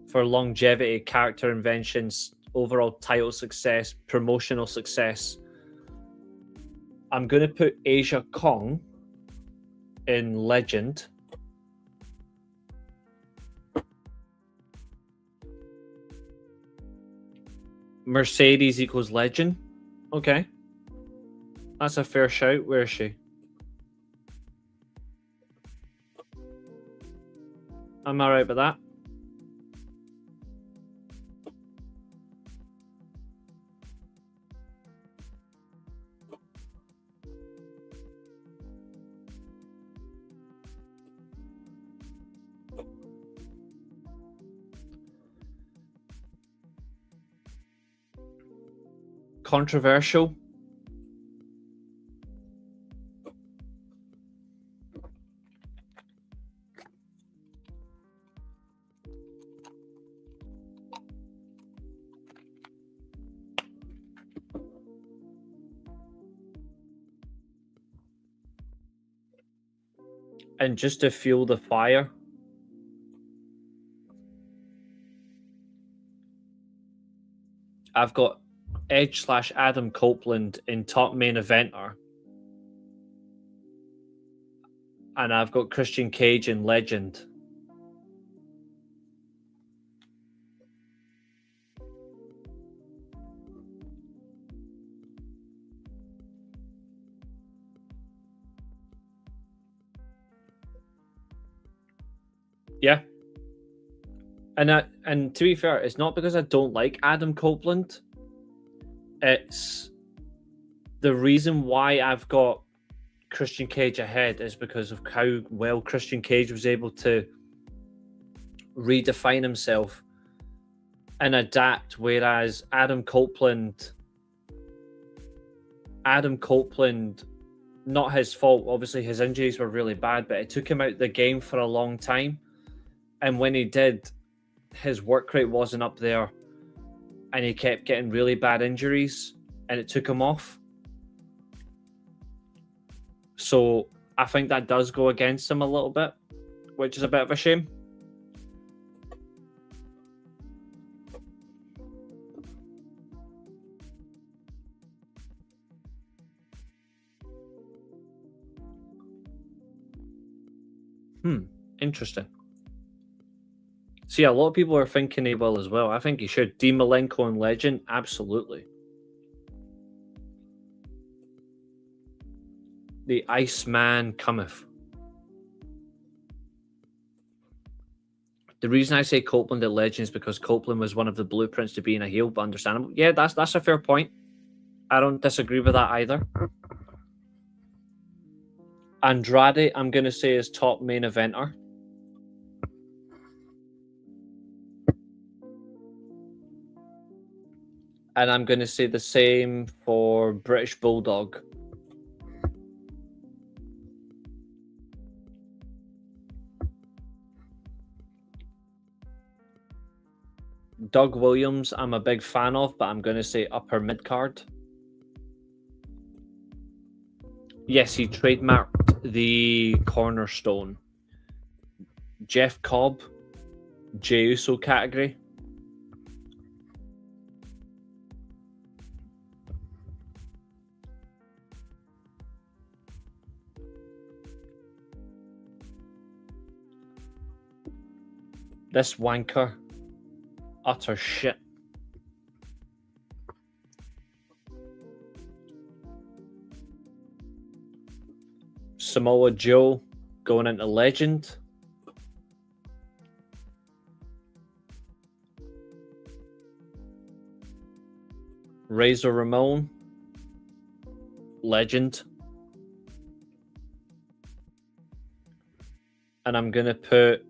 For longevity, character inventions, overall title success, promotional success. I'm going to put Asia Kong in Legend. Mercedes equals Legend. Okay. That's a fair shout. Where is she? I'm alright with that. Controversial. And just to fuel the fire, I've got Edge / Adam Copeland in top main eventer. And I've got Christian Cage in Legend. Yeah. And to be fair, it's not because I don't like Adam Copeland. It's the reason why I've got Christian Cage ahead is because of how well Christian Cage was able to redefine himself and adapt, whereas Adam Copeland, not his fault, obviously his injuries were really bad, but it took him out the game for a long time. And when he did, his work rate wasn't up there and he kept getting really bad injuries and it took him off. So I think that does go against him a little bit, which is a bit of a shame. Interesting. See, a lot of people are thinking he will as well. I think he should. Dean Malenko and Legend, absolutely. The Iceman cometh. The reason I say Copeland at Legend is because Copeland was one of the blueprints to being a heel, but understandable. Yeah, that's a fair point. I don't disagree with that either. Andrade, I'm going to say, is top main eventer. And I'm going to say the same for British Bulldog. Doug Williams, I'm a big fan of, but I'm going to say upper mid-card. Yes, he trademarked the cornerstone. Jeff Cobb, Jey Uso category. This wanker, utter shit. Samoa Joe going into Legend. Razor Ramon, Legend. And I'm going to put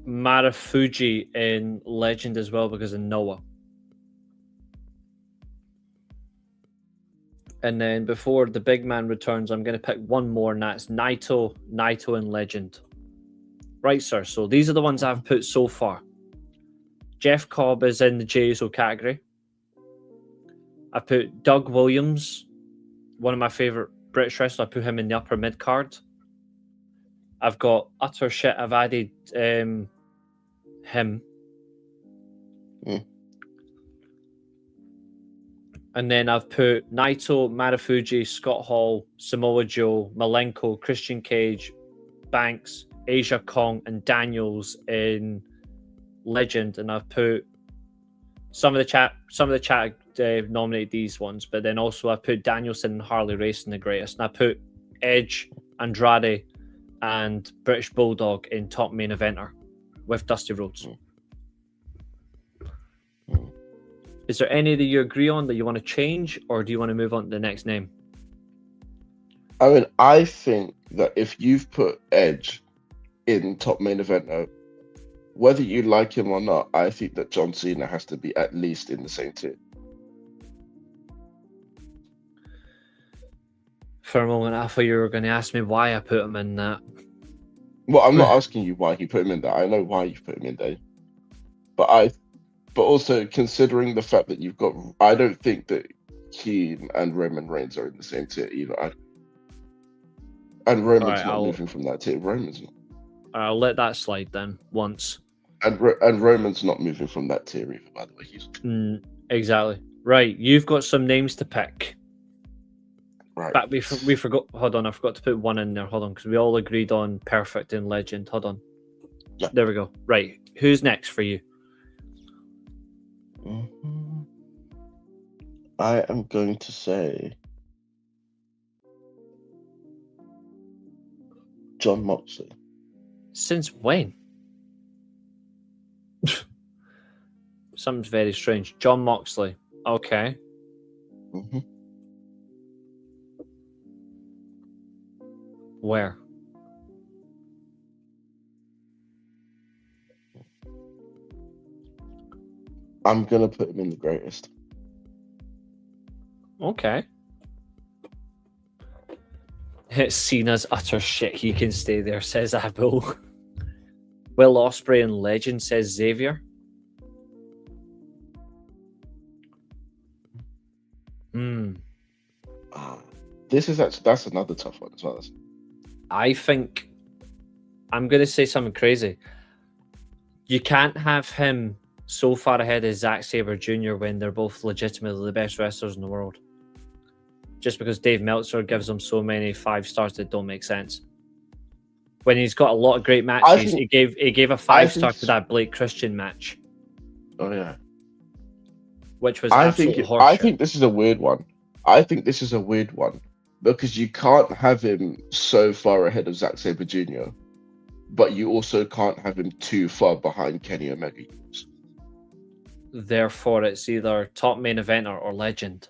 Marufuji in Legend as well because of Noah. And then before the big man returns, I'm going to pick one more, and that's Naito in Legend. Right, sir. So these are the ones I've put so far. Jeff Cobb is in the Jey Uso category. I put Doug Williams, one of my favourite British wrestlers. I put him in the upper mid card. I've got utter shit. I've added him. And then I've put Naito, Marufuji, Scott Hall, Samoa Joe, Malenko, Christian Cage, Banks, Asia Kong, and Daniels in Legend. And I've put some of the chat nominated these ones, but then also I put Danielson and Harley Race in the greatest. And I put Edge, Andrade, and British Bulldog in top main eventer with Dusty Rhodes. Is there any that you agree on that you want to change, or do you want to move on to the next name? I mean, I think that if you've put Edge in top main eventer, whether you like him or not, I think that John Cena has to be at least in the same tier. For a moment, I thought you were going to ask me why I put him in that. Well, I'm not asking you why he put him in there. I know why you put him in there. But also considering the fact that you've got, I don't think that Keen and Roman Reigns are in the same tier either. And Roman's Alright, not moving from that tier. Roman's not. I'll let that slide then once. And Roman's not moving from that tier either, by the way. He's Exactly. Right, you've got some names to pick. right. But we forgot. Hold on, I forgot to put one in there. Hold on, because we all agreed on perfect and legend. Hold on. Yeah. There we go. Right, who's next for you? I am going to say John Moxley. Since when? Something's very strange. John Moxley. Okay. Mm-hmm. Where? I'm gonna put him in the greatest. Okay. It's Cena's utter shit. He can stay there, says Abu. Will Ospreay and Legend, says Xavier. That's another tough one as well. I think I'm going to say something crazy. You can't have him so far ahead of Zack Sabre Jr. when they're both legitimately the best wrestlers in the world. Just because Dave Meltzer gives him so many 5 stars that don't make sense. When he's got a lot of great matches, he gave a 5-star to that Blake Christian match. Oh yeah. Which was I absolute think horseshit. this is a weird one. I think this is a weird one because you can't have him so far ahead of Zack Sabre Jr., but you also can't have him too far behind Kenny Omega. Therefore, it's either top main eventer or legend.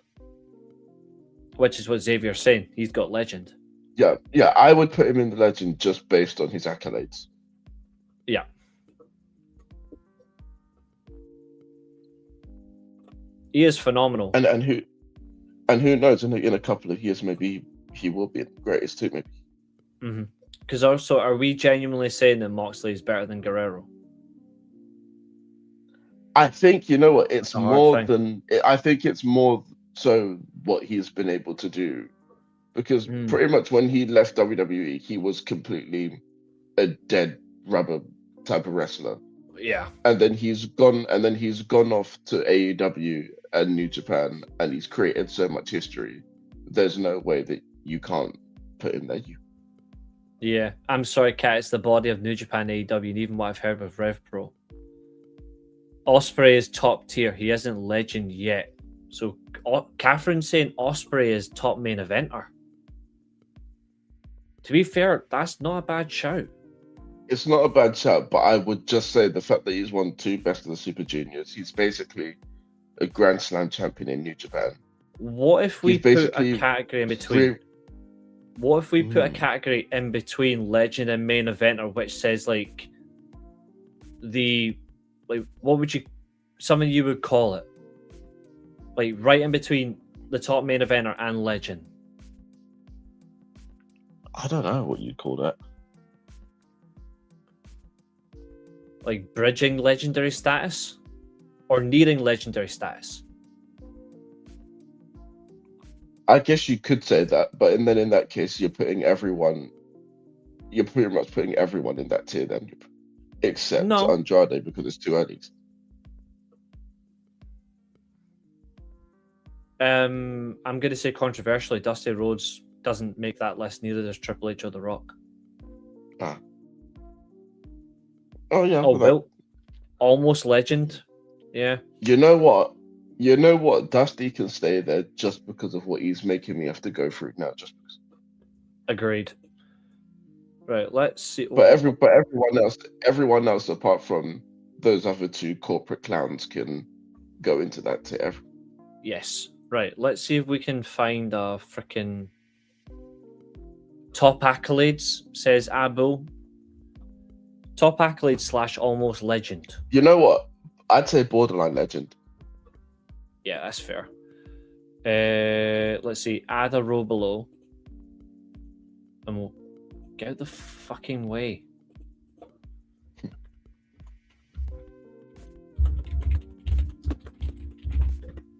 Which is what Xavier's saying. He's got legend. Yeah, I would put him in the legend just based on his accolades. Yeah. He is phenomenal. And who knows, in a couple of years, maybe he will be the greatest too, maybe. Mm-hmm. Because also, are we genuinely saying that Moxley is better than Guerrero? I think, you know what, it's a hard more thing. than... I think it's more so what he's been able to do. Because pretty much when he left WWE, he was completely a dead rubber type of wrestler. Yeah. And then he's gone off to AEW and New Japan, and he's created so much history. There's no way that you can't put him there. Yeah. I'm sorry, Kat, it's the body of New Japan AEW, and even what I've heard with Rev Pro. Ospreay is top tier. He isn't legend yet. So Katherine's saying Ospreay is top main eventer. To be fair, that's not a bad shout. It's not a bad shout, but I would just say the fact that he's won 2 Best of the Super Juniors, he's basically a Grand Slam champion in New Japan. What if we put a category in between? What if we put a category in between legend and main eventer, which says what would you, something you would call it? Like right in between the top main eventer and legend. I don't know what you'd call that. Like bridging legendary status? Or nearing legendary status? I guess you could say that, but then in that case, you're pretty much putting everyone in that tier then, except Andrade, because it's too early. I'm going to say controversially, Dusty Rhodes doesn't make that list, neither does Triple H or The Rock. Oh yeah. Oh, well, almost legend. Yeah. You know what? Dusty can stay there just because of what he's making me have to go through now. Just because. Agreed. Right. Let's see. But everyone else apart from those other 2 corporate clowns can go into that tier. Yes. Right. Let's see if we can find a freaking top accolades. Says Abu. Top accolades / almost legend. You know what? I'd say borderline legend. Yeah, that's fair. Let's see. Add a row below. And we'll get out the fucking way.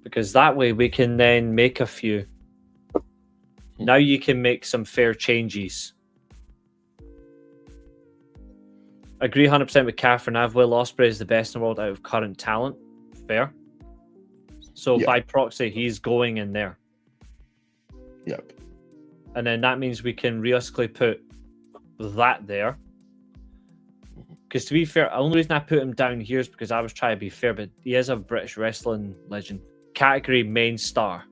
Because that way we can then make a few. Now you can make some fair changes Agree 100% with Katherine. I have Will Ospreay is the best in the world out of current talent. Fair. So by proxy, he's going in there. Yep. And then that means we can realistically put that there. Because to be fair, the only reason I put him down here is because I was trying to be fair, but he is a British wrestling legend. Category main star.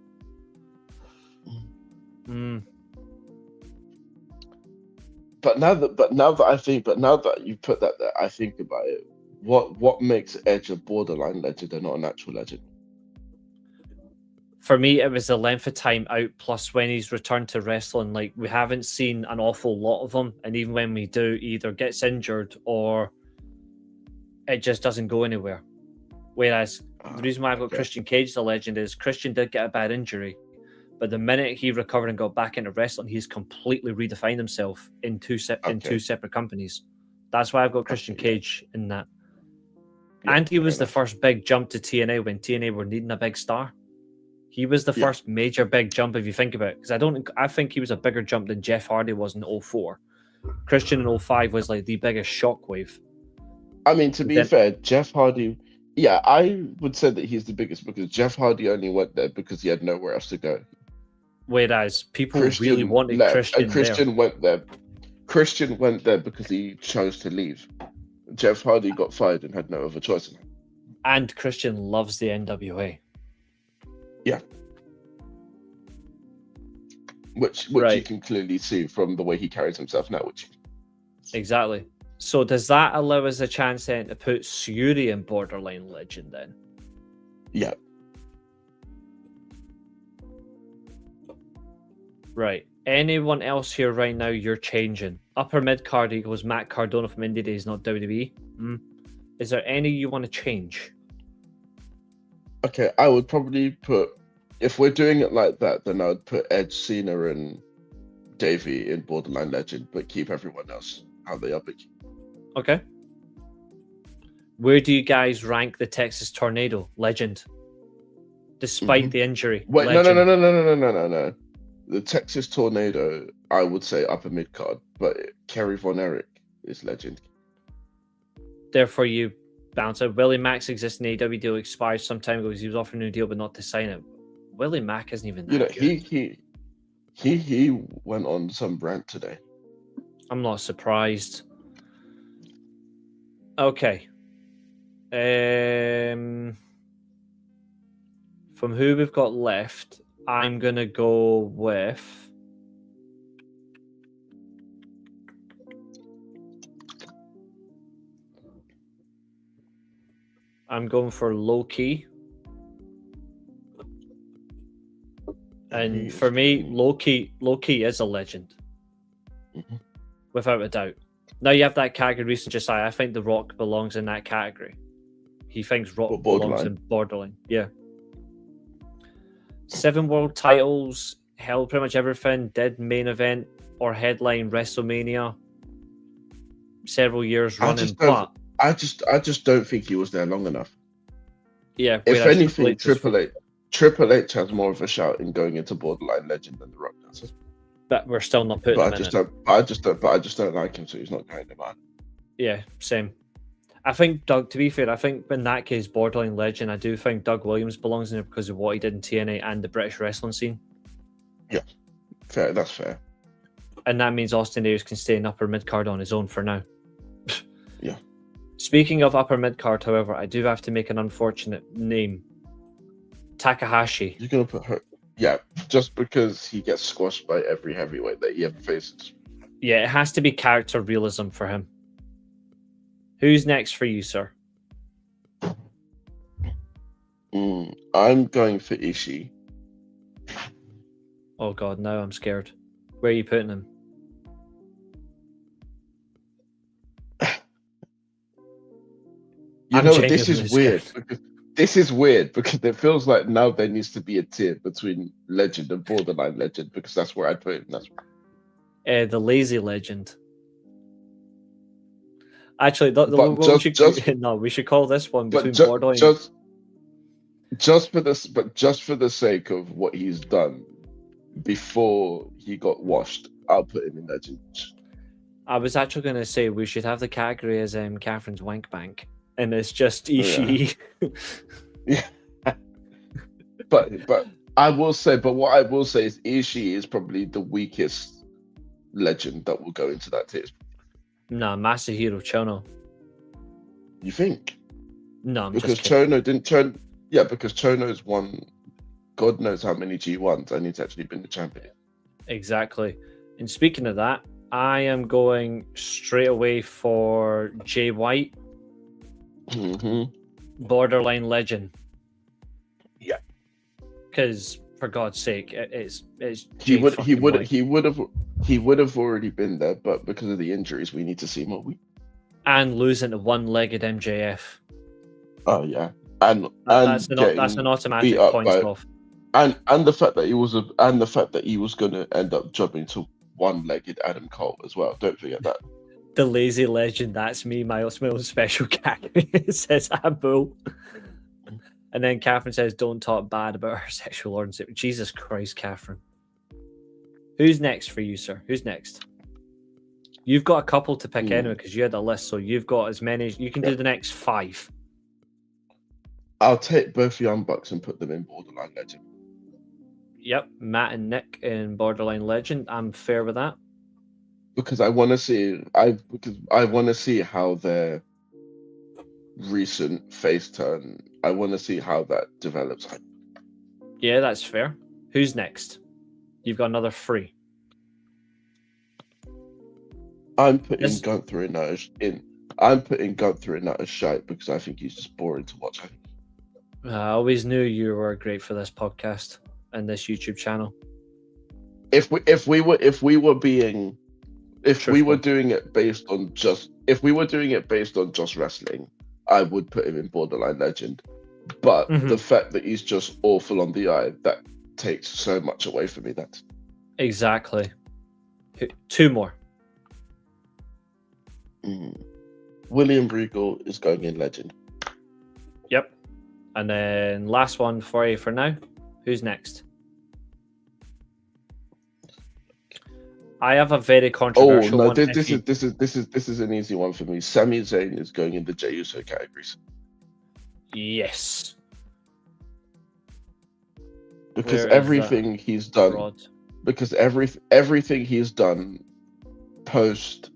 But now that you put that there, I think about it. What makes Edge a borderline legend and not an actual legend? For me, it was the length of time out, plus when he's returned to wrestling. Like, we haven't seen an awful lot of him, and even when we do, either gets injured or it just doesn't go anywhere. Whereas the reason why I've got Christian Cage as a legend is Christian did get a bad injury, but the minute he recovered and got back into wrestling, he's completely redefined himself in two separate companies. That's why I've got Christian Cage in that. And he was the first big jump to TNA when TNA were needing a big star. He was the first major big jump, if you think about it. Because I think he was a bigger jump than Jeff Hardy was in 04. Christian in 05 was like the biggest shockwave. I mean, to be fair, Jeff Hardy, I would say that he's the biggest because Jeff Hardy only went there because he had nowhere else to go. Whereas people really wanted Christian and Christian went there. Christian went there because he chose to leave. Jeff Hardy got fired and had no other choice. And Christian loves the NWA. Yeah. Which you can clearly see from the way he carries himself now. Exactly. So does that allow us a chance then to put Suri in borderline legend then? Yeah. Right. Anyone else here right now you're changing? Upper mid card equals Matt Cardona from Indie Days, not WWE. Is there any you want to change? Okay, I would probably put, if we're doing it like that, then I would put Edge, Cena, and Davey in borderline legend, but keep everyone else how they are. Okay. Where do you guys rank the Texas Tornado legend? Despite the injury. Wait, legend. No. The Texas Tornado, I would say upper mid card, but Kerry Von Erich is legend. Therefore, you bounce out. Willie Mack's existing AEW deal expired some time ago because he was offered a new deal, but not to sign it. Willie Mack isn't even that good. He went on some rant today. I'm not surprised. Okay. From who we've got left, I'm going to go with... I'm going for Low-Key. And for me, Low-Key is a legend. Without a doubt. Now you have that category, Reece and Josiah. I think The Rock belongs in that category. He thinks Rock belongs in borderline. Yeah. 7 world titles, held pretty much everything, did main event or headline WrestleMania. Several years running, but I just don't think he was there long enough. Yeah. If anything, Triple H has more of a shout in going into borderline legend than The Rock does. But we're still not putting him in. I just don't like him, so he's not going to mind. Yeah, same. I think Doug, to be fair, I think in that case, borderline legend, I do think Doug Williams belongs in there because of what he did in TNA and the British wrestling scene. Yeah, fair. That's fair. And that means Austin Aries can stay in upper mid card on his own for now. Yeah. Speaking of upper mid card, however, I do have to make an unfortunate name. Takahashi. You're gonna put her. Yeah, just because he gets squashed by every heavyweight that he ever faces. Yeah, it has to be character realism for him. Who's next for you, sir? I'm going for Ishii. Oh God, now I'm scared. Where are you putting him? This is weird. This is weird because it feels like now there needs to be a tier between legend and borderline legend because that's where I'd put him. That's the lazy legend. Actually, we should call this one between borderline. Just for the sake of what he's done before he got washed, I'll put him in legend. I was actually going to say we should have the category as Catherine's wank bank, and it's just Ishii. Yeah. but what I will say is Ishii is probably the weakest legend that will go into that tier. Nah, Masahiro Chono. You think? No, I'm Because just kidding. Chono didn't Chono. Yeah, because Chono's won God knows how many G1s, and he's actually been the champion. Exactly. And speaking of that, I am going straight away for Jay White, borderline legend. Yeah. Because for God's sake, it's He Jay would fucking White. he would have already been there, but because of the injuries, we need to see more. And losing to one-legged MJF. Oh yeah, and That's an automatic beat up points by- off. and the fact that he was going to end up jumping to one-legged Adam Cole as well. Don't forget that. The lazy legend, that's me, my own special category. It says Abu. And then Catherine says, don't talk bad about her sexual origin. Jesus Christ, Catherine. Who's next for you, sir? Who's next? You've got a couple to pick anyway, because you had a list, so you've got as many as you can do the next 5. I'll take both Young Bucks and put them in borderline legend. Yep, Matt and Nick in borderline legend. I'm fair with that. Because I want to see how their recent face turn. I want to see how that develops. Yeah, that's fair. Who's next? You've got another 3. I'm putting Yes. Gunther in that as shite because I think he's just boring to watch. I always knew you were great for this podcast and this YouTube channel. If we were doing it based on just wrestling, I would put him in borderline legend. But the fact that he's just awful on the eye, that takes so much away from me. That Exactly. 2 more. William Regal is going in legend. Yep. And then last one for you for now. Who's next? I have a very controversial one. This is an easy one for me. Sami Zayn is going in the Jey Uso categories. Yes. Because Where is everything he's done, Rod? because everything he's done post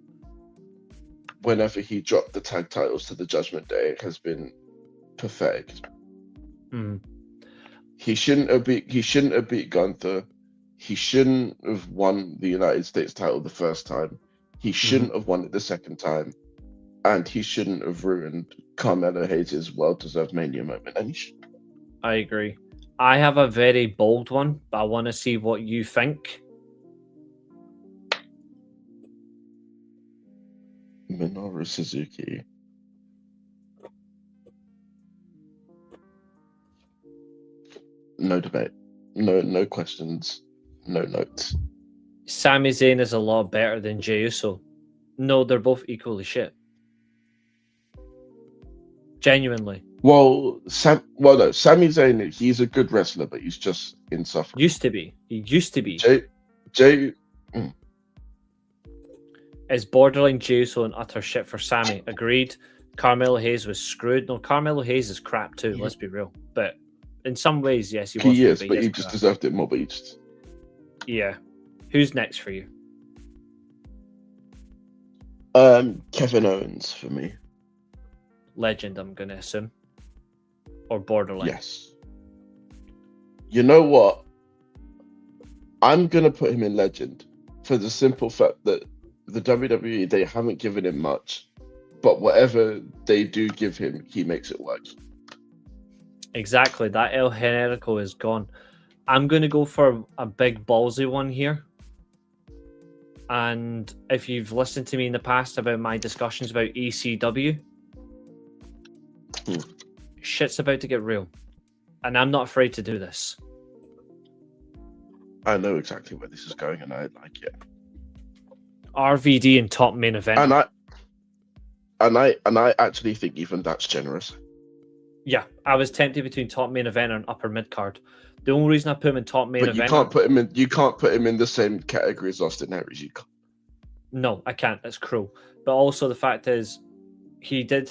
whenever he dropped the tag titles to the Judgment Day has been pathetic. He shouldn't have beat Gunther. He shouldn't have won the United States title the first time. He shouldn't have won it the second time. And he shouldn't have ruined Carmelo Hayes' well-deserved Mania moment. And I agree. I have a very bold one, but I want to see what you think. Minoru Suzuki. No debate. No questions. No notes. Sami Zayn is a lot better than Jey Uso. No, they're both equally shit. Genuinely. No, Sami Zayn, he's a good wrestler, but he's just insufferable. Used to be. He used to be. Jey It's borderline Jey Uso and utter shit for Sami. Agreed. Carmelo Hayes was screwed. No, Carmelo Hayes is crap too, let's be real. But in some ways, yes, he was. He is, but he just deserved it more. But he just... Yeah. Who's next for you? Kevin Owens for me. Legend, I'm going to assume. Or borderline. Yes. You know what? I'm going to put him in legend for the simple fact that the WWE, they haven't given him much, but whatever they do give him, he makes it work. Exactly. That El Generico is gone. I'm going to go for a big ballsy one here. And if you've listened to me in the past about my discussions about ECW, shit's about to get real. And I'm not afraid to do this. I know exactly where this is going, and I like it. RVD in top main event. And I actually think even that's generous. Yeah, I was tempted between top main event and upper mid card. The only reason I put him in top main But event, you can't put him in the same category as Austin Aries. You can't. No, I can't. That's cruel. But also the fact is, he did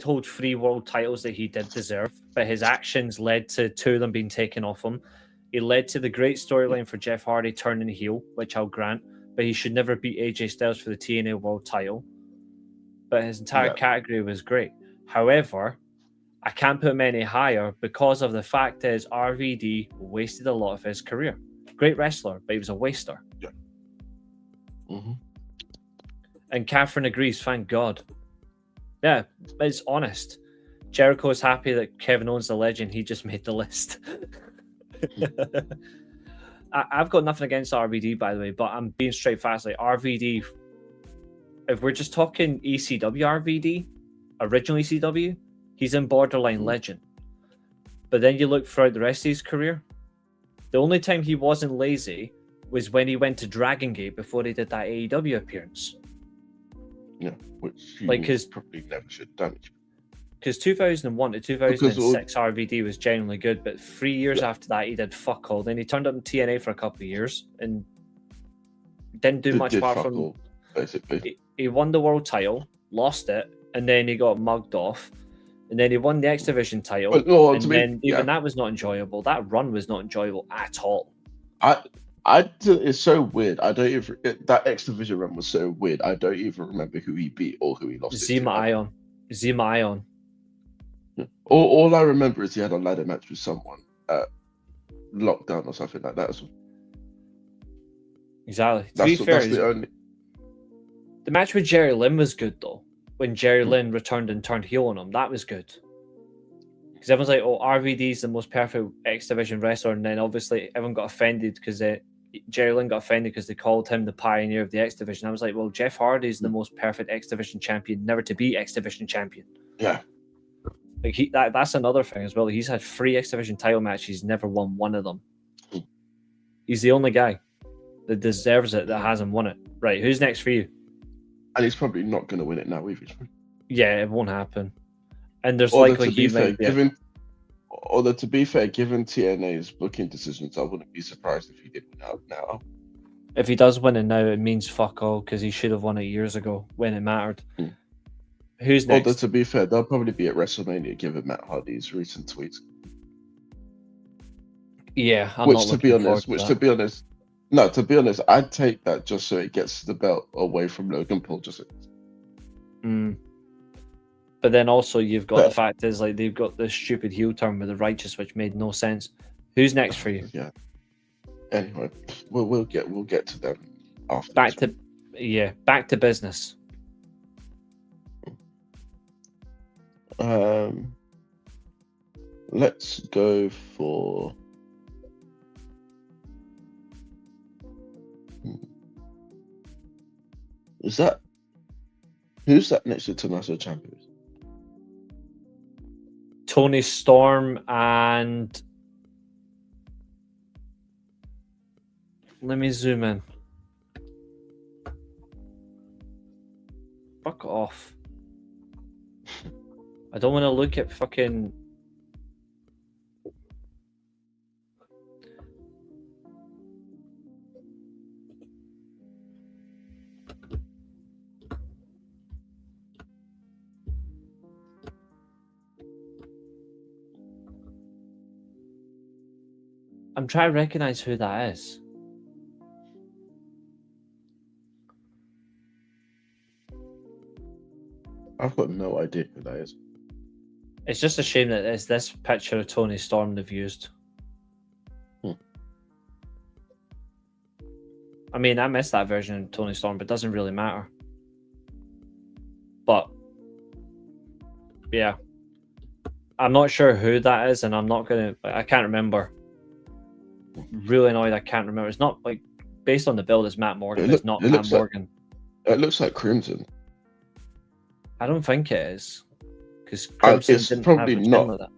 hold 3 world titles that he did deserve, but his actions led to 2 of them being taken off him. It led to the great storyline for Jeff Hardy turning heel, which I'll grant, but he should never beat AJ Styles for the TNA world title. But his entire category was great. However, I can't put him any higher because of the fact is RVD wasted a lot of his career. Great wrestler, but he was a waster. Yeah. Mm-hmm. And Katherine agrees, thank God. Yeah, it's honest. Jericho's happy that Kevin Owens the legend. He just made the list. I've got nothing against RVD, by the way, but I'm being straight fast. Like RVD, if we're just talking ECW RVD, original ECW, he's in borderline legend. But then you look throughout the rest of his career, the only time he wasn't lazy was when he went to Dragon Gate before he did that AEW appearance. Yeah, which he probably never should have done. Because 2001 to 2006 RVD was genuinely good, but 3 years after that he did fuck all. Then he turned up in TNA for a couple of years and didn't do much apart from all, basically. He won the world title, lost it, and then he got mugged off. And then he won the X Division title, that was not enjoyable. That run was not enjoyable at all. It's so weird. That X Division run was so weird. I don't even remember who he beat or who he lost. Zima Ion. All I remember is he had a ladder match with someone at Lockdown or something like that. Exactly. The match with Jerry Lynn was good though. When Jerry Lynn returned and turned heel on him, that was good. Because everyone's like, "Oh, RVD's the most perfect X Division wrestler," and then obviously everyone got offended because Jerry Lynn got offended because they called him the pioneer of the X Division. I was like, "Well, Jeff Hardy's the most perfect X Division champion, never to be X Division champion." Yeah. Like that's another thing as well. He's had 3 X Division title matches. He's never won one of them. He's the only guy that deserves it that hasn't won it. Right, who's next for you? And he's probably not going to win it now either. Yeah, it won't happen. And there's likely to be fair, given TNA's booking decisions, I wouldn't be surprised if he did win out now. If he does win it now, it means fuck all because he should have won it years ago when it mattered. Who's next? Although to be fair, they'll probably be at WrestleMania given Matt Hardy's recent tweets. Yeah, to be honest, I'd take that just so it gets the belt away from Logan Paul. But then also you've got the fact is like they've got this stupid heel turn with the Righteous, which made no sense. Who's next for you? Yeah. Anyway, we'll get to them after. Back to business. Let's go for. Who's that next to Tommaso Ciampa? Tony Storm and let me zoom in. Fuck off. I don't want to look at fucking. I'm trying to recognize who that is. I've got no idea who that is. It's just a shame that it's this picture of Tony Storm they've used. I mean, I missed that version of Tony Storm, but it doesn't really matter. But, yeah. I'm not sure who that is, and I can't remember. Really annoyed I can't remember. It's not like, based on the build, it's Matt Morgan. It's not Matt Morgan. It looks like Crimson. I don't think it is. Because Crimson didn't probably have not. Like that.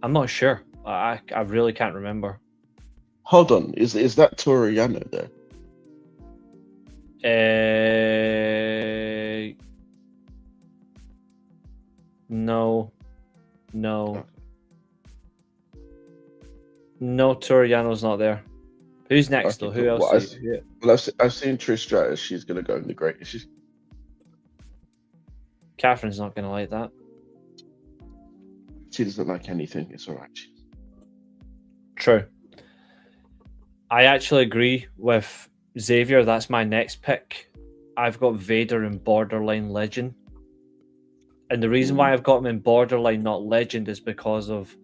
I'm not sure. I really can't remember. Hold on, is that Toriano there? No. No, Toriano's not there. Who's next, though? Who else? I've seen Trish Stratus. She's going to go in the greatest. Catherine's not going to like that. She doesn't like anything. It's all right. True. I actually agree with Xavier. That's my next pick. I've got Vader in borderline legend. And the reason why I've got him in borderline, not legend, is because of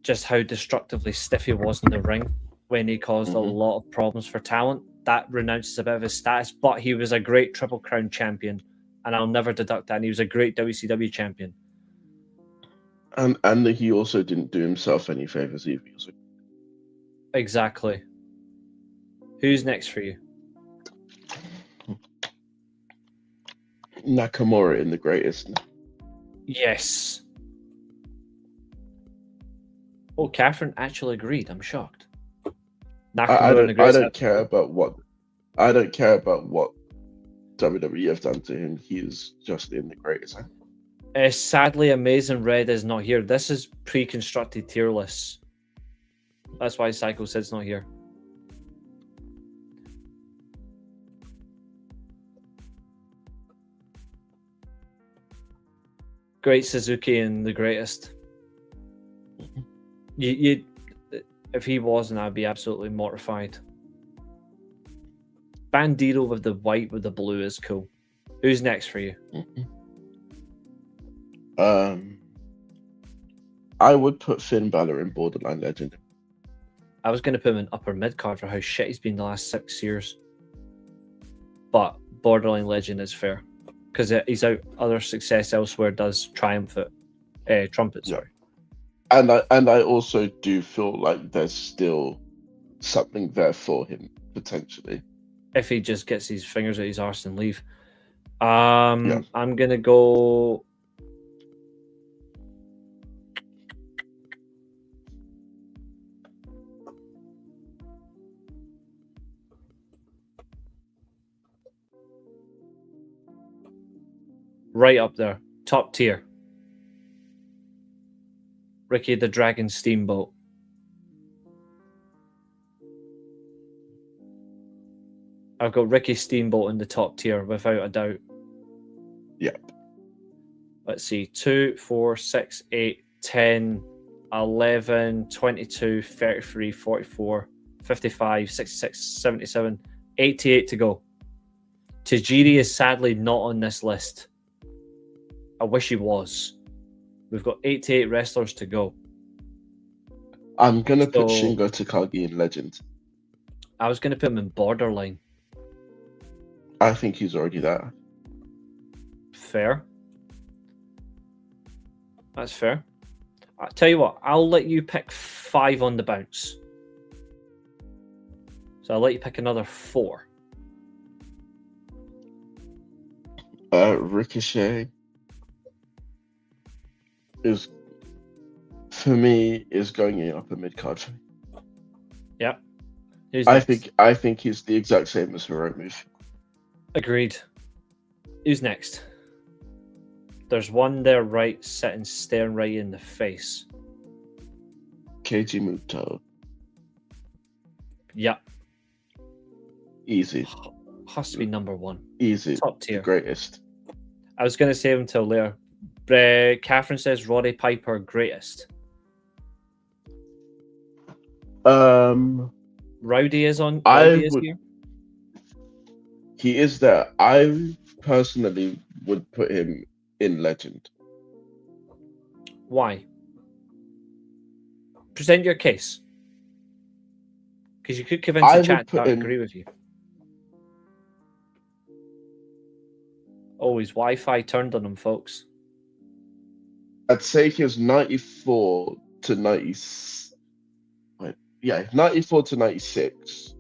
just how destructively stiff he was in the ring when he caused a lot of problems for talent. That renounces a bit of his status, but he was a great Triple Crown champion, and I'll never deduct that. And he was a great WCW champion. And he also didn't do himself any favors either. Exactly. Who's next for you? Nakamura in the greatest. Yes. Oh, Katherine actually agreed. I'm shocked. I don't care about what WWE have done to him. He is just in the greatest. Sadly, Amazing Red is not here. This is pre-constructed tier lists. That's why Psycho said it's not here. Great Suzuki and the greatest. You, if he wasn't, I'd be absolutely mortified. Bandito with the white with the blue is cool. Who's next for you? I would put Finn Balor in borderline legend. I was going to put him in upper mid card for how shit he's been the last 6 years. But borderline legend is fair. Because he's out other success elsewhere does trumpet. Sorry. And I also do feel like there's still something there for him potentially if he just gets his fingers out his arse and leave. I'm gonna go. Right up there, top tier. Ricky the Dragon Steamboat. I've got Ricky Steamboat in the top tier, without a doubt. Yep. Let's see. 2, 4, 6, 8, 10, 11, 22, 33, 44, 55, 66, 77, 88 to go. Tajiri is sadly not on this list. I wish he was. We've got 88 wrestlers to go. I'm going to put Shingo Takagi in legend. I was going to put him in borderline. I think he's already there. Fair. That's fair. I'll tell you what, I'll let you pick 5 on the bounce. So I'll let you pick another 4. Ricochet is, for me, is going in upper mid card. Yep. I think he's the exact same as Hiromu. Agreed. Who's next? There's one there right, sitting staring right in the face. Keiji Muto. Yep. Easy. Has to be number 1. Easy. Top tier. The greatest. I was going to save him till later. Katherine says Roddy Piper greatest. Rowdy is on. Rowdy is here. He is there. I personally would put him in legend. Why? Present your case. Because you could convince the chat to agree with you. Oh, his Wi-Fi turned on him, folks. I'd say he was 94 to 90. Wait, yeah, 94 to 96.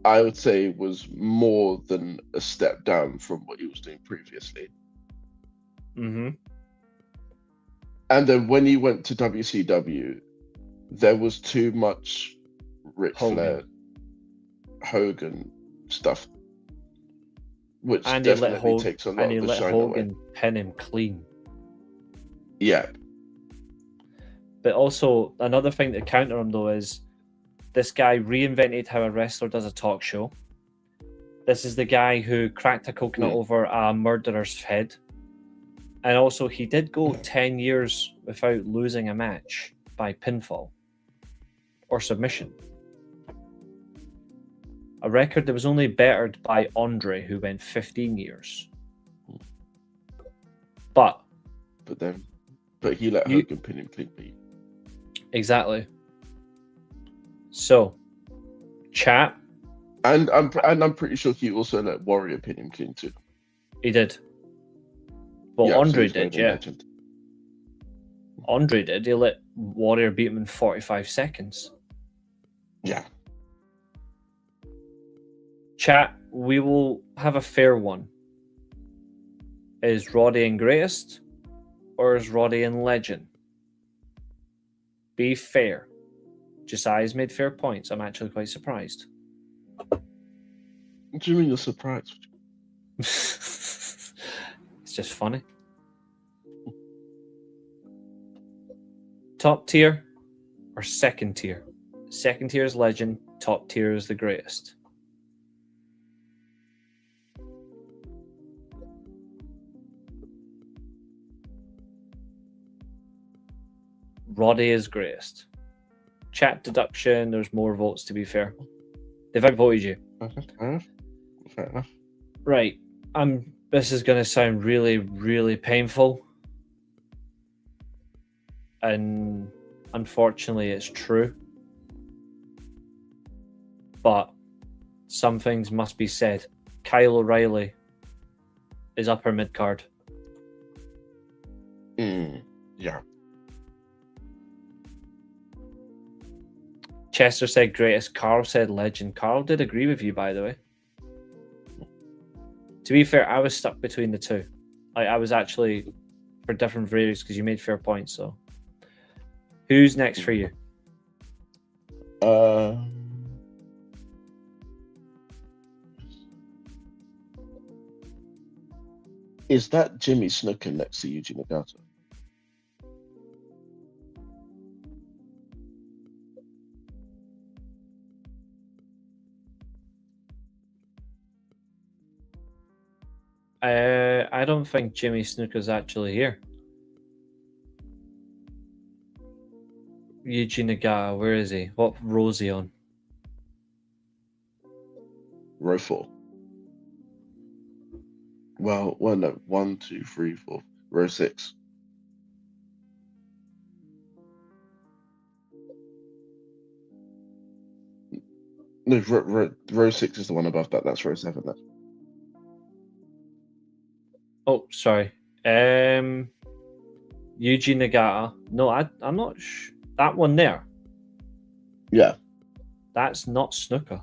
I would say was more than a step down from what he was doing previously. Mm-hmm. And then when he went to WCW, there was too much Ric Flair, Hogan stuff, which and definitely takes a lot of the shine away. Hogan pin him clean. Yeah. But also, another thing to counter him, though, is This guy reinvented how a wrestler does a talk show. This is the guy who cracked a coconut over a murderer's head. And also, he did go 10 years without losing a match by pinfall or submission. A record that was only bettered by Andre, who went 15 years. But he let Hogan pin him clean. Exactly. So, chat. And I'm pretty sure he also let Warrior pin him clean too. He did. Well, Yeah, Andre so he's did, yeah. legend. Andre did. He let Warrior beat him in 45 seconds. Yeah. Chat, we will have a fair one. Is Roddy in greatest or is Roddy in legend? Be fair. Josiah's made fair points. I'm actually quite surprised. What do you mean you're surprised? It's just funny. Top tier or second tier? Second tier is legend. Top tier is the greatest. Roddy is greatest. Chat deduction, there's more votes to be fair. They've outvoted you. Fair enough. Right. This is gonna sound really, really painful. And unfortunately it's true. But some things must be said. Kyle O'Reilly is upper mid card. Yeah. Chester said greatest. Carl said legend. Carl did agree with you, by the way. To be fair, I was stuck between the two. I was actually for different variants because you made fair points. So, who's next for you? Is that Jimmy Snuka next to Yuji Nagata? I don't think Jimmy Snuka's actually here. Yuji Nagata, where is he? What row is he on? Row 4. Well, no. 1, 2, 3, 4. Row 6. No, row 6 is the one above that. That's row 7. That's... Oh, sorry. Yuji Nagata. No, I'm not. That one there. Yeah. That's not Snuka.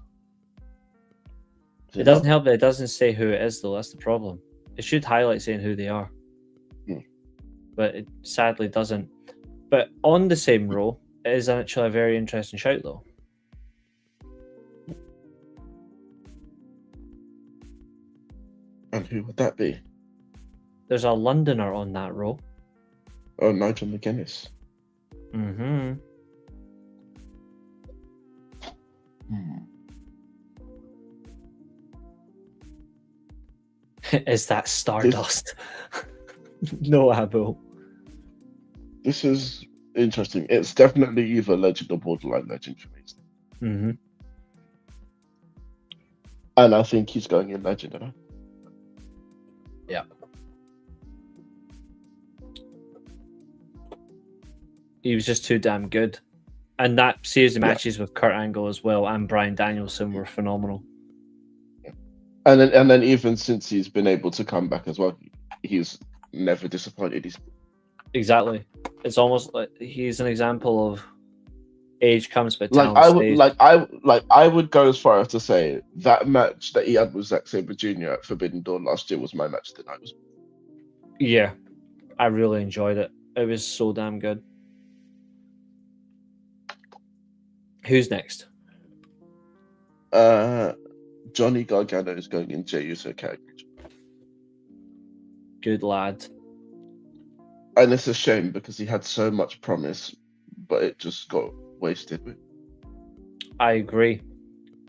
Is It doesn't help that it doesn't say who it is, though. That's the problem. It should highlight saying who they are. But it sadly doesn't. But on the same row, it is actually a very interesting shout, though. And who would that be? There's a Londoner on that row. Oh, Nigel McGuinness. Mm-hmm. Is that Stardust? No, Abu. This is interesting. It's definitely either legend or borderline legend for me. Mm-hmm. And I think he's going in legend, you know? Yeah. He was just too damn good. And that series of matches with Kurt Angle as well and Bryan Danielson were phenomenal. And then even since he's been able to come back as well, he's never disappointed. Exactly. It's almost like he's an example of age comes but Like talent stays. I would go as far as to say that match that he had with Zack Sabre Jr. at Forbidden Door last year was my match that I was. Yeah, I really enjoyed it. It was so damn good. Who's next? Johnny Gargano is going in Jey Uso category. Good lad. And it's a shame because he had so much promise, but it just got wasted. I agree.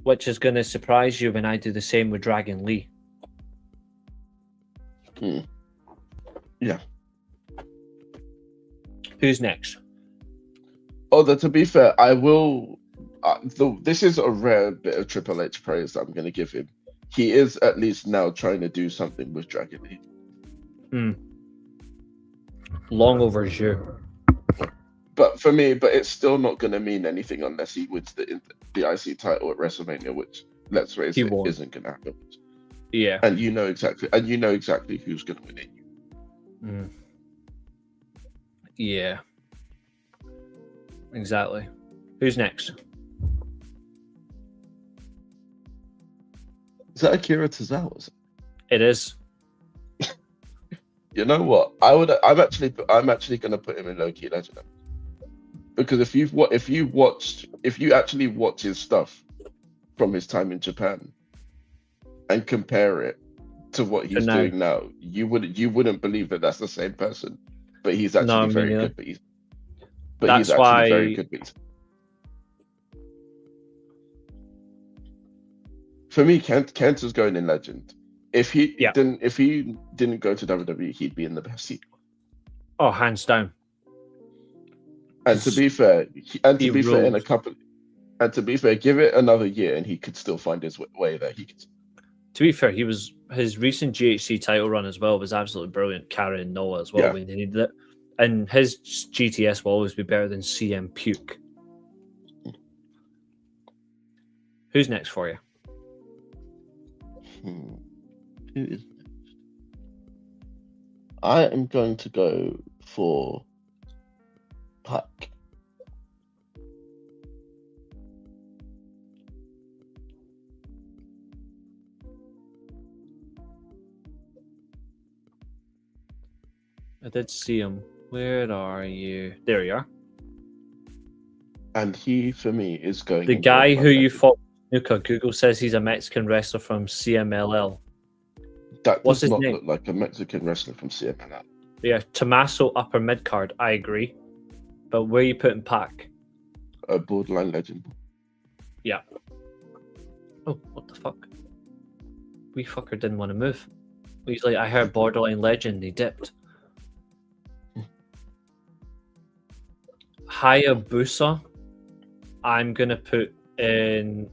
Which is going to surprise you when I do the same with Dragon Lee. Yeah. Who's next? Although, to be fair, I will. This is a rare bit of Triple H praise that I'm going to give him. He is at least now trying to do something with Dragon Lee. Long overdue. But for me, it's still not going to mean anything unless he wins the IC title at WrestleMania, which, let's face it, isn't going to happen. Yeah. And you know exactly who's going to win it. Yeah. Exactly. Who's next? Is that Akira Tozawa? It is. You know what? I'm actually going to put him in low-key legend, because if you actually watch his stuff from his time in Japan and compare it to what he's doing now, you wouldn't believe that that's the same person. But he's actually very good. But he's actually very good. For me, Kenta's going in legend. If he didn't go to WWE, he'd be in the best seat. Oh, hands down. And to be fair, give it another year, and he could still find his way there. To be fair, his recent GHC title run as well was absolutely brilliant. Carrying Noah as well when they needed it, and his GTS will always be better than CM Puke. Who's next for you? Who is next? I am going to go for Pac. I did see him. Where are you? There you are. And he, for me, is going... The guy who you fought, Nuka, Google says he's a Mexican wrestler from CMLL. That does not look like a Mexican wrestler from CMLL. Yeah, Tommaso upper mid-card, I agree. But where are you putting Pac? A borderline legend. Yeah. Oh, what the fuck? Wee fucker didn't want to move. He's like, I heard borderline legend, he dipped. Hayabusa, I'm going to put in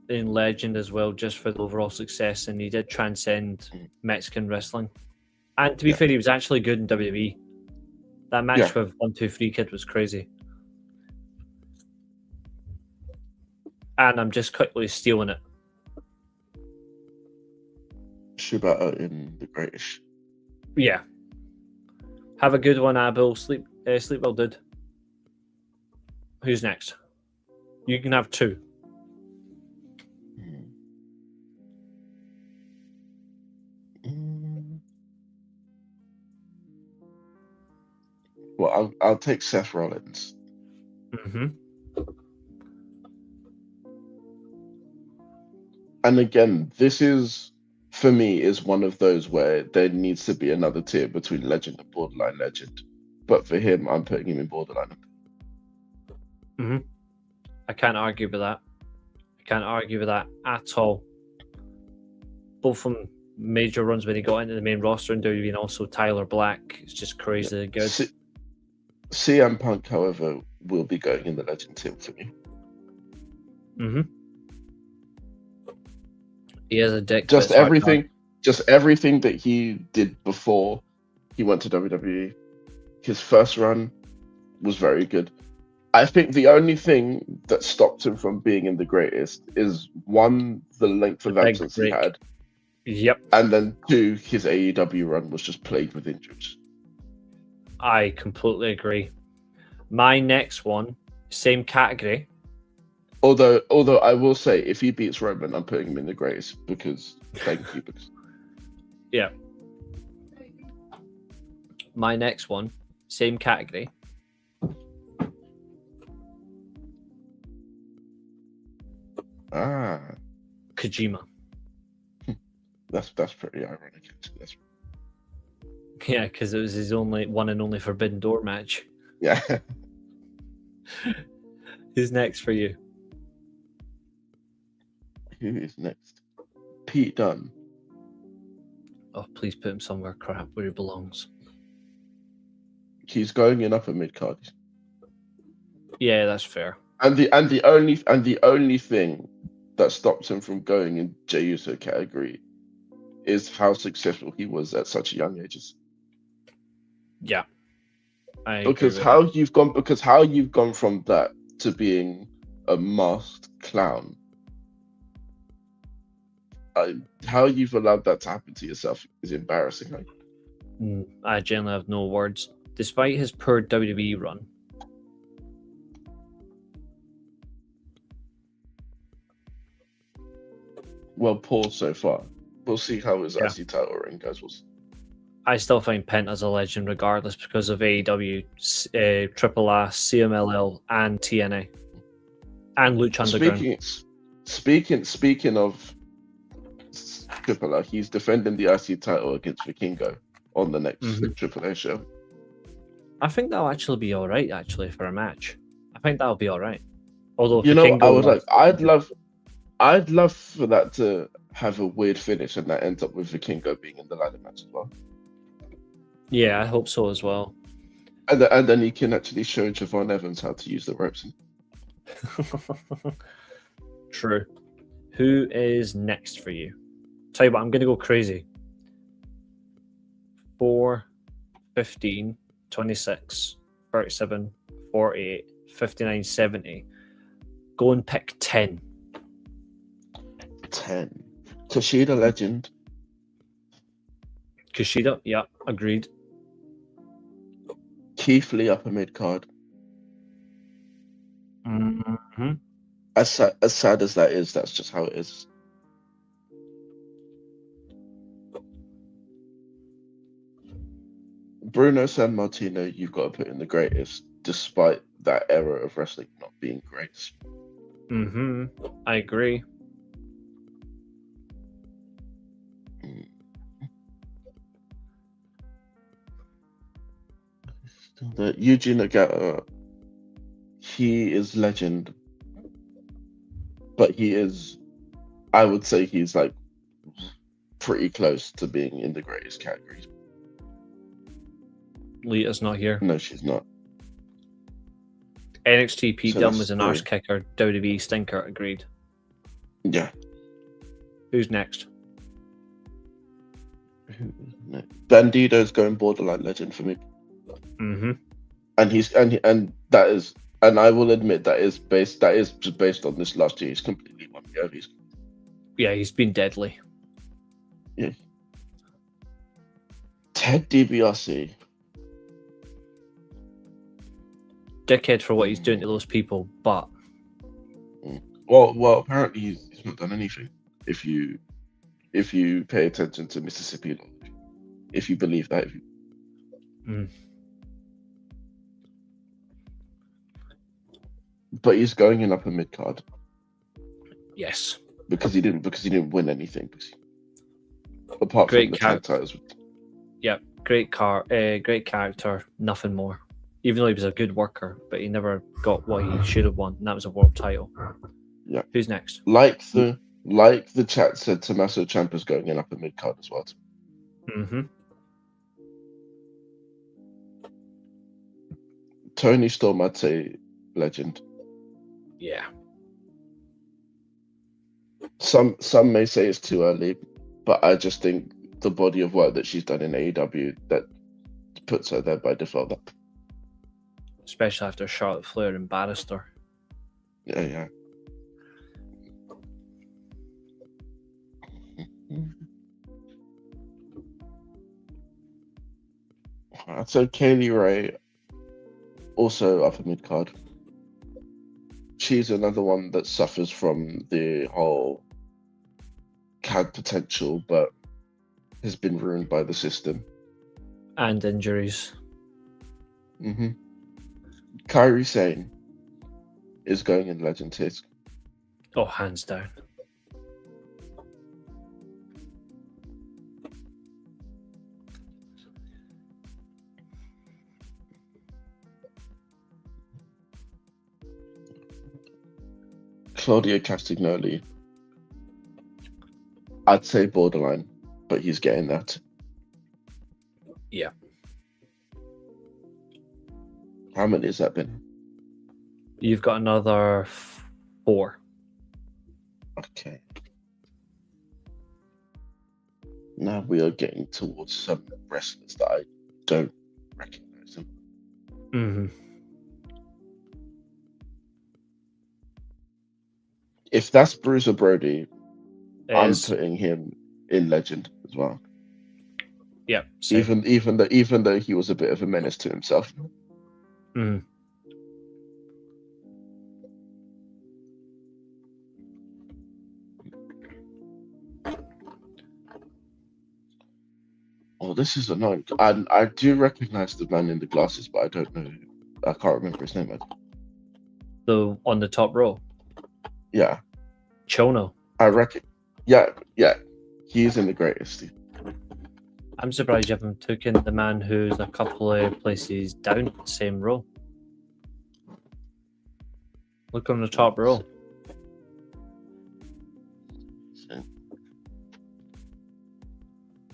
legend as well, just for the overall success, and he did transcend Mexican wrestling. And to be fair, he was actually good in WWE. That match with 1-2-3 Kid was crazy. And I'm just quickly stealing it. Shibata in the Greatest. Yeah. Have a good one, Abel. Sleep well, dude. Who's next? You can have two. Well, I'll take Seth Rollins. And again, this is, for me, is one of those where there needs to be another tier between legend and borderline legend. But for him, I'm putting him in borderline. I can't argue with that. I can't argue with that at all. Both from major runs when he got into the main roster and WWE, and also Tyler Black. It's just crazy good. CM Punk, however, will be going in the legend tier for me. He has a dick. Just everything that he did before he went to WWE. His first run was very good. I think the only thing that stopped him from being in the greatest is, one, the length of absence he had. Yep. And then two, his AEW run was just plagued with injuries. I completely agree. My next one, same category. Although I will say, if he beats Roman, I'm putting him in the greatest because thank you. Yeah. My next one, same category. Kojima. That's pretty ironic. Yeah, because it was his only one and only Forbidden Door match. Yeah. Who's next for you? Who is next? Pete Dunne. Oh, please put him somewhere crap where he belongs. He's going in upper mid card. Yeah, that's fair. And the only thing that stops him from going in Jey Uso category is how successful he was at such a young ages. Yeah. Because how you've gone from that to being a masked clown, how you've allowed that to happen to yourself is embarrassing. Right? I generally have no words. Despite his poor WWE run, well, poor so far. We'll see how his IC title reign goes. I still find Penta's a legend regardless because of AEW, Triple S, CMLL, and TNA, and Lucha Underground. Speaking of Triple A, he's defending the IC title against Vikingo on the next Triple A show. I think that'll actually be all right. Actually, for a match, I think that'll be all right. Although You know, Vikingo I would like. I'd love for that to have a weird finish and that ends up with Vikingo being in the ladder match as well. Yeah, I hope so as well. And then he can actually show Javon Evans how to use the ropes. True. Who is next for you? Tell you what, I'm going to go crazy. 4, 15, 26, 37, 48, 59, 70. Go and pick 10. 10. Kushida legend. Kushida, yeah, agreed. Keith Lee upper mid card. Mm-hmm. As sad as that is, that's just how it is. Bruno Sammartino, you've got to put in the greatest, despite that era of wrestling not being great. I agree. The Yuji Nagata, he is legend, but he is, I would say he's like pretty close to being in the greatest categories. Lita's not here. No, she's not. NXT Pete So Dunne that's was an 3. arse kicker. WWE stinker, agreed. Yeah. Who's next? Bandito's going borderline legend for me. And that is, and I will admit that is just based on this last year. He's completely won the Ovies. Yeah, he's been deadly. Yeah. Ted DiBiase. Dickhead for what he's doing to those people, but Well, apparently he's not done anything. If you pay attention to Mississippi law, if you believe that. But he's going in upper mid card. Yes. Because he didn't win anything. Apart Great from the character. tag titles. Yeah, great character, nothing more. Even though he was a good worker, but he never got what he should have won, and that was a world title. Yeah. Who's next? Like the chat said, Tommaso Ciampa's going in upper mid card as well. Tony Storm, I'd say legend. Yeah. Some may say it's too early, but I just think the body of work that she's done in AEW that puts her there by default. Especially after Charlotte Flair embarrassed her. Yeah. I'd say Kaylee Ray, also upper mid card. She's another one that suffers from the whole had potential, but has been ruined by the system and injuries. Kairi Sane is going in legend here. Oh, hands down. Claudia Castagnoli I'd say borderline, but he's getting that. Yeah. How many has that been? You've got another 4. Okay. Now we are getting towards some wrestlers that I don't recognize them. Mm-hmm. If that's Bruiser Brody, I'm Is putting him in legend as well. yeah. Same. Even though he was a bit of a menace to himself. Mm-hmm. Oh, this is annoying. I do recognize the man in the glasses, but I don't know. I can't remember his name. The on the top row, Yeah, Chono. I reckon. Yeah, he's in the greatest. I'm surprised you haven't taken the man who's a couple of places down the same row. Look on the top row.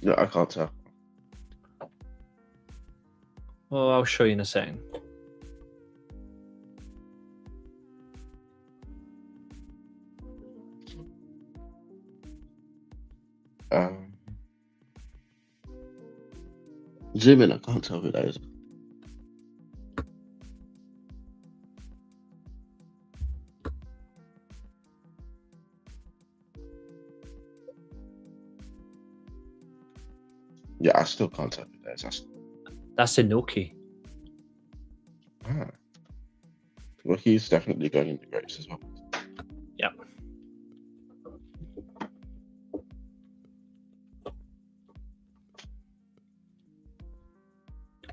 No, I can't tell. Oh, I'll show you in a second. Zoom in, I can't tell who that is. Yeah, I still can't tell who that is. That's Inoki. Ah. Well, he's definitely going in the greats as well. Yep.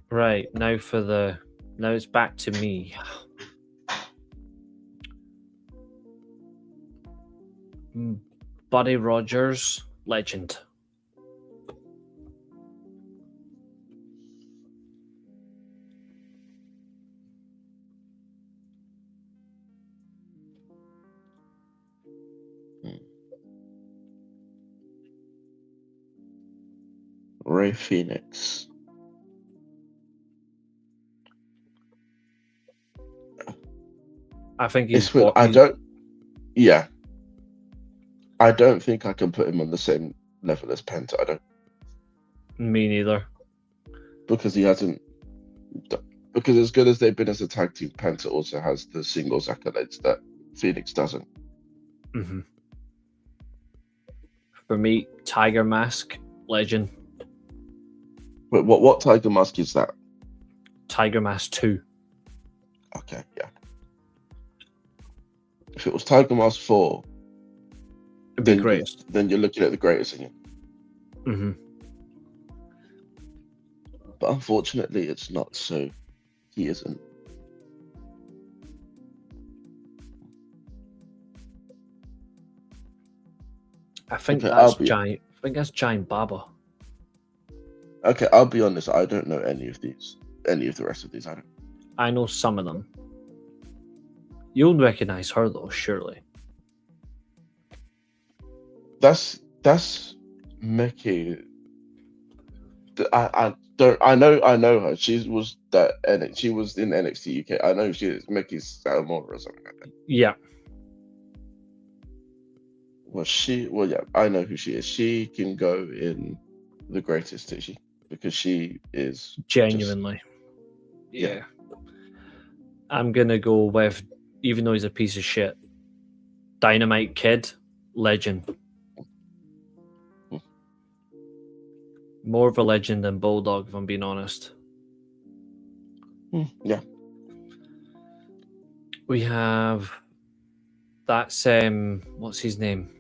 Right, now it's back to me. Buddy Rogers, legend. Ray Phoenix. I think he's. Yeah. I don't think I can put him on the same level as Penta. I don't. Me neither. Because he hasn't. Because as good as they've been as a tag team, Penta also has the singles accolades that Phoenix doesn't. Mm-hmm. For me, Tiger Mask, legend. But what Tiger Mask is that? Tiger Mask 2. Okay, yeah. If it was Tiger Mask 4, it'd be greatest. Then you're looking at the greatest again. Mm-hmm. But unfortunately, it's not, so he isn't. I think that's Giant Baba. Okay, I'll be honest. I don't know any of the rest of these. I know some of them. You'll recognize her though, surely. That's Mickey. I know her. She was she was in NXT UK. I know she is Mickey's Salamora or something like that. Yeah. Well, yeah, I know who she is. She can go in the greatest, is she? Because she is genuinely. Yeah. I'm gonna go with, even though he's a piece of shit, Dynamite Kid, legend. More of a legend than Bulldog, if I'm being honest. Yeah. We have that's what's his name?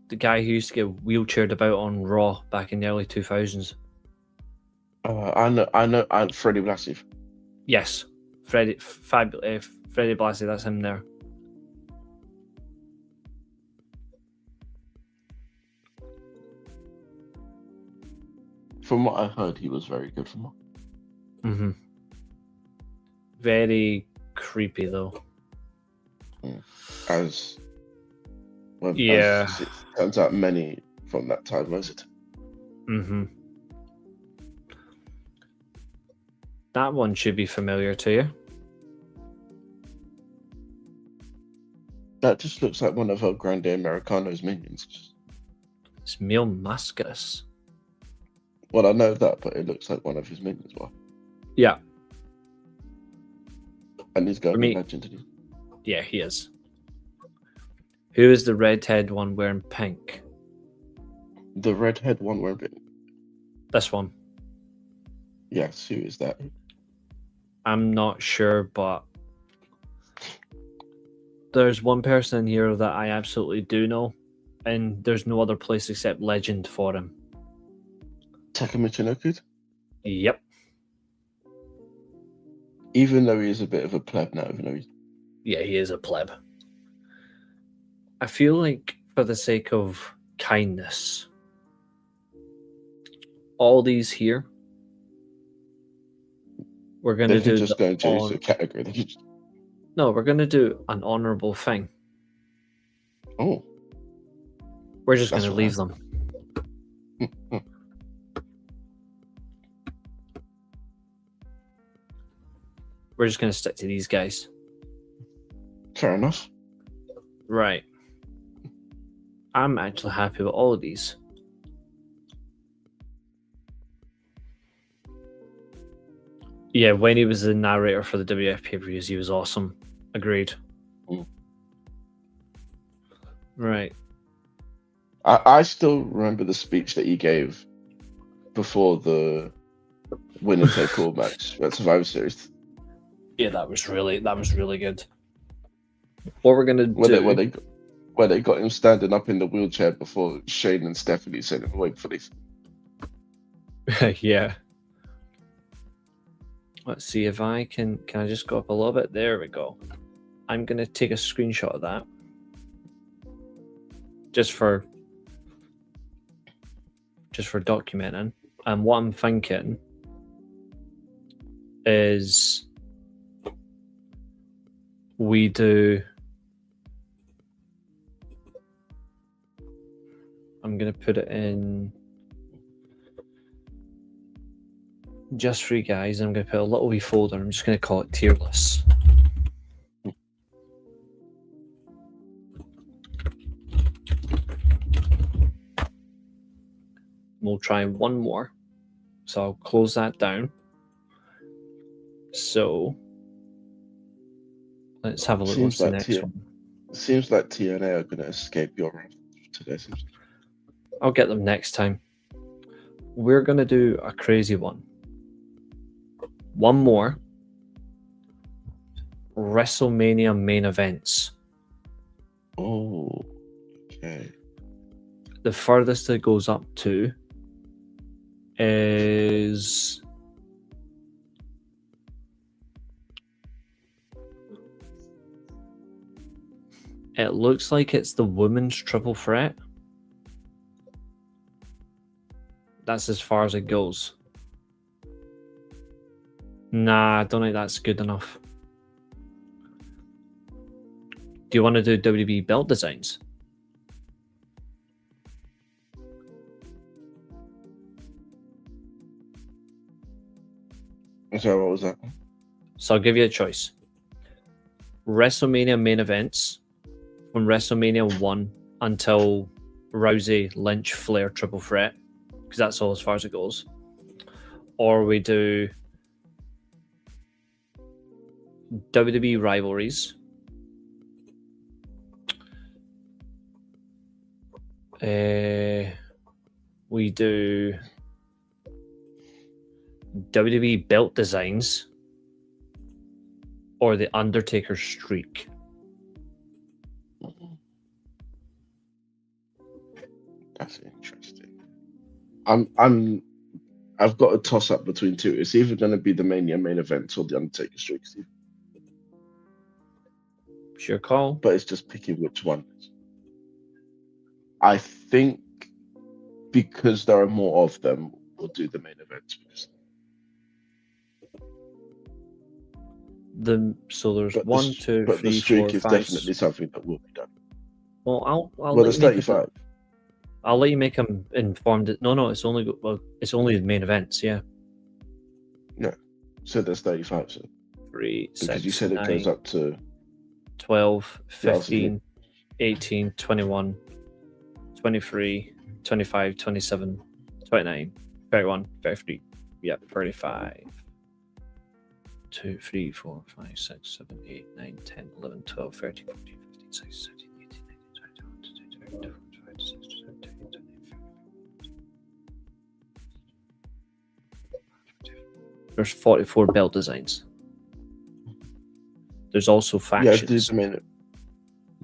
The guy who used to get wheelchaired about on Raw back in the early 2000s. I know. Freddie Blassie. Yes, Freddie Blassie. That's him there. From what I heard, he was very good from. Mm-hmm. Very creepy though. As well, Yeah. as it turns out, many from that time visited. Mm-hmm. That one should be familiar to you. That just looks like one of El Grande Americano's minions. It's Mil Mascaras. Well, I know that, but it looks like one of his minions. Well, Yeah. and he's going For me- to legend, isn't he? Yeah, he is. Who is the redhead one wearing pink? The redhead one wearing pink. This one. Yes, who is that? I'm not sure, but there's one person in here that I absolutely do know, and there's no other place except Legend for him. Takamichinoku? Yep. Even though he is a bit of a pleb now, even though he's... Yeah, he is a pleb. I feel like, for the sake of kindness, all these here, we're going to They can do just go into a category. They just... No, we're going to do an honourable thing. Oh. We're just going That's to leave them. We're just going to stick to these guys. Fair enough. Right. I'm actually happy with all of these. Yeah, when he was the narrator for the WF pay-per-views, he was awesome. Agreed. Mm. Right. I still remember the speech that he gave before the winner take all match at Survivor Series. Yeah, that was really good. What we're gonna do? Where they got him standing up in the wheelchair before Shane and Stephanie said him, wait for this. Yeah. Let's see if I can I just go up a little bit? There we go. I'm gonna take a screenshot of that. Just for documenting. And what I'm thinking is we do... I'm going to put it in just for you guys. I'm going to put a little wee folder. I'm just going to call it tier list. We'll try one more. So I'll close that down. So let's have a look. What's the next one? Seems like TNA are going to escape your wrath today. I'll get them next time. We're going to do a crazy one. One more. WrestleMania main events. Oh, okay. The furthest it goes up to is... It looks like it's the women's triple threat. That's as far as it goes. Nah, I don't think that's good enough. Do you want to do WWE belt designs? So what was that? So I'll give you a choice. WrestleMania main events from WrestleMania 1 until Rousey, Lynch, Flair triple threat, because that's all as far as it goes. Or we do WWE rivalries. We do WWE belt designs or the Undertaker streak. That's interesting. I've got a toss up between two. It's either going to be the Mania main event or the Undertaker streak. It's your call. But it's just picking which one. I think because there are more of them, we'll do the main events. So there's But one, two, but the three, streak four, is five. definitely something that will be done. Well, I'll Well, let there's you make it. 35. I'll let you make them informed. No, it's only the main events. Yeah, No. So there's 35. So 3, because 6, you said it 9, goes up to 12, Yeah, obviously. 15, 18, 21, 23, 25, 27, 29, 31, 33. Yep, 35. 2, 3, 4, 5, 6, 7, 8, 9, 10, 11, 12, 13, 14, 15, 16, 17, 18, 19, 20, 21, 22, 23, 24, 25, 26, 27, 28, 29, 30. There's 44 belt designs. There's also factions.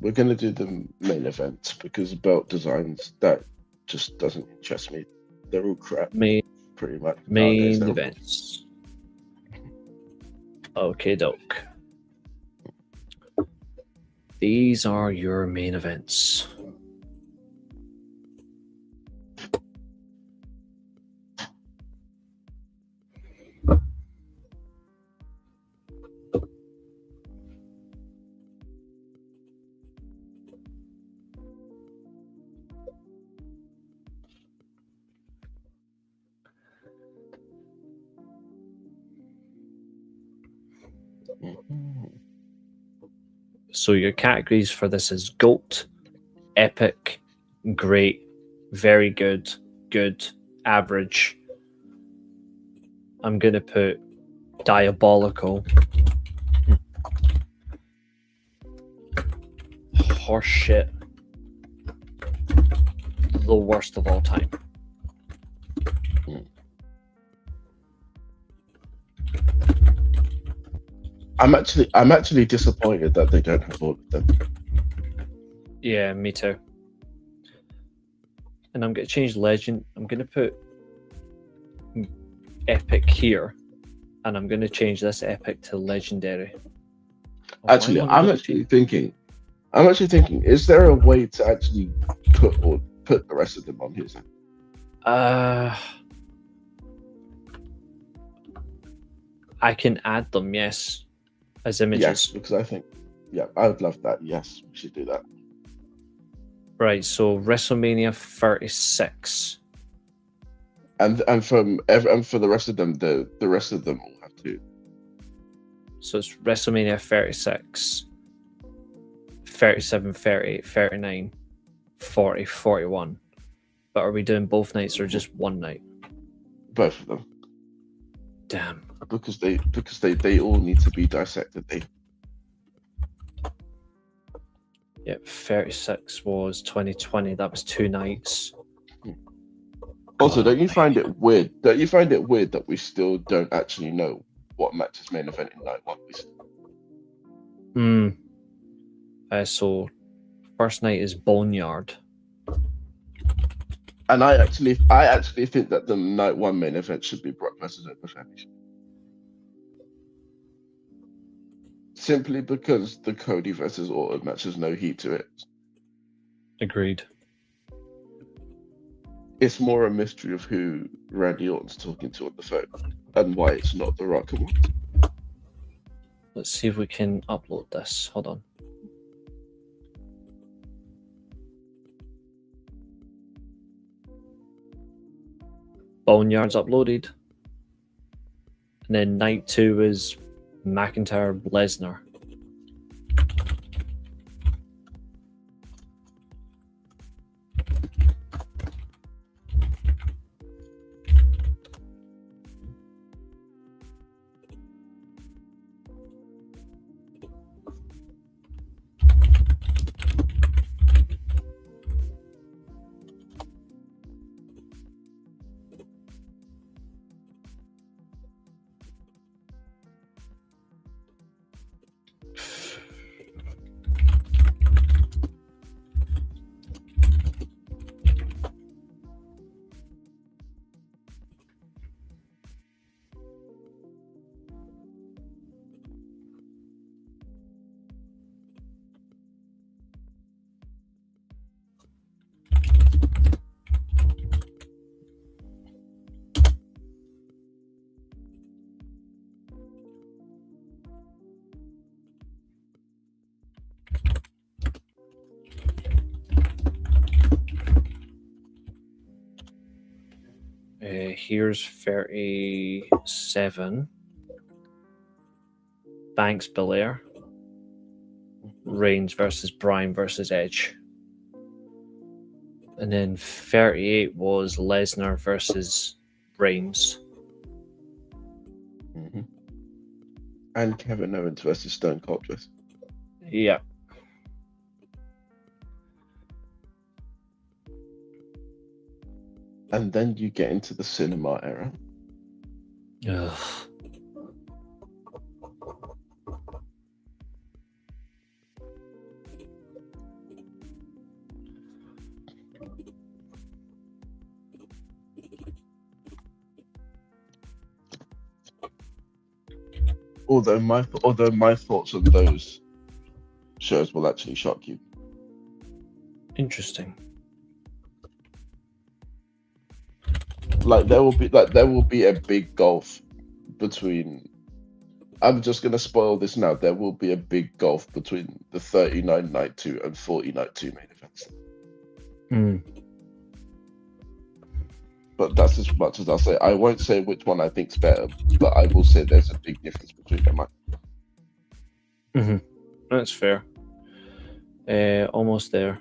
We're going to do the main events because belt designs, that just doesn't interest me. They're all crap, pretty much. Main events. Okay, doke. These are your main events. So your categories for this is GOAT, Epic, Great, Very Good, Good, Average. I'm going to put Diabolical, Horseshit, the worst of all time. I'm actually disappointed that they don't have all of them. Yeah, me too. And I'm going to change Legend. I'm going to put Epic here, and I'm going to change this Epic to Legendary. Actually, I'm actually thinking, is there a way to actually put the rest of them on here? I can add them, yes, as images. Yes, because I think, I would love that. Yes, we should do that. Right, so WrestleMania 36. And for the rest of them, the rest of them all have to. So it's WrestleMania 36, 37, 38, 39, 40, 41. But are we doing both nights or just one night? Both of them. Damn. Because they all need to be dissected. Yep, 36 was 2020. That was 2 nights. Also, don't you find it weird that we still don't actually know what matches main event in night one? So first night is Boneyard. And I actually think that the night one main event should be Brock versus Epiphany. Simply because the Cody versus Orton match has no heat to it. Agreed. It's more a mystery of who Randy Orton's talking to on the phone and why it's not the Rock one. Let's see if we can upload this. Hold on. Boneyard's uploaded. And then night 2 is McIntyre Lesnar. Here's 37. Banks Belair. Reigns versus Bryan versus Edge. And then 38 was Lesnar versus Reigns. Mm-hmm. And Kevin Owens versus Stone Cold. Yeah. And then you get into the cinema era. Ugh. Although my thoughts on those shows will actually shock you. Interesting. Like there will be a big gulf between. I'm just gonna spoil this now. There will be a big gulf between the 39 Night 2 and 40 Night 2 main events. Mm. But that's as much as I'll say. I won't say which one I think's better, but I will say there's a big difference between them. Mm-hmm. That's fair. Almost there.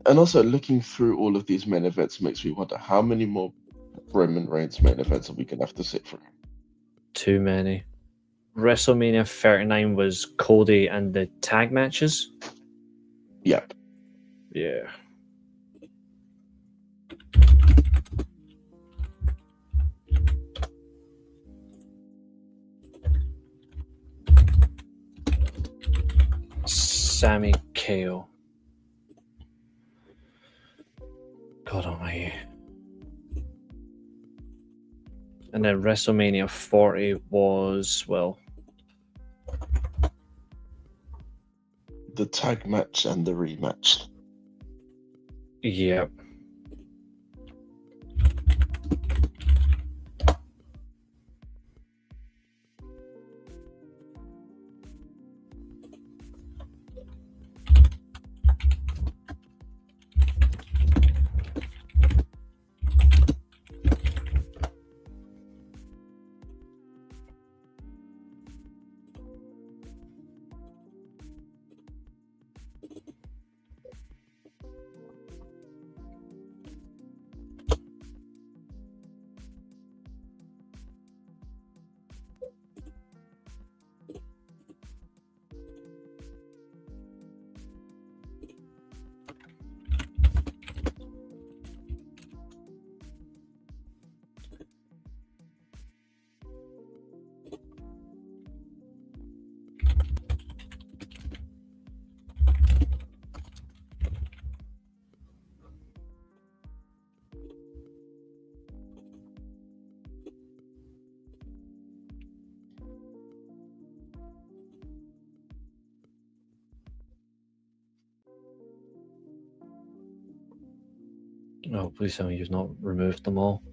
And also, looking through all of these main events makes me wonder how many more Roman Reigns main events are we gonna have to sit through? Too many. WrestleMania 39 was Cody and the tag matches. Yep. Yeah. Sammy KO. God almighty. And then WrestleMania 40 was, well, The tag match and the rematch. yeah. Oh, please tell me you've not removed them all.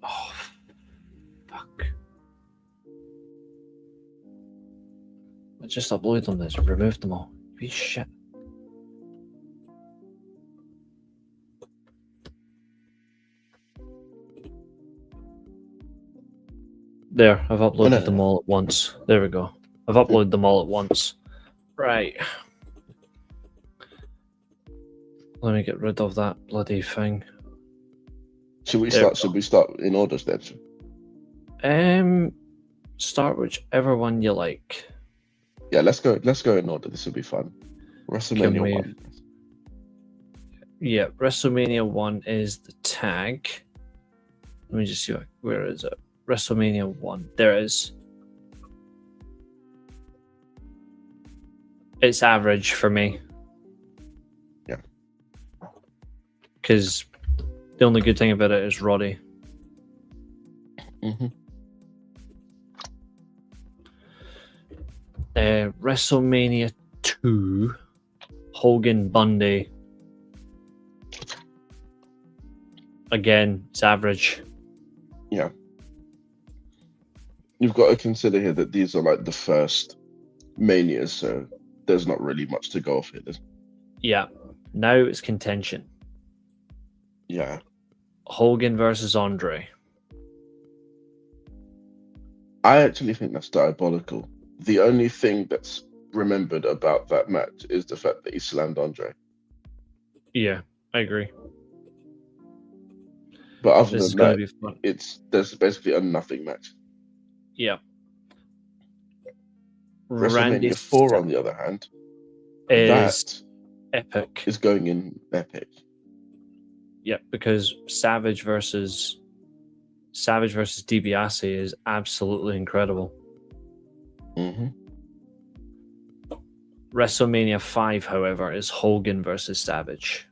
Oh, fuck. I just uploaded them, this, removed them all. Be shit. There, I've uploaded them all at once. There we go. I've uploaded them all at once. Right. Let me get rid of that bloody thing. Should we start in order then? Start whichever one you like. Yeah, let's go in order. This will be fun. WrestleMania 1. Yeah, WrestleMania 1 is the tag. Let me just see where is it? WrestleMania 1. There it is. It's average for me. Yeah. Because the only good thing about it is Roddy. Mm-hmm. WrestleMania 2, Hogan Bundy. Again, it's average. Yeah. you've got to consider here that these are like the first Manias, so there's not really much to go off here. Yeah. Now it's contention. Yeah. Hogan versus Andre. I actually think that's diabolical. The only thing that's remembered about that match is the fact that he slammed Andre. Yeah, I agree. But other This is than going to that, be fun. there's basically a nothing match. Yeah. WrestleMania 4, on the other hand, is that epic. is going in epic. Yeah, because Savage versus DiBiase is absolutely incredible. Mm-hmm. WrestleMania 5, however, is Hogan versus Savage.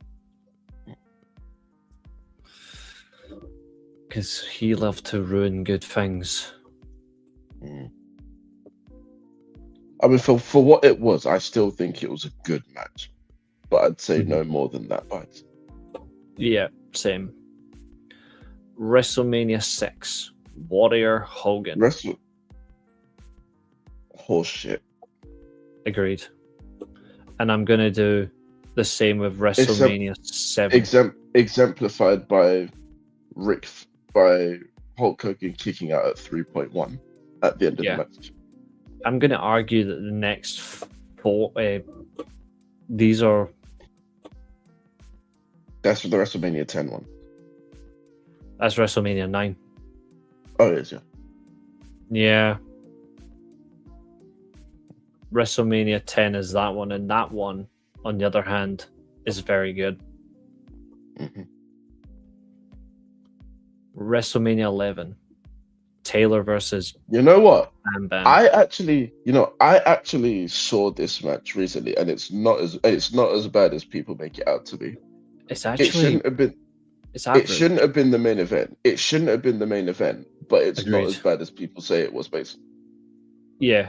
Because he loved to ruin good things. Mm. I mean, for what it was, I still think it was a good match. But I'd say no more than that, but Yeah, same. WrestleMania 6, Warrior Hogan. Horseshit. Agreed. And I'm going to do the same with WrestleMania 7. Exemplified by Hulk Hogan kicking out at 3.1 at the end of the match. I'm going to argue that the next 4, these are... That's for the WrestleMania 10 one. That's WrestleMania 9. Oh, it is, yeah. Yeah. WrestleMania 10 is that one, and that one, on the other hand, is very good. Mm-hmm. WrestleMania 11, Taylor versus You know what? Bam Bam. I actually saw this match recently, and it's not as bad as people make it out to be. It's actually... It shouldn't have been. It's average. It shouldn't have been the main event. It shouldn't have been the main event, but it's Agreed. not as bad as people say it was, basically. Yeah,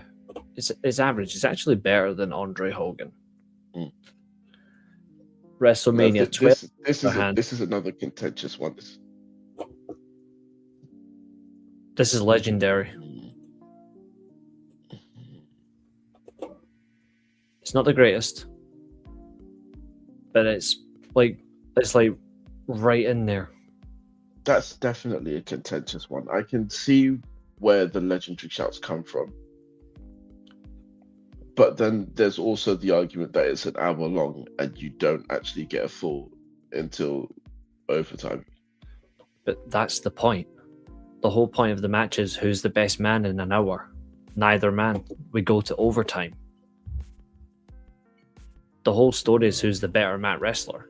it's average. It's actually better than Andre Hogan. Mm. WrestleMania 12. This is another contentious one. This is legendary. It's not the greatest, but it's like right in there. That's definitely a contentious one. I can see where the legendary shouts come from. But then there's also the argument that it's an hour long and you don't actually get a full until overtime. But that's the point. The whole point of the match is who's the best man in an hour. Neither man. We go to overtime. The whole story is who's the better mat wrestler.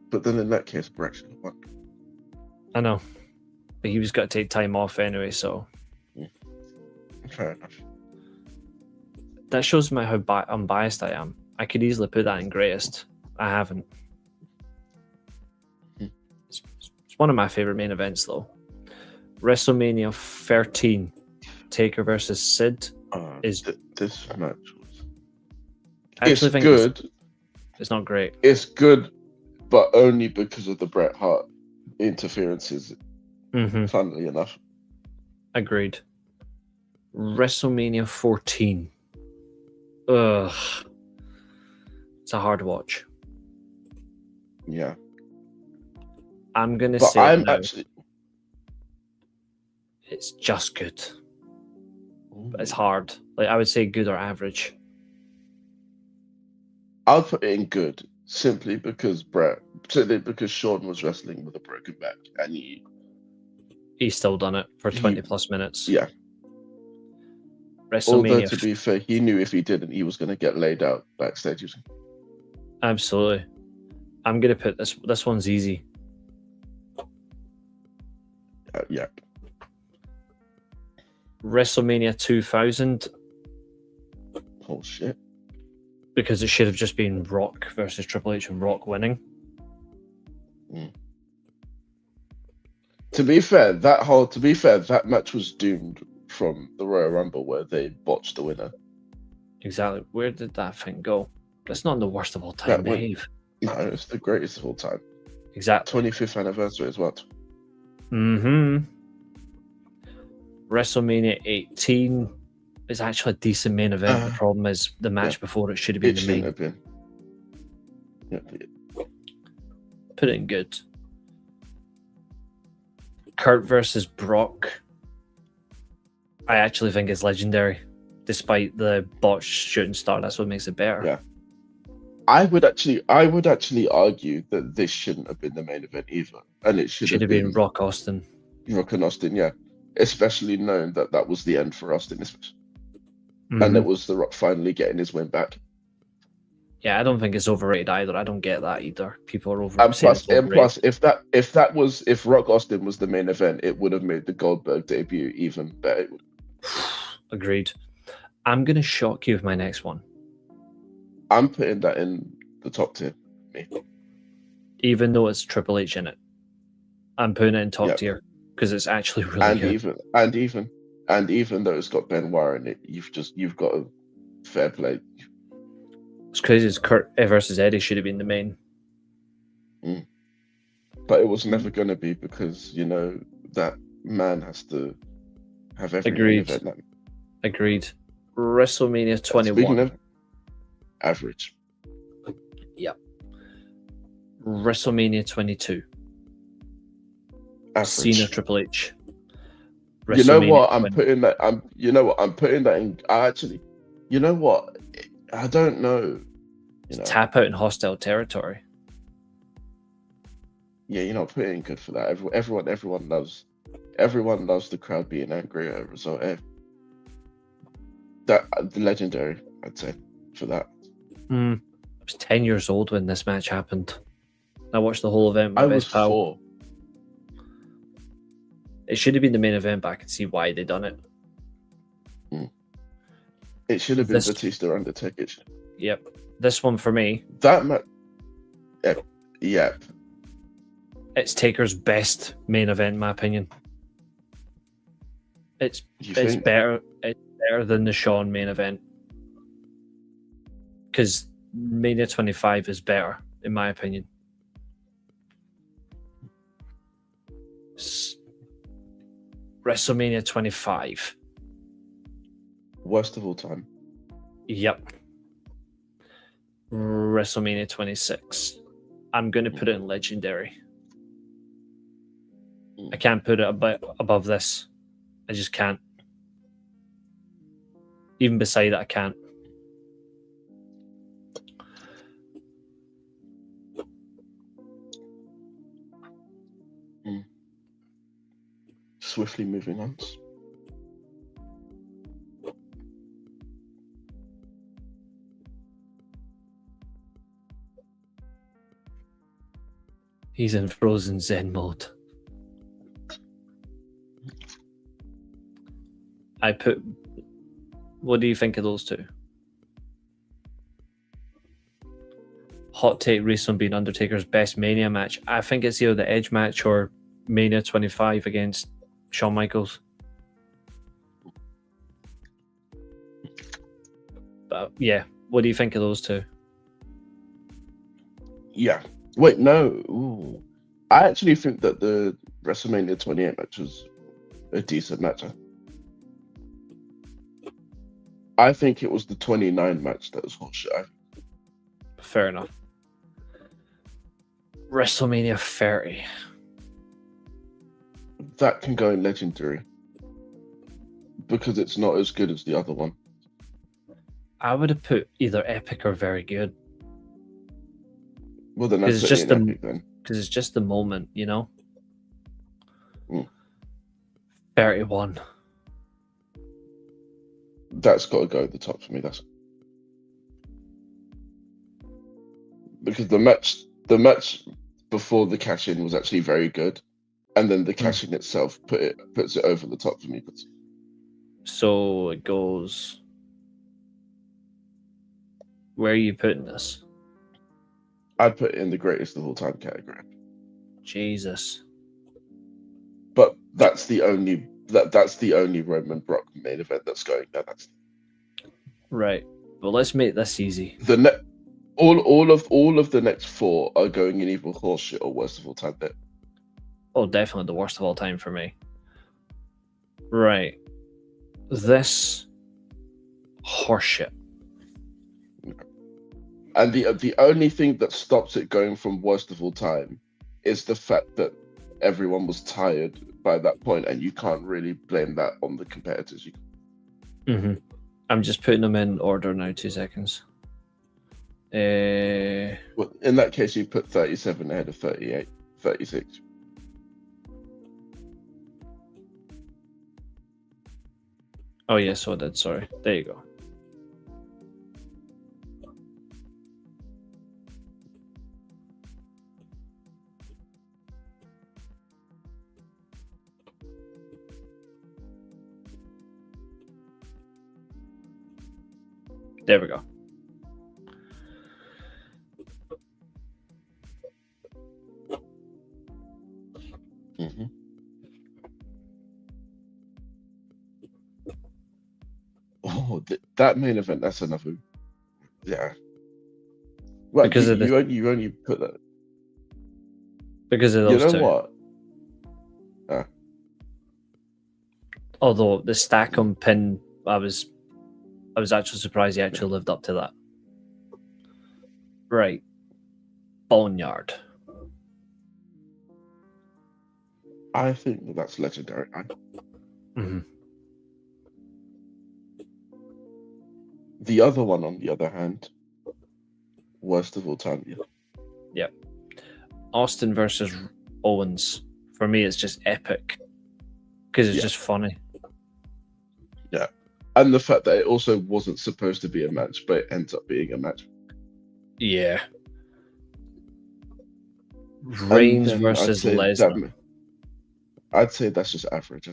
But then in that case, Brett should have won. I know. But he was got to take time off anyway, so... Fair enough. That shows me how unbiased I am. I could easily put that in greatest. I haven't. It's one of my favourite main events, though. WrestleMania 13, Taker versus Sid, is... This match was... It's good. It's not great. It's good, but only because of the Bret Hart interferences, funnily enough. Agreed. WrestleMania 14. Ugh. It's a hard watch. Yeah. I'm going to say it's just good. But it's hard. Like, I would say good or average. I'll put it in good, simply because Shawn was wrestling with a broken back, and he's still done it for 20 plus minutes. Yeah. WrestleMania. Although, to be fair, he knew if he didn't, he was going to get laid out backstage. Absolutely. I'm going to put this one's easy. Yeah. WrestleMania 2000. Oh, shit. Because it should have just been Rock versus Triple H and Rock winning. To be fair, that match was doomed from the Royal Rumble where they botched the winner. Exactly. Where did that thing go? That's not the worst of all time. Behave. No, it's the greatest of all time. Exactly. 25th anniversary as well. Mm-hmm. WrestleMania 18 is actually a decent main event. The problem is the match before it should have been It the shouldn't main. have been. Yeah. Put it in good. Kurt versus Brock. I actually think it's legendary, despite the botched shooting star. That's what makes it better. Yeah. I would actually argue that this shouldn't have been the main event either, and it should Should have been Rock Austin. Rock and Austin, yeah. Especially knowing that that was the end for Austin, Mhm. and it was The Rock finally getting his win back. Yeah, I don't think it's overrated either. I don't get that either. People are over. And plus, if Rock Austin was the main event, it would have made the Goldberg debut even better. Agreed. I'm gonna shock you with my next one. I'm putting that in the top tier. Even though it's Triple H in it, I'm putting it in top tier because it's actually really good. Even though it's got Benoit in it, you've got a fair play. It's crazy. It's Kurt versus Eddie should have been the main. But it was never going to be because that man has to have every Agreed. event. Agreed. WrestleMania 21. Speaking of average. Yep. WrestleMania 22. Average. Cena Triple H. You know what? I'm 20. putting that. I'm putting that in. You know what? I don't know. Tap out in hostile territory. Yeah, you're not putting good for that. Everyone loves the crowd being angry at a result. That the legendary, I'd say, for that. I was 10 years old when this match happened. I watched the whole event with I my was best pal. 4. It should have been the main event, but I can see why they done it. It should have been Batista Undertaker. Yep. This one for me. That match. Yeah. It's Taker's best main event, in my opinion. It's better. It's better than the Shawn main event because Mania 25 is better, in my opinion. WrestleMania 25. Worst of all time. Yep. WrestleMania 26. I'm going to put it in legendary. I can't put it above this. I just can't. Even beside it, I can't. Swiftly moving on. He's in frozen Zen mode. What do you think of those two? Hot take recently being Undertaker's best Mania match. I think it's either the Edge match or Mania 25 against Shawn Michaels. But yeah, what do you think of those two? Yeah. Wait, no. Ooh. I actually think that the WrestleMania 28 match was a decent match. I think it was the 29 match that was horseshit. Fair enough. WrestleMania 30. That can go in legendary because it's not as good as the other one. I would have put either epic or very good. Well, then that's just epic then. Because it's just the moment, 31. That's got to go at the top for me. That's because the match before the cash in was actually very good, and then the cash in itself puts it over the top for me. So it goes. Where are you putting this? I'd put it in the greatest of all time category. Jesus. But that's the only Roman Brock main event that's going there. Right. Well, let's make this easy. All of the next 4 are going in either horseshit or worst of all time. Oh, definitely the worst of all time for me. Right. This horseshit. And the only thing that stops it going from worst of all time is the fact that everyone was tired by that point, and you can't really blame that on the competitors. Mm-hmm. I'm just putting them in order now. 2 seconds. Well, in that case, you put 37 ahead of 38, 36. Oh, yeah, so I did. Sorry. There you go. There we go. Mm-hmm. Oh, that main event, that's another. Yeah. Well, Because of you only put that. Because of You those know two. what? Although the stack on pin, I was actually surprised he actually lived up to that. Right. Boneyard. I think that's legendary. Mm-hmm. The other one, on the other hand, worst of all time. Yeah. Yep. Austin versus Owens. For me, it's just epic. Because it's just funny. Yeah. And the fact that it also wasn't supposed to be a match, but it ends up being a match. Yeah. Reigns versus Lesnar. I'd say that's just average.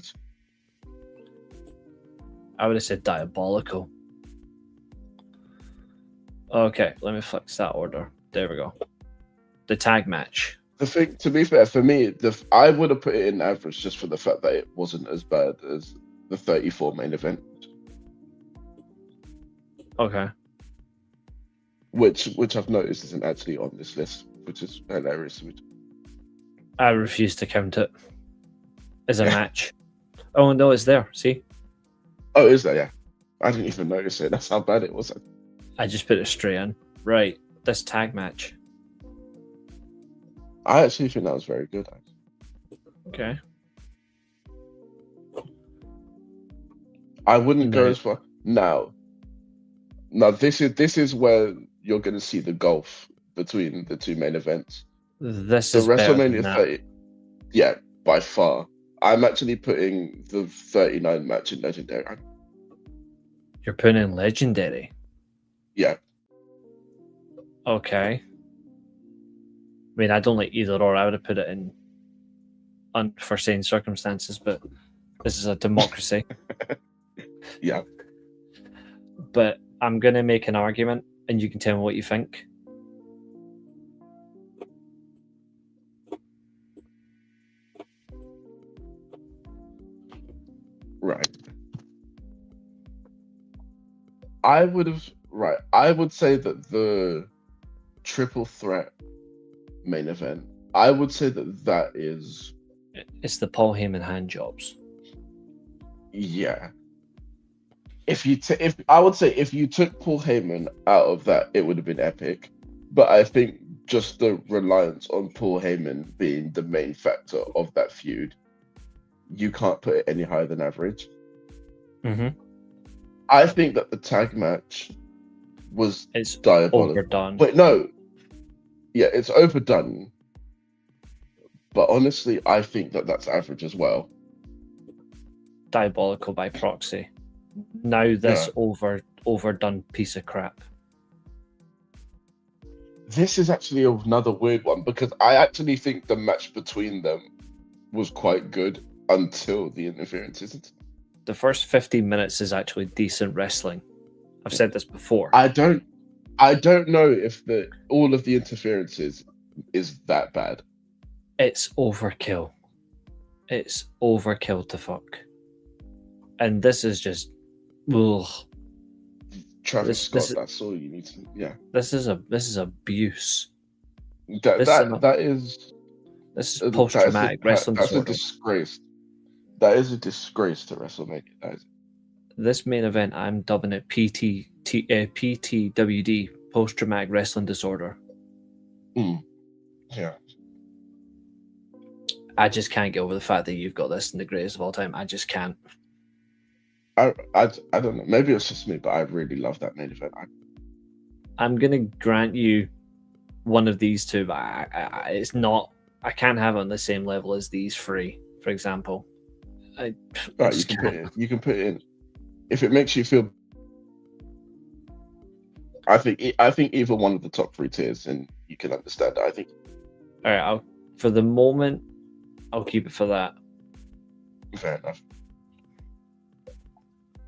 I would have said diabolical. Okay, let me fix that order. There we go. The tag match. The thing, to be fair, for me, I would have put it in average just for the fact that it wasn't as bad as the 34 main event. Okay. Which I've noticed isn't actually on this list, which is hilarious. I refuse to count it as a match. Oh, no, it's there. See? Oh, is that? Yeah. I didn't even notice it. That's how bad it was. I just put it straight in. Right. This tag match. I actually think that was very good. Okay. I wouldn't go as far. Now, this is where you're going to see the gulf between the two main events. This the is WrestleMania better 30. Yeah, by far. I'm actually putting the 39 match in legendary. You're putting in legendary. Yeah. Okay. I mean, I don't like either or. I would have put it in unforeseen circumstances, but this is a democracy. Yeah. But I'm going to make an argument, and you can tell me what you think. Right. I would say that the triple threat main event, I would say that is... It's the Paul Heyman hand jobs. Yeah. I would say if you took Paul Heyman out of that, it would have been epic. But I think just the reliance on Paul Heyman being the main factor of that feud, you can't put it any higher than average. Mm-hmm. I think that the tag match was diabolical. Overdone. But no, yeah, it's overdone. But honestly, I think that that's average as well. Diabolical by proxy. Now this overdone piece of crap. This is actually another weird one because I actually think the match between them was quite good until the interference, isn't it? The first 15 minutes is actually decent wrestling. I've said this before. I don't know if all of the interferences is that bad. It's overkill. It's overkill to fuck. And this is just... Ugh. Travis Scott, that's all you need to... Yeah. This is abuse. That is... This is post-traumatic wrestling that's a disorder. disgrace. That is a disgrace to WrestleMania. That is. This main event, I'm dubbing it PTWD, post-traumatic wrestling disorder. Yeah. I just can't get over the fact that you've got this in the greatest of all time. I just can't. I don't know. Maybe it's just me, but I really love that main event. I'm gonna grant you one of these two, but it's not. I can't have it on the same level as these three, for example. Right, you can put it in. You can put it in. If it makes you feel, I think either one of the top 3 tiers, and you can understand that. I think. All right, for the moment, I'll keep it for that. Fair enough.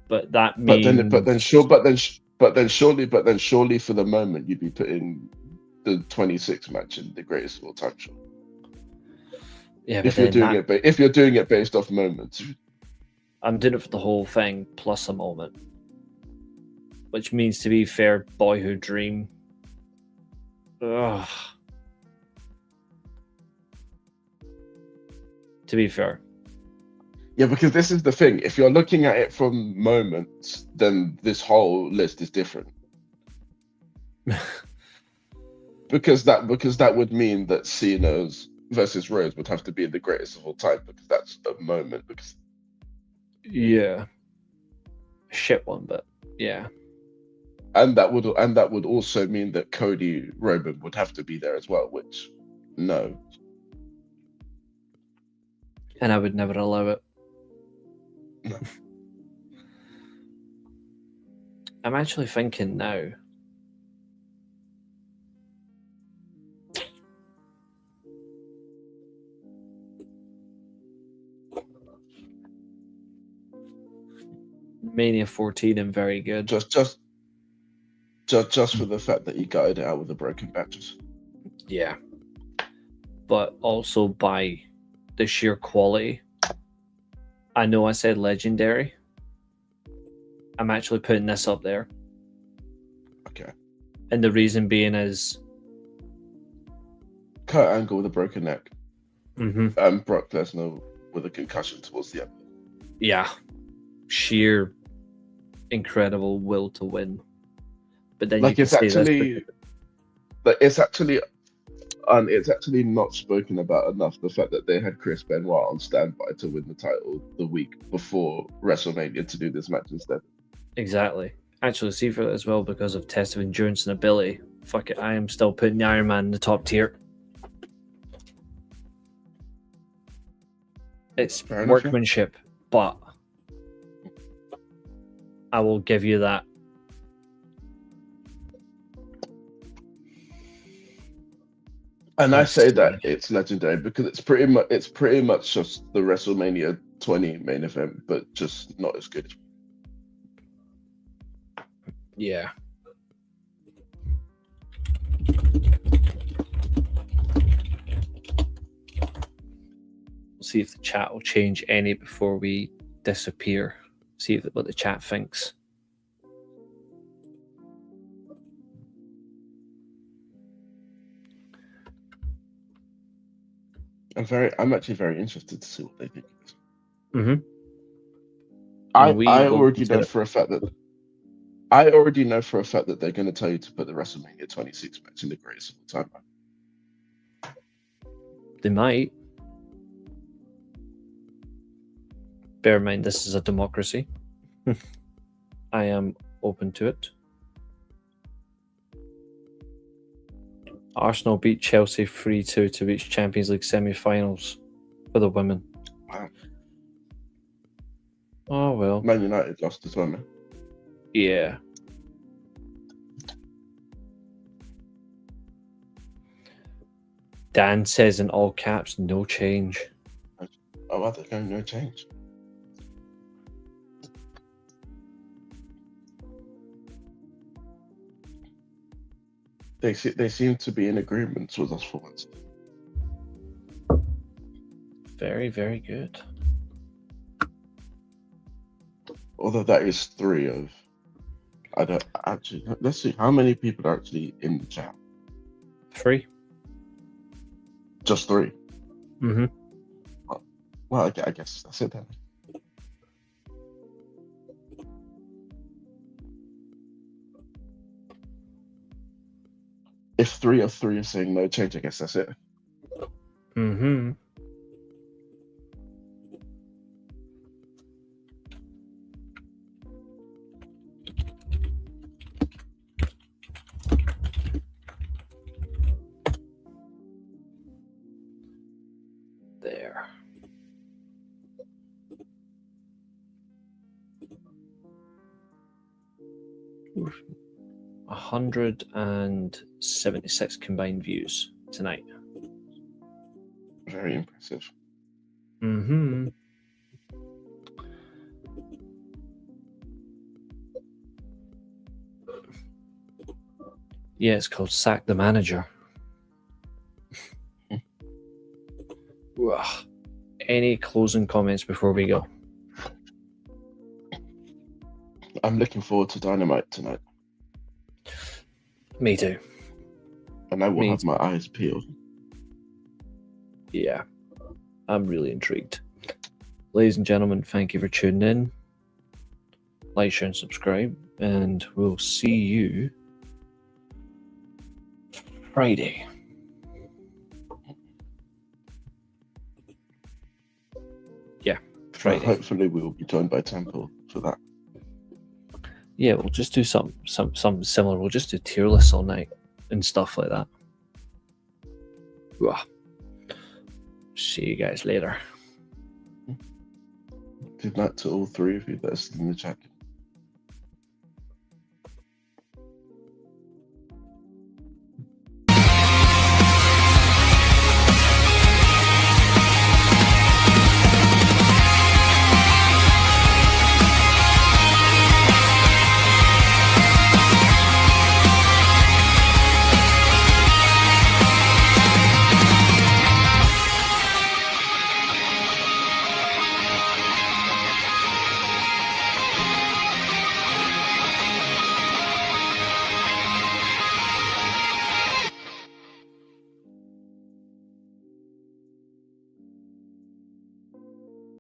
But that means. But then surely for the moment you'd be putting the 26 match in the greatest of all time. Sure. Yeah, if you're doing it based off moments. I'm doing it for the whole thing plus a moment, which means, to be fair, Boyhood Dream. Ugh. To be fair. Yeah, because this is the thing. If you're looking at it from moments, then this whole list is different. because that would mean that Cena's versus Rose would have to be the greatest of all time, because that's a moment. Because yeah, shit one, but yeah, and that would also mean that Cody Roman would have to be there as well, which no, and I would never allow it. No. I'm actually thinking now. Mania 14 and very good. Just for the fact that he gutted it out with a broken mattress. Yeah. But also by the sheer quality. I know I said legendary. I'm actually putting this up there. Okay. And the reason being is Kurt Angle with a broken neck. Mm-hmm. And Brock Lesnar with a concussion towards the end. Yeah. Sheer incredible will to win. But then like you it's can actually it's actually not spoken about enough, the fact that they had Chris Benoit on standby to win the title the week before WrestleMania to do this match instead. Exactly. Actually, see for that as well, because of test of endurance and ability. Fuck it, I am still putting the Iron Man in the top tier. It's workmanship, but I will give you that. And I say that it's legendary because it's pretty much just the WrestleMania 20 main event, but just not as good. Yeah. We'll see if the chat will change any before we disappear. See what the chat thinks. I'm actually very interested to see what they think of this. Mm-hmm. I already know for a fact that they're going to tell you to put the WrestleMania 26 match in the greatest of all time. They might. Bear in mind, this is a democracy. I am open to it. Arsenal beat Chelsea 3-2 to reach Champions League semi-finals for the women. Wow. Oh, well. Man United lost as well, man. Yeah. Dan says in all caps, no change. Oh, I think no change. They seem to be in agreement with us for once. Very, very good. Although that is 3 of... I don't actually... Let's see, how many people are actually in the chat? 3. Just 3? Mm-hmm. Well, I guess that's it then. If 3 of 3 are saying no change, I guess that's it. Mm-hmm. There. Oof. 176 combined views tonight. Very impressive. Mm-hmm. Yeah, it's called Sack the Manager. Ugh. Any closing comments before we go? I'm looking forward to Dynamite tonight, Me too. and I will Me have my eyes peeled. Yeah, I'm really intrigued. Ladies and gentlemen, thank you for tuning in. Like, share, and subscribe, and we'll see you Friday. Yeah, Friday. Hopefully, we will be joined by Temple for that. Yeah, we'll just do something similar. We'll just do tier lists all night and stuff like that. Ugh. See you guys later. Good night to all 3 of you that are still in the chat.